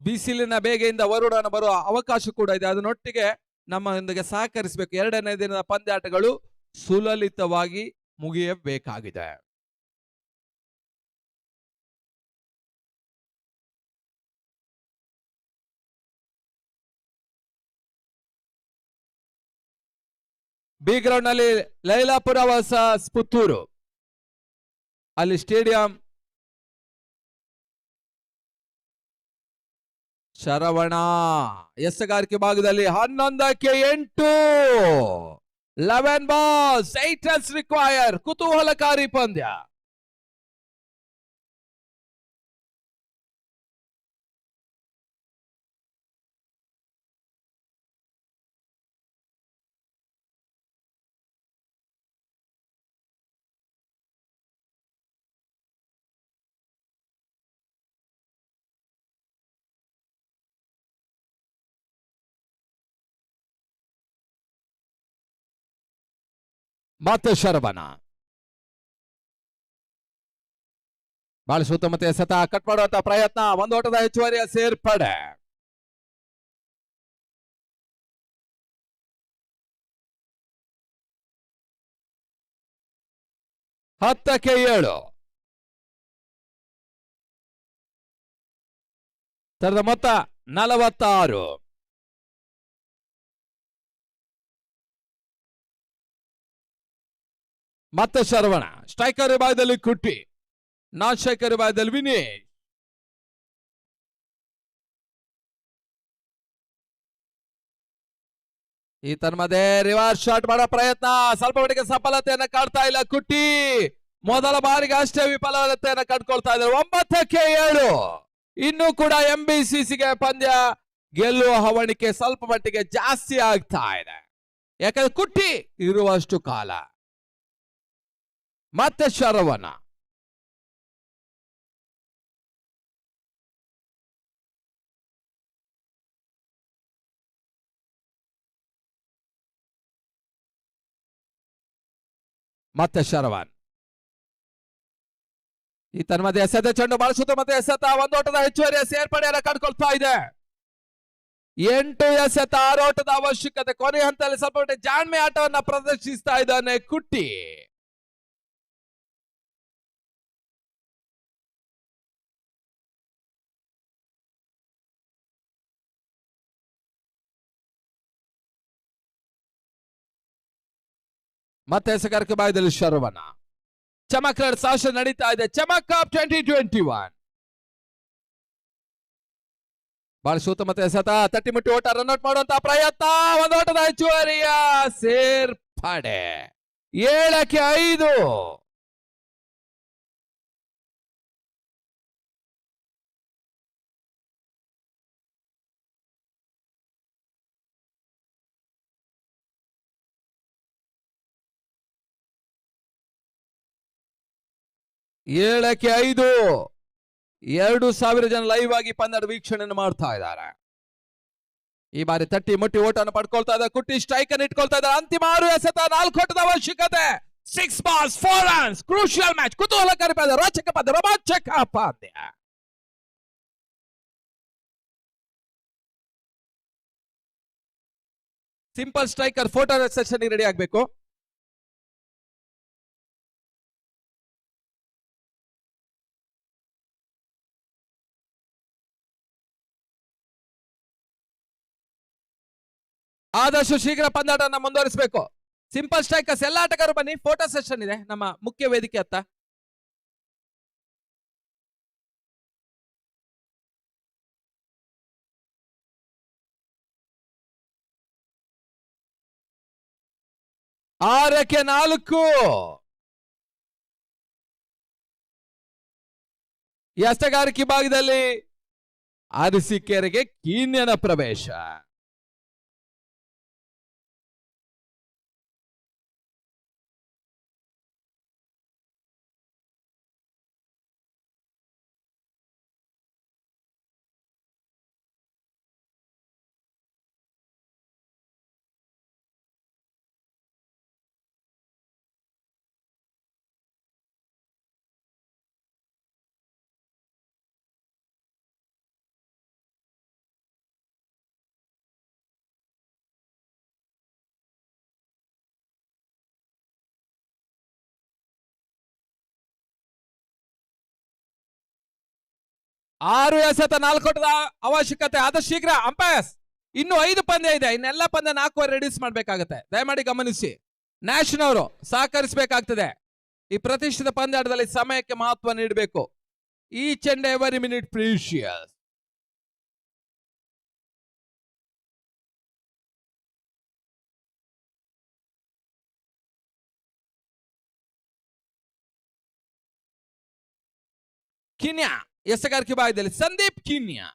ಬಿಸಿಲಿನ ಬೇಗೆಯಿಂದ ವರುಣನ ಬರುವ ಅವಕಾಶ ಕೂಡ ಇದೆ. ಅದನ್ನೊಟ್ಟಿಗೆ ನಮ್ಮೊಂದಿಗೆ ಸಹಕರಿಸಬೇಕು. 2ನೇ ದಿನದ ಪಂದ್ಯಾಟಗಳು ಸುಲಲಿತವಾಗಿ ಮುಗಿಯಬೇಕಾಗಿದೆ. ಬಿ ಗ್ರೌಂಡ್ ನಲ್ಲಿ ಲೈಲಾಪುರ ವರ್ಸಸ್ ಪುತ್ತೂರು, ಅಲ್ಲಿ ಸ್ಟೇಡಿಯಂ. ಶರವಣ ಎಸೆಗಾರಿಕೆ ಭಾಗದಲ್ಲಿ 11ಕ್ಕೆ 8, 11 balls 8 runs ರಿಕ್ವೈರ್. ಕುತೂಹಲಕಾರಿ ಪಂದ್ಯ. ಮತ್ತೆ ಶರವಣ ಬಹಳ ಸುತ್ತಮುತ್ತ ಎಸೆತ ಕಟ್ ಮಾಡುವಂತ ಪ್ರಯತ್ನ. 1 ಓಟದ ಹೆಚ್ಚುವರಿಯ ಸೇರ್ಪಡೆ. ಹತ್ತಕ್ಕೆ 7 ತರದ ಮೊತ್ತ 46. ಮತ್ತೆ ಶರವಣ. ಸ್ಟ್ರೈಕರ್ ವಿಭಾಗದಲ್ಲಿ ಕುಟ್ಟಿ, ನಾನ್ ಸ್ಟ್ರೈಕರ್ ವಿಭಾಗದಲ್ಲಿ ವಿನೇಶ್. ಈ ತನ್ಮಧ್ಯೆ ರಿವರ್ಸ್ ಶಾಟ್ ಮಾಡೋ ಪ್ರಯತ್ನ ಸ್ವಲ್ಪ ಮಟ್ಟಿಗೆ ಸಫಲತೆಯನ್ನ ಕಾಡ್ತಾ ಇಲ್ಲ ಕುಟ್ಟಿ. ಮೊದಲ ಬಾರಿಗೆ ಅಷ್ಟೇ ವಿಫಲತೆಯನ್ನ ಕಂಡುಕೊಳ್ತಾ ಇದ್ದಾರೆ. 9ಕ್ಕೆ 7. ಇನ್ನೂ ಕೂಡ ಎಂಬಿಸಿಸಿಗೆ ಪಂದ್ಯ ಗೆಲ್ಲುವ ಹವಣಿಕೆ ಸ್ವಲ್ಪ ಮಟ್ಟಿಗೆ ಜಾಸ್ತಿ ಆಗ್ತಾ ಇದೆ. ಯಾಕಂದ್ರೆ ಕುಟ್ಟಿ ಇರುವಷ್ಟು ಕಾಲ. ಮತ್ತೆ ಶರವಣ. ಮತ್ತೆ ಶರವಣ್. ಈ ತನ್ಮಧ್ಯೆ ಎಸೆದ ಚೆಂಡು ಬಹಳ ಸುತ್ತಮುತ್ತ ಎಸೆತ. 1 ಓಟದ ಹೆಚ್ಚುವರಿಯ ಸೇರ್ಪಡೆಯನ್ನು ಕಂಡುಕೊಳ್ತಾ ಇದೆ. 8 ಎಸೆತ 6 ಓಟದ ಅವಶ್ಯಕತೆ. ಕೊನೆಯ ಹಂತದಲ್ಲಿ ಸ್ವಲ್ಪ ಮಟ್ಟಿಗೆ ಜಾಣ್ಮೆ ಆಟವನ್ನ ಪ್ರದರ್ಶಿಸ್ತಾ ಇದ್ದಾನೆ ಕುಟ್ಟಿ. ಮತ್ತೆ ಎಸೆಗಾರಿಕೆ ಭಾಗದಲ್ಲಿ ಶರವಣ. ಚಮಕ್ ಸಾಶ ನಡೀತಾ ಇದೆ. ಚಮಕ್ ಕಪ್ 2021. ಬಹಳ ಸುತ್ತಮುತ್ತ ಎಸೆತ ತಟ್ಟಿಮುಟ್ಟಿ ಓಟ ರನ್ಔಟ್ ಮಾಡುವಂತಹ ಪ್ರಯತ್ನ. 1 ಓಟದ ಹೆಚ್ಚುವರಿಯ ಸೇರ್ಪಡೆ. 7ಕ್ಕೆ 5. ಏಳಕ್ಕೆ 5. 2,000 ಜನ ಲೈವ್ ಆಗಿ ಪಂದ್ಯದ ವೀಕ್ಷಣೆಯನ್ನು ಮಾಡ್ತಾ ಇದ್ದಾರೆ. ಈ ಬಾರಿ ತಟ್ಟಿ ಮುಟ್ಟಿ ಓಟನ್ನು ಪಡ್ಕೊಳ್ತಾ ಇದ್ದಾರೆ ಕುಟ್ಟಿ. ಸ್ಟ್ರೈಕ್ ಅನ್ನು ಇಟ್ಕೊಳ್ತಾ ಇದ್ದಾರೆ. ಅಂತಿಮ 6 ಎಸೆತ 4 ಓಟದ ಅವಶ್ಯಕತೆ. 6 balls 4 runs. Crucial match. ಕುತೂಹಲಕಾರಿ ಪಂದ್ಯ, ರೋಚಕ ಪಂದ್ಯ, ರೋಮಾಂಚಕ ಪಂದ್ಯ. Simple striker photo session ready ಆಗಬೇಕು. ಆದಷ್ಟು ಶೀಘ್ರ ಪಂದ್ಯಾಟನ ಮುಂದುವರಿಸಬೇಕು. ಸಿಂಪಲ್ ಸ್ಟ್ರೈಕರ್ಸ್ ಎಲ್ಲ ಆಟಗಾರರು ಬನ್ನಿ, ಫೋಟೋ ಸೆಷನ್ ಇದೆ ನಮ್ಮ ಮುಖ್ಯ ವೇದಿಕೆ ಹತ್ತ. ಆರಕ್ಕೆ 4 ಎಸ್ತಗಾರಿಕೆ ಭಾಗದಲ್ಲಿ ಅರಸೀಕೆರೆಗೆ ಕೀನ್ಯನ ಪ್ರವೇಶ. ಆರು ಎಸೆತ 4 ಅವಶ್ಯಕತೆ. ಆದಷ್ಟು ಶೀಘ್ರ ಅಂಪೈರ್ಸ್, ಇನ್ನು 5 ಪಂದ್ಯ ಇದೆ, ಇನ್ನೆಲ್ಲ ಪಂದ್ಯ 4 ರೆಡ್ಯೂಸ್ ಮಾಡ್ಬೇಕಾಗತ್ತೆ. ದಯಮಾಡಿ ಗಮನಿಸಿ, ನ್ಯಾಷನ್ ಅವರು ಸಹಕರಿಸಬೇಕಾಗ್ತದೆ. ಈ ಪ್ರತಿಷ್ಠಿತ ಪಂದ್ಯಾಟದಲ್ಲಿ ಸಮಯಕ್ಕೆ ಮಹತ್ವ ನೀಡಬೇಕು. Each and every minute precious. Kinya ಎಸೆಗಾರಿಕೆ ಭಾಗದಲ್ಲಿ ಸಂದೀಪ್ ಕಿನ್ಯಾ.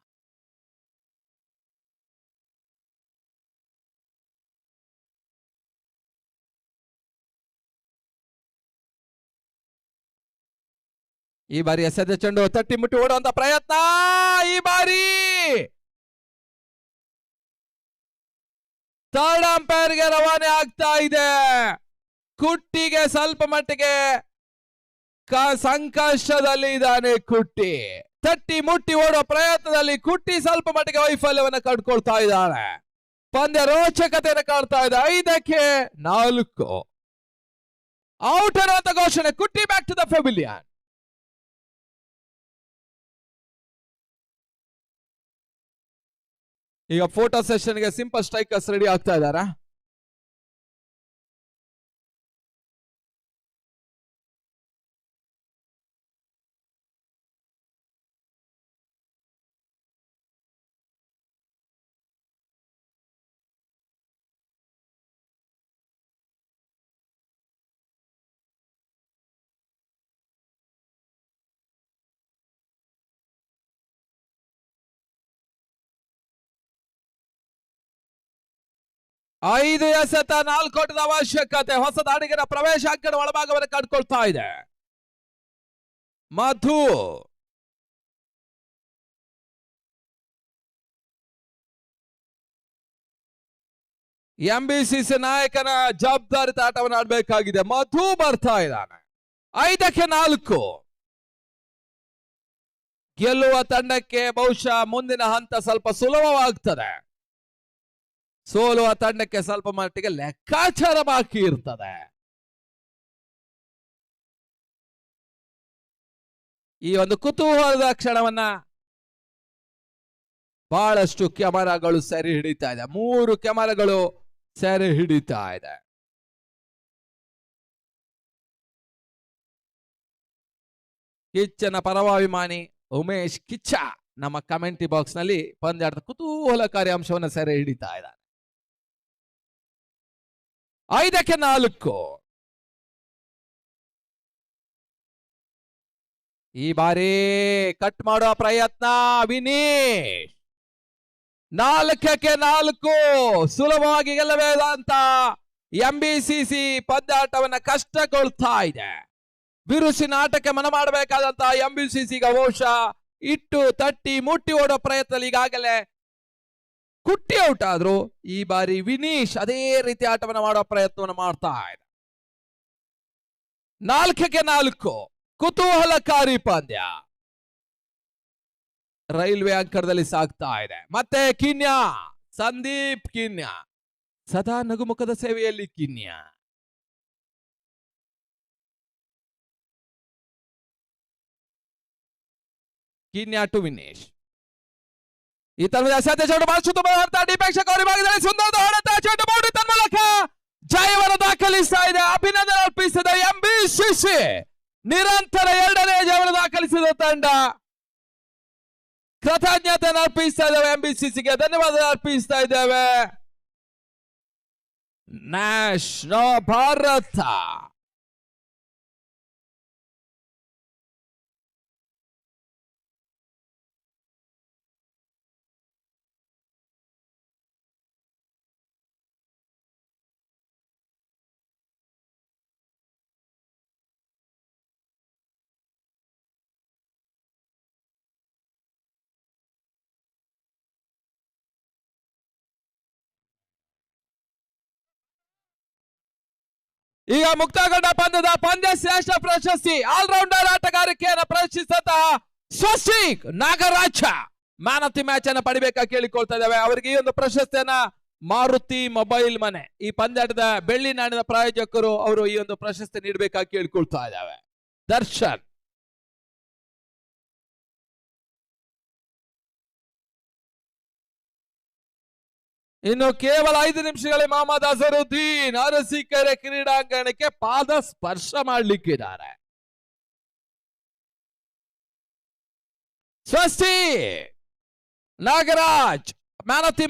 ಈ ಬಾರಿ ಎಸೆದ ಚೆಂಡು ತಟ್ಟಿ ಮುಟ್ಟಿ ಓಡುವಂತ ಪ್ರಯತ್ನ. ಈ ಬಾರಿ ಥರ್ಡ್ ಅಂಪೈರ್ಗೆ ರವಾನೆ ಆಗ್ತಾ ಇದೆ. ಕುಟ್ಟಿಗೆ ಸ್ವಲ್ಪ ಮಟ್ಟಿಗೆ ಸಂಕಷ್ಟದಲ್ಲಿ ಇದ್ದಾನೆ. ಕುಟ್ಟಿ ತಟ್ಟಿ ಮುಟ್ಟಿ ಓಡುವ ಪ್ರಯತ್ನದಲ್ಲಿ ಕುಟ್ಟಿ ಸ್ವಲ್ಪ ಮಟ್ಟಿಗೆ ವೈಫಲ್ಯವನ್ನು ಕಂಡುಕೊಳ್ತಾ ಇದ್ದಾನೆ. ಪಂದ್ಯ ರೋಚಕತೆಯನ್ನು ಕಾಡ್ತಾ ಇದೆ. 5ಕ್ಕೆ 4 ಔಟ್ ಅನ್ನುವಂತ ಘೋಷಣೆ. ಕುಟ್ಟಿ ಬ್ಯಾಕ್ ಟು ದ ಪೆವಿಲಿಯನ್. ಈಗ ಫೋಟೋ ಸೆಷನ್ಗೆ ಸಿಂಪಲ್ ಸ್ಟ್ರೈಕರ್ಸ್ ರೆಡಿ ಆಗ್ತಾ ಇದ್ದಾರಾ? ಐದು ಎಸೆತ 4 ಓಟದ ಅವಶ್ಯಕತೆ. ಹೊಸ ದಾಡಿಗರ ಪ್ರವೇಶ ಅಂಕಣ ಒಳಭಾಗವನ್ನು ಕಂಡುಕೊಳ್ತಾ ಇದೆ. ಮಧು ಎಂಬಿಸಿಸಿ ನಾಯಕನ ಜವಾಬ್ದಾರಿತ ಆಟವನ್ನು ಆಡಬೇಕಾಗಿದೆ. ಮಧು ಬರ್ತಾ ಇದ್ದಾನೆ. 5ಕ್ಕೆ 4 ಗೆಲ್ಲುವ ತಂಡಕ್ಕೆ ಬಹುಶಃ ಮುಂದಿನ ಹಂತ ಸ್ವಲ್ಪ ಸುಲಭವಾಗ್ತದೆ. ಸೋಲುವ ತಂಡಕ್ಕೆ ಸ್ವಲ್ಪ ಮಟ್ಟಿಗೆ ಲೆಕ್ಕಾಚಾರ ಬಾಕಿ ಇರ್ತದೆ. ಈ ಒಂದು ಕುತೂಹಲದ ಕ್ಷಣವನ್ನ ಬಹಳಷ್ಟು ಕ್ಯಾಮರಾಗಳು ಸೆರೆ ಹಿಡಿತಾ ಇದೆ. 3 ಕ್ಯಾಮರಾಗಳು ಸೆರೆ ಹಿಡಿತಾ ಇದೆ. ಕಿಚ್ಚನ ಪರವಾಭಿಮಾನಿ ಉಮೇಶ್ ಕಿಚ್ಚ ನಮ್ಮ ಕಮೆಂಟ್ರಿ ಬಾಕ್ಸ್ ನಲ್ಲಿ ಪಂದ್ಯಾಟದ ಕುತೂಹಲಕಾರಿ ಅಂಶವನ್ನು ಸೆರೆ ಹಿಡಿತಾ ಇದ್ದಾರೆ. 5ಕ್ಕೆ 4 ಈ ಬಾರಿ ಕಟ್ ಮಾಡುವ ಪ್ರಯತ್ನ ವಿನೀಶ್. 4ಕ್ಕೆ 4 ಸುಲಭವಾಗಿ ಗೆಲ್ಲಬೇಕಂತ ಎಂಬಿಸಿಸಿ ಪಂದ್ಯಾಟವನ್ನ ಕಷ್ಟಗೊಳ್ತಾ ಇದೆ. ಬಿರುಸಿನ ಆಟಕ್ಕೆ ಮನ ಮಾಡಬೇಕಾದಂತ ಎಂಬಿಸಿಸಿ ಬಹುಶಃ ಇಟ್ಟು ತಟ್ಟಿ ಮುಟ್ಟಿ ಓಡೋ ಪ್ರಯತ್ನದಲ್ಲಿ ಈಗಾಗಲೇ ಕುಟ್ಟಿ ಔಟ್ ಆದ್ರು. ಈ ಬಾರಿ ವಿನೀಶ್ ಅದೇ ರೀತಿ ಆಟವನ್ನು ಮಾಡುವ ಪ್ರಯತ್ನವನ್ನು ಮಾಡ್ತಾ ಇದೆ. 4ಕ್ಕೆ 4 ಕುತೂಹಲಕಾರಿ ಪಂದ್ಯ ರೈಲ್ವೆ ಅಂಕಣದಲ್ಲಿ ಸಾಗ್ತಾ ಇದೆ. ಮತ್ತೆ ಕಿನ್ಯಾ, ಸಂದೀಪ್ ಕಿನ್ಯಾ ಸದಾ ನಗುಮುಖದ ಸೇವೆಯಲ್ಲಿ. ಕಿನ್ಯಾ ಟು ವಿನೇಶ್. ಈ ತರಹದ ಅಸಾಧ್ಯ ಚೆಂಡು ಬಾರಿಸುತ್ತಾ ಡಿಪೇಕ್ಷಕ ಅವರ ಭಾಗದಲ್ಲಿ ಸುಂದರ ಹೊಡೆತ ಚೆಂಡು ಬೌಂಡ್ರಿ ತನ್ಮೂಲಕ ಜಯವನ್ನು ದಾಖಲಿಸ್ತಾ ಇದೆ. ಅಭಿನಂದನೆ ಅರ್ಪಿಸಿದ ಎಂಬಿಸಿಸಿ. ನಿರಂತರ 2ನೇ ಜಯವನ್ನು ದಾಖಲಿಸಿದ ತಂಡ. ಕೃತಜ್ಞತೆಯನ್ನು ಅರ್ಪಿಸ್ತಾ ಇದ್ದೇವೆ ಎಂಬಿಸಿಸಿಗೆ, ಧನ್ಯವಾದ ಅರ್ಪಿಸ್ತಾ ಇದ್ದೇವೆ. ನ್ಯಾಷನಲ್ ಭಾರತ ಈಗ ಮುಕ್ತಾಯಗೊಂಡ ಪಂದ್ಯದ ಪಂದ್ಯ ಶ್ರೇಷ್ಠ ಪ್ರಶಸ್ತಿ ಆಲ್ರೌಂಡರ್ ಆಟಗಾರಿಕೆಯನ್ನು ಪ್ರದರ್ಶಿಸಿದಂತಹ Swastik Nagaraja man of the match ಅನ್ನು ಪಡಿಬೇಕಾಗಿ ಕೇಳಿಕೊಳ್ತಾ ಇದ್ದೇವೆ. ಅವರಿಗೆ ಈ ಒಂದು ಪ್ರಶಸ್ತಿಯನ್ನ ಮಾರುತಿ ಮೊಬೈಲ್ ಮನೆ, ಈ ಪಂದ್ಯಾಟದ ಬೆಳ್ಳಿ ನಾಣ್ಯದ ಪ್ರಾಯೋಜಕರು, ಅವರು ಈ ಒಂದು ಪ್ರಶಸ್ತಿ ನೀಡಬೇಕಾಗಿ ಕೇಳಿಕೊಳ್ತಾ ಇದ್ದೇವೆ. ದರ್ಶನ್ ಇನ್ನು ಕೇವಲ 5 ನಿಮಿಷಗಳೇ ಮೊಹಮ್ಮದ್ ಅಜರುದ್ದೀನ್ ಅರಸೀಕೆರೆ ಕ್ರೀಡಾಂಗಣಕ್ಕೆ ಪಾದ ಸ್ಪರ್ಶ ಮಾಡಲಿಕ್ಕಿದ್ದಾರೆ. ಸ್ವಸ್ತಿ ನಾಗರಾಜ್ ಮ್ಯಾನ್ ಆಫ್ ದಿ